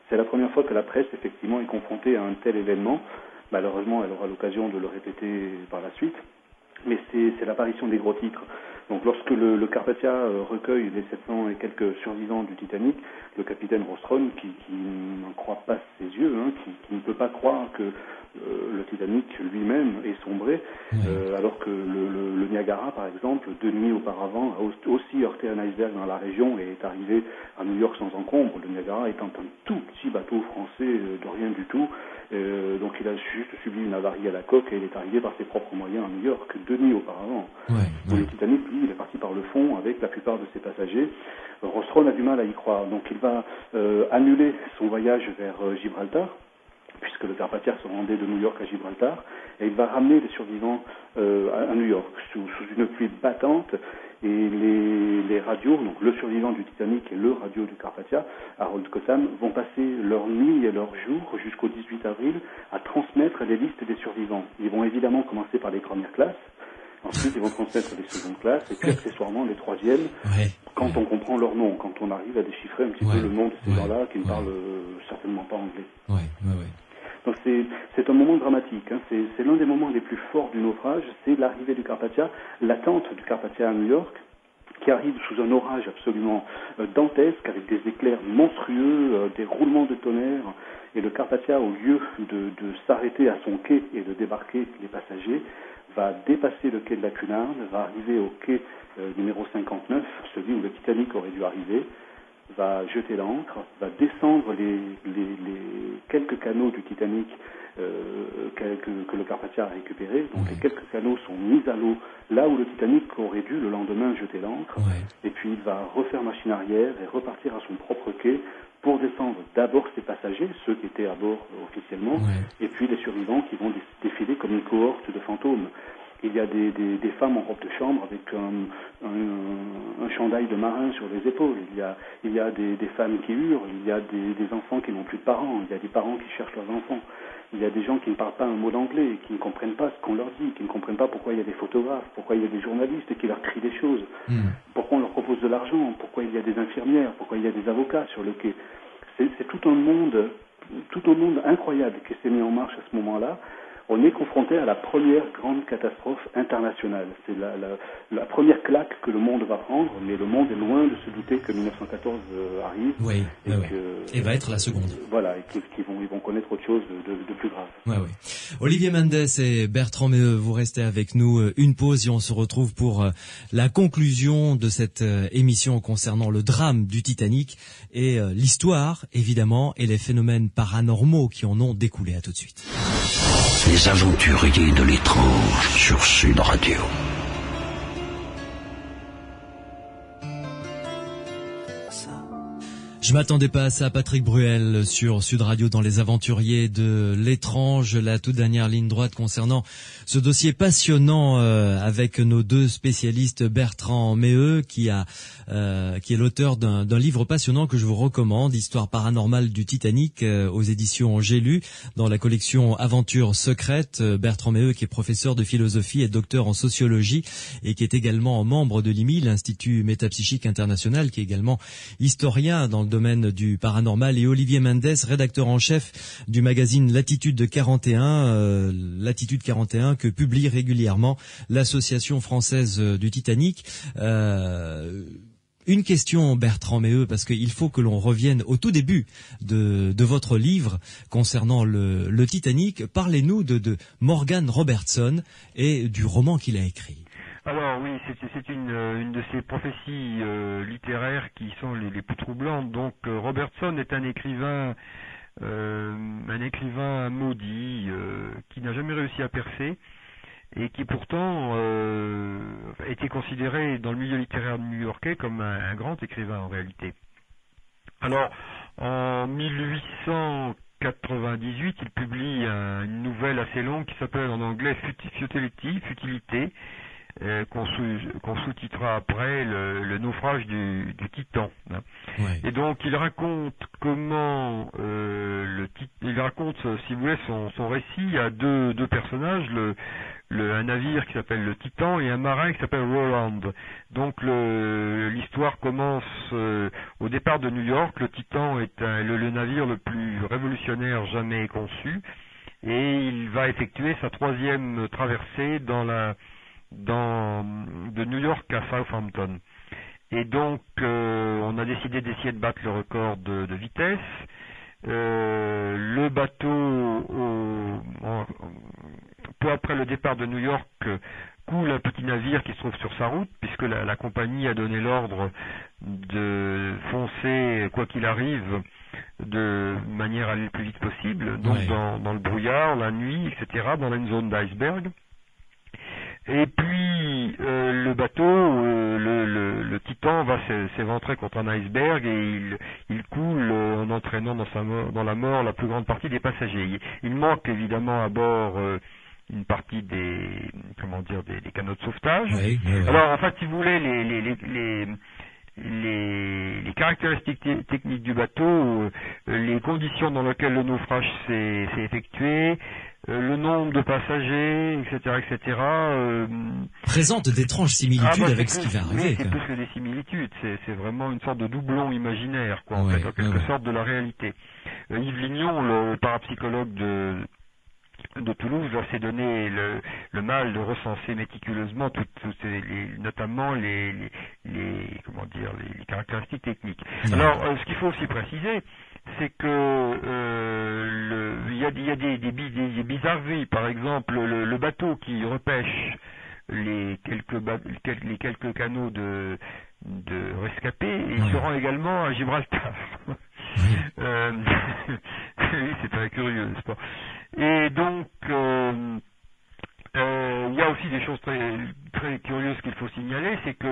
C'est la première fois que la presse, effectivement, est confrontée à un tel événement. Malheureusement, elle aura l'occasion de le répéter par la suite. Mais c'est l'apparition des gros titres. Donc lorsque le Carpathia recueille les 700 et quelques survivants du Titanic, le capitaine Rostron, qui n'en croit pas ses yeux, qui ne peut pas croire que le Titanic lui-même est sombré, alors que le Niagara, par exemple, 2 nuits auparavant, a aussi heurté un iceberg dans la région et est arrivé à New York sans encombre. Le Niagara étant un tout petit bateau français de rien du tout, donc il a juste subi une avarie à la coque et il est arrivé par ses propres moyens à New York 2 nuits auparavant. Le Titanic, lui, il est parti par le fond avec la plupart de ses passagers. Rostron a du mal à y croire, donc il va annuler son voyage vers Gibraltar, puisque le Carpathia se rendait de New York à Gibraltar, et il va ramener les survivants à New York sous une pluie battante, et les radios, donc le survivant du Titanic et le radio du Carpathia, Harold Cotham, vont passer leur nuit et leur jour jusqu'au 18 avril à transmettre les listes des survivants. Ils vont évidemment commencer par les premières classes, ensuite ils vont transmettre les secondes classes, et puis accessoirement les troisièmes, quand on comprend leur nom, quand on arrive à déchiffrer un petit peu le nom de ces gens-là qui ne parlent certainement pas anglais. Donc c'est un moment dramatique, c'est l'un des moments les plus forts du naufrage, c'est l'arrivée du Carpathia, l'attente du Carpathia à New York, qui arrive sous un orage absolument dantesque, avec des éclairs monstrueux, des roulements de tonnerre, et le Carpathia, au lieu de s'arrêter à son quai et de débarquer les passagers, va dépasser le quai de la Cunard, va arriver au quai numéro 59, celui où le Titanic aurait dû arriver, va jeter l'ancre, va descendre les quelques quelques canaux du Titanic que le Carpathia a récupéré. Donc les quelques canaux sont mis à l'eau là où le Titanic aurait dû le lendemain jeter l'ancre. Et puis il va refaire machine arrière et repartir à son propre quai pour descendre d'abord ses passagers, ceux qui étaient à bord officiellement, et puis les survivants qui vont défiler comme une cohorte de fantômes. Il y a des femmes en robe de chambre avec un chandail de marin sur les épaules. Il y a des femmes qui hurlent, il y a des enfants qui n'ont plus de parents, il y a des parents qui cherchent leurs enfants. Il y a des gens qui ne parlent pas un mot d'anglais, qui ne comprennent pas ce qu'on leur dit, qui ne comprennent pas pourquoi il y a des photographes, pourquoi il y a des journalistes qui leur crient des choses, pourquoi on leur propose de l'argent, pourquoi il y a des infirmières, pourquoi il y a des avocats sur le quai. C'est tout un monde incroyable qui s'est mis en marche à ce moment-là. On est confronté à la première grande catastrophe internationale. C'est la première claque que le monde va prendre, mais le monde est loin de se douter que 1914 arrive.
Et va être la seconde.
Voilà, et qu'ils vont connaître autre chose de plus grave.
Olivier Mendes et Bertrand Méheux, vous restez avec nous une pause et on se retrouve pour la conclusion de cette émission concernant le drame du Titanic et l'histoire, évidemment, et les phénomènes paranormaux qui en ont découlé. À tout de suite.
Les aventuriers de l'étrange sur Sud Radio.
Je m'attendais pas à ça, Patrick Bruel sur Sud Radio dans Les Aventuriers de l'étrange, la toute dernière ligne droite concernant ce dossier passionnant avec nos deux spécialistes, Bertrand Méheux qui est l'auteur d'un livre passionnant que je vous recommande, Histoire paranormale du Titanic aux éditions J'ai lu dans la collection Aventures secrètes. Bertrand Méheux qui est professeur de philosophie et docteur en sociologie et qui est également membre de l'IMI, l'Institut Métapsychique International, qui est également historien dans le domaine du paranormal, et Olivier Mendes, rédacteur en chef du magazine Latitude 41, Latitude 41 que publie régulièrement l'Association française du Titanic. Une question, Bertrand Méheux, parce qu'il faut que l'on revienne au tout début de votre livre concernant le Titanic. Parlez-nous de Morgan Robertson et du roman qu'il a écrit.
Alors oui, c'est une de ces prophéties littéraires qui sont les plus troublantes. Donc Robertson est un écrivain maudit qui n'a jamais réussi à percer et qui pourtant était considéré dans le milieu littéraire new-yorkais comme un grand écrivain en réalité. Alors en 1898, il publie une nouvelle assez longue qui s'appelle en anglais Futilité. Qu'on sous-titrera après le naufrage du Titan. Et donc il raconte comment il raconte, si vous voulez, son récit à deux personnages, un navire qui s'appelle le Titan et un marin qui s'appelle Roland. Donc l'histoire commence au départ de New York. Le Titan est le navire le plus révolutionnaire jamais conçu et il va effectuer sa troisième traversée de New York à Southampton. Et donc on a décidé d'essayer de battre le record de vitesse. Le bateau, peu après le départ de New York, coule un petit navire qui se trouve sur sa route, puisque la compagnie a donné l'ordre de foncer, quoi qu'il arrive, de manière à aller le plus vite possible, donc dans le brouillard, la nuit, etc., dans une zone d'iceberg. Et puis le bateau, le Titan va s'éventrer contre un iceberg et il coule en entraînant dans la mort la plus grande partie des passagers. Il manque évidemment à bord une partie des canaux de sauvetage. Alors en fait, si vous voulez, les caractéristiques techniques du bateau, les conditions dans lesquelles le naufrage s'est effectué, le nombre de passagers, etc.,
présente d'étranges similitudes avec ce qui va arriver.
C'est plus que des similitudes, c'est vraiment une sorte de doublon imaginaire, en quelque sorte de la réalité. Yves Lignon, le parapsychologue de Toulouse, s'est donné le mal de recenser méticuleusement notamment les caractéristiques techniques. Alors, ce qu'il faut aussi préciser, c'est que il y a des bizarreries. Par exemple, le bateau qui repêche les quelques canaux de rescapés, il se rend également à Gibraltar. Oui, c'est très curieux, n'est-ce pas? Et donc, il y a aussi des choses très, très curieuses qu'il faut signaler, c'est que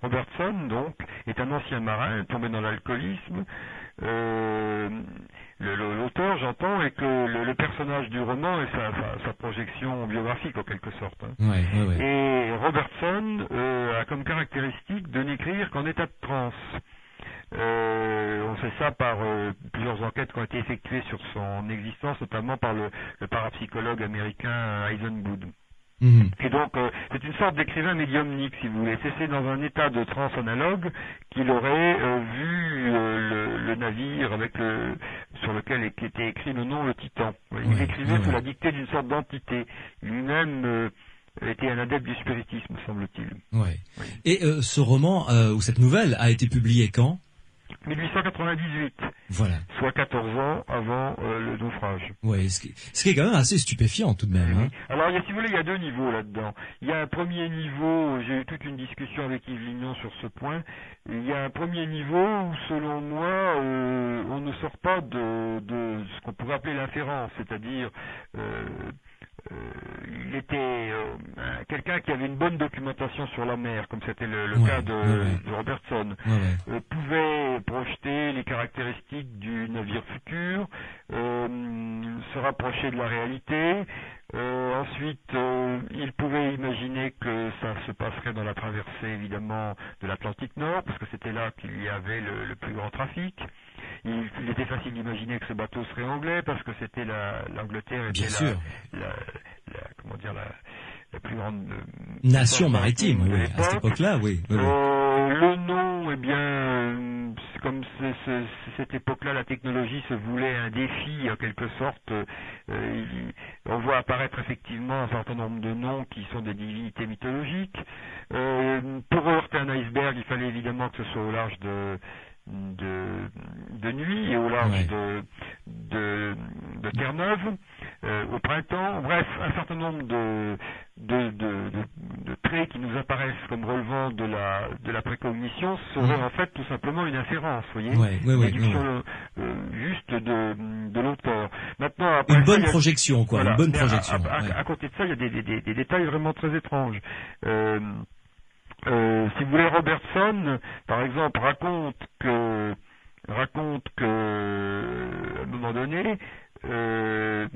Robertson, donc, est un ancien marin tombé dans l'alcoolisme. L'auteur, j'entends, et que le personnage du roman est sa projection biographique en quelque sorte. Hein.
Ouais.
Et Robertson a comme caractéristique de n'écrire qu'en état de transe. On sait ça par plusieurs enquêtes qui ont été effectuées sur son existence, notamment par le parapsychologue américain Eisenwood. Et donc, c'est une sorte d'écrivain médiumnique, si vous voulez. C'est dans un état de transe analogue qu'il aurait vu le navire sur lequel était écrit le nom, le Titan. Il écrivait sous la dictée d'une sorte d'entité. Lui-même était un adepte du spiritisme, semble-t-il.
Ouais. Oui. Et ce roman, ou cette nouvelle, a été publiée quand ?
1898.
Voilà.
Soit 14 ans avant le naufrage.
Oui, ce qui est quand même assez stupéfiant tout de même.
Oui.
Hein.
Alors, si vous voulez, il y a deux niveaux là-dedans. Il y a un premier niveau, j'ai eu toute une discussion avec Yves Lignon sur ce point. Il y a un premier niveau où, selon moi, on ne sort pas de ce qu'on pourrait appeler l'inférence, c'est-à-dire il était quelqu'un qui avait une bonne documentation sur la mer, comme c'était le cas de Robertson, pouvait projeter les caractéristiques du navire futur, se rapprocher de la réalité. Ensuite, il pouvait imaginer que ça se passerait dans la traversée, évidemment, de l'Atlantique Nord, parce que c'était là qu'il y avait le plus grand trafic. Il était facile d'imaginer que ce bateau serait anglais, parce que c'était l'Angleterre était la plus grande
nation maritime, à cette époque-là, oui.
Le nom, eh bien, comme cette époque-là, la technologie se voulait un défi, en quelque sorte. On voit apparaître effectivement un certain nombre de noms qui sont des divinités mythologiques. Pour heurter un iceberg, il fallait évidemment que ce soit au large de nuit et au large de Terre-Neuve, au printemps. Bref, un certain nombre de traits qui nous apparaissent comme relevant de la précognition seraient en fait tout simplement une inférence, vous voyez, une déduction juste de l'auteur. Maintenant, après
une bonne projection, quoi,
voilà,
une bonne projection.
À côté de ça, il y a des détails vraiment très étranges. Si vous voulez, Robertson, par exemple, raconte que à un moment donné, le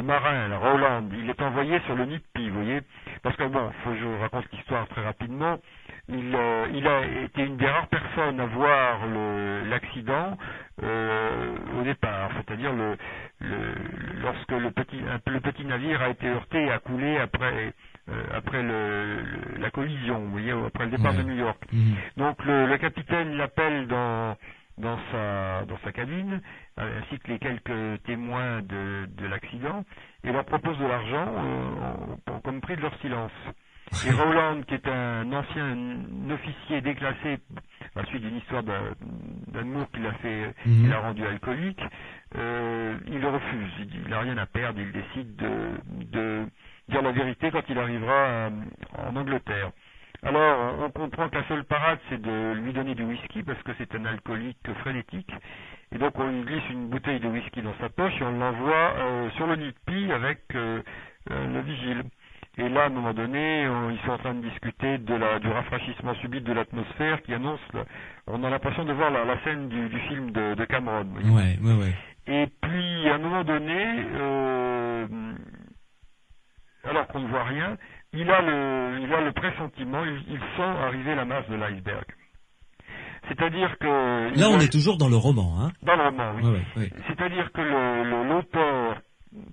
marin, Roland, il est envoyé sur le nid de pie, vous voyez, parce que je raconte l'histoire très rapidement. Il a été une des rares personnes à voir l'accident au départ, c'est-à-dire lorsque le petit navire a été heurté et a coulé après la collision, vous voyez, après le départ de New York. Donc le capitaine l'appelle dans sa cabine, ainsi que les quelques témoins de l'accident, et leur propose de l'argent comme prix de leur silence. Et Roland, qui est un ancien officier déclassé à la suite d'une histoire d'amour qu'il a rendu alcoolique, il le refuse. Il n'a rien à perdre, il décide de dire la vérité quand il arrivera en Angleterre. Alors, on comprend que la seule parade, c'est de lui donner du whisky, parce que c'est un alcoolique frénétique. Et donc, on lui glisse une bouteille de whisky dans sa poche et on l'envoie sur le nid de pie avec le vigile. Et là, à un moment donné, ils sont en train de discuter du rafraîchissement subit de l'atmosphère qui annonce... on a l'impression de voir la scène du film de Cameron.
Ouais.
Et puis, à un moment donné, alors qu'on ne voit rien, il a le pressentiment, il sent arriver la masse de l'iceberg. C'est-à-dire que...
Là, on est toujours dans le roman, hein?
Dans le roman, oui.
Oui.
C'est-à-dire que l'auteur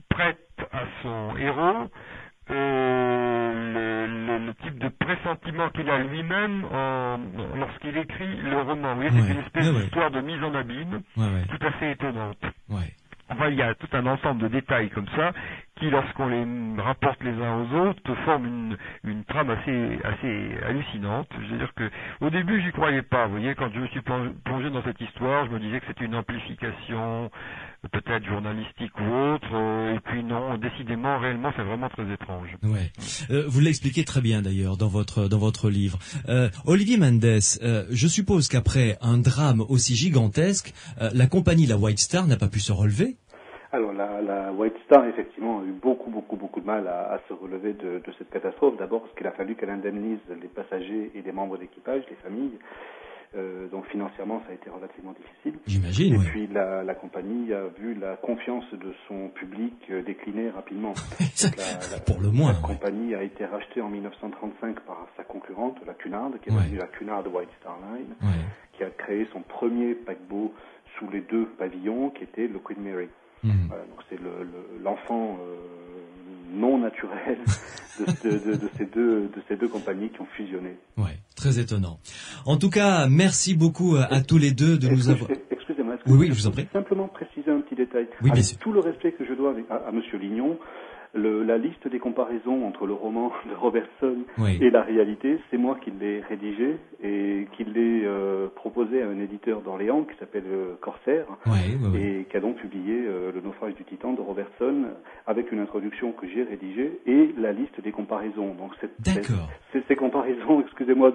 prête à son héros le type de pressentiment qu'il a lui-même lorsqu'il écrit le roman. Vous voyez, c'est une espèce d'histoire de mise en abîme tout à fait étonnante. Enfin, il y a tout un ensemble de détails comme ça qui, lorsqu'on les rapporte les uns aux autres, forment une trame assez hallucinante. Je veux dire que au début, j'y croyais pas. Vous voyez, quand je me suis plongé dans cette histoire, je me disais que c'était une amplification, peut-être journalistique ou autre. Et puis non, décidément, réellement, c'est vraiment très étrange.
Ouais. Vous l'expliquez très bien d'ailleurs dans votre livre. Olivier Mendes, je suppose qu'après un drame aussi gigantesque, la compagnie La White Star n'a pas pu se relever.
Alors la White Star effectivement a eu beaucoup de mal à se relever de cette catastrophe. D'abord parce qu'il a fallu qu'elle indemnise les passagers et les membres d'équipage, les familles. Donc financièrement ça a été relativement difficile.
J'imagine.
Et puis la compagnie a vu la confiance de son public décliner rapidement.
Pour le moins.
La compagnie a été rachetée en 1935 par sa concurrente, la Cunard, qui est devenue la Cunard White Star Line, qui a créé son premier paquebot sous les deux pavillons, qui était le Queen Mary. Voilà, donc c'est l'enfant non naturel de ces deux compagnies qui ont fusionné.
Ouais, très étonnant. En tout cas, merci beaucoup à tous les deux de nous avoir.
Excusez-moi.
Oui, je vous en prie.
Simplement préciser un petit détail.
Oui,
avec tout le respect que je dois à Monsieur Lignon. La liste des comparaisons entre le roman de Robertson et la réalité, c'est moi qui l'ai rédigé et qui l'ai proposé à un éditeur d'Orléans qui s'appelle Corsair et qui a donc publié Le naufrage du Titan de Robertson avec une introduction que j'ai rédigée et la liste des comparaisons. Donc ces comparaisons, excusez-moi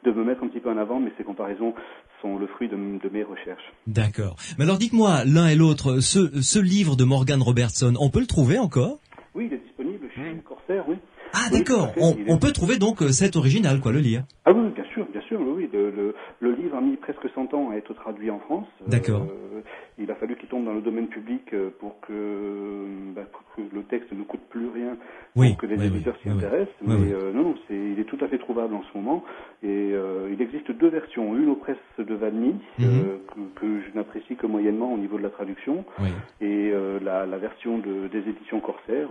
de me mettre un petit peu en avant, mais ces comparaisons sont le fruit de mes recherches.
D'accord. Mais alors dites-moi, l'un et l'autre, ce livre de Morgan Robertson, on peut le trouver encore ?
Oui, il est disponible chez Corsair, oui.
Ah d'accord, on peut trouver donc cet original, le lire.
Ah oui, bien sûr, oui. Le livre a mis presque 100 ans à être traduit en France.
D'accord.
Il a fallu qu'il tombe dans le domaine public pour que le texte ne coûte plus rien, pour que les éditeurs s'y intéressent. Non, il est tout à fait trouvable en ce moment. Et il existe deux versions, une aux presses de Valmy, que je n'apprécie que moyennement au niveau de la traduction, et la version des éditions Corsair,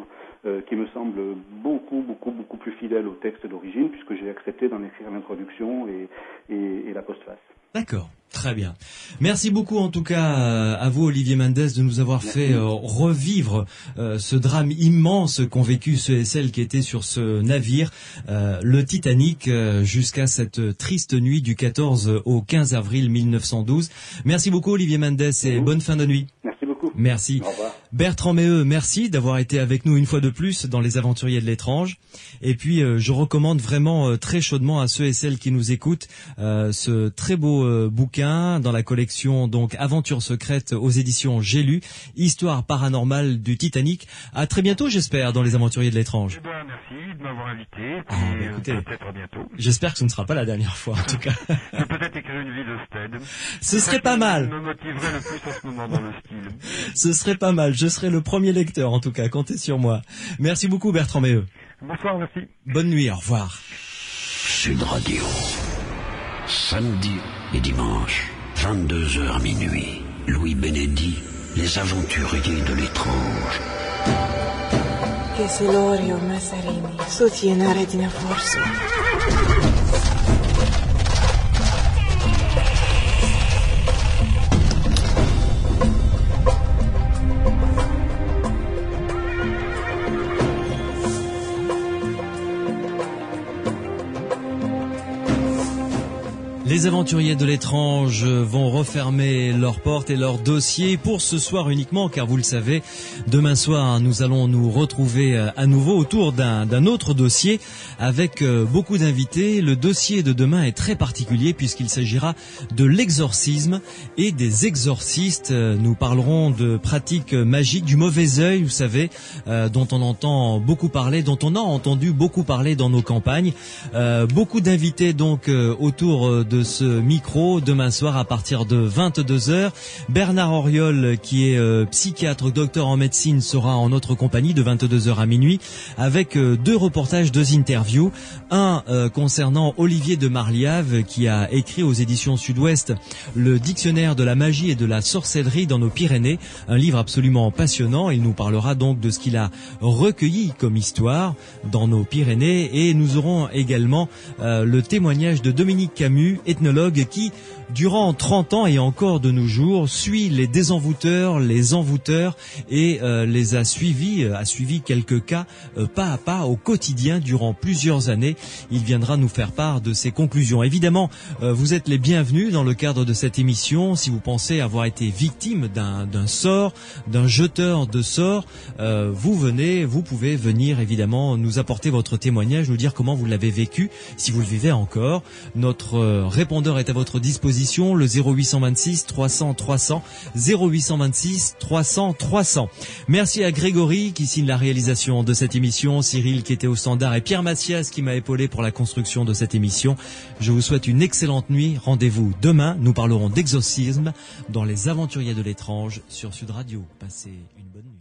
qui me semble beaucoup plus fidèle au texte d'origine, puisque j'ai accepté d'en écrire l'introduction et la postface.
D'accord, très bien. Merci beaucoup en tout cas à vous Olivier Mendes de nous avoir fait revivre ce drame immense qu'ont vécu ceux et celles qui étaient sur ce navire, le Titanic, jusqu'à cette triste nuit du 14 au 15 avril 1912. Merci beaucoup Olivier Mendes et bonne fin de nuit.
Merci beaucoup.
Merci.
Au revoir.
Bertrand Méheux, merci d'avoir été avec nous une fois de plus dans Les Aventuriers de l'étrange. Et puis je recommande vraiment très chaudement à ceux et celles qui nous écoutent ce très beau bouquin dans la collection donc Aventures secrètes aux éditions J'ai lu, Histoire paranormale du Titanic. À très bientôt j'espère dans Les Aventuriers de l'étrange.
Merci de m'avoir invité.
Écoutez,
peut-être à bientôt.
J'espère que ce ne sera pas la dernière fois en tout cas.
Je vais peut-être écrire une vie de Stead.
Ce serait pas mal.
Me motiverait le plus en ce moment dans le style.
Ce serait pas mal. Je serai le premier lecteur en tout cas. Comptez sur moi. Merci beaucoup Bertrand Méheux.
Bonsoir, merci.
Bonne nuit, au revoir.
Sud Radio. Samedi et dimanche, 22h minuit. Louis Benedit, Les Aventuriers de l'étrange.
Che Celorio Massarini, soutienare di forza.
Les aventuriers de l'étrange vont refermer leurs portes et leurs dossiers pour ce soir uniquement, car vous le savez, demain soir, nous allons nous retrouver à nouveau autour d'un autre dossier avec beaucoup d'invités. Le dossier de demain est très particulier puisqu'il s'agira de l'exorcisme et des exorcistes. Nous parlerons de pratiques magiques, du mauvais œil, vous savez, dont on entend beaucoup parler, dont on a entendu beaucoup parler dans nos campagnes. Beaucoup d'invités donc autour de ce micro demain soir à partir de 22h. Bernard Auriol, qui est psychiatre, docteur en médecine, sera en notre compagnie de 22h à minuit avec deux reportages, deux interviews. Un concernant Olivier de Marliave qui a écrit aux éditions Sud-Ouest le dictionnaire de la magie et de la sorcellerie dans nos Pyrénées, un livre absolument passionnant. Il nous parlera donc de ce qu'il a recueilli comme histoire dans nos Pyrénées et nous aurons également le témoignage de Dominique Camus, ethnologue qui durant 30 ans et encore de nos jours, suit les désenvoûteurs, les envoûteurs et les a suivi quelques cas pas à pas au quotidien durant plusieurs années. Il viendra nous faire part de ses conclusions. Évidemment, vous êtes les bienvenus dans le cadre de cette émission. Si vous pensez avoir été victime d'un sort, d'un jeteur de sort, vous pouvez venir évidemment nous apporter votre témoignage, nous dire comment vous l'avez vécu, si vous le vivez encore. Notre répondeur est à votre disposition, le 0826 300 300, 0826 300 300. Merci à Grégory qui signe la réalisation de cette émission, Cyril qui était au standard et Pierre Mathias qui m'a épaulé pour la construction de cette émission. Je vous souhaite une excellente nuit. Rendez-vous demain. Nous parlerons d'exorcisme dans Les Aventuriers de l'étrange sur Sud Radio. Passez une bonne nuit.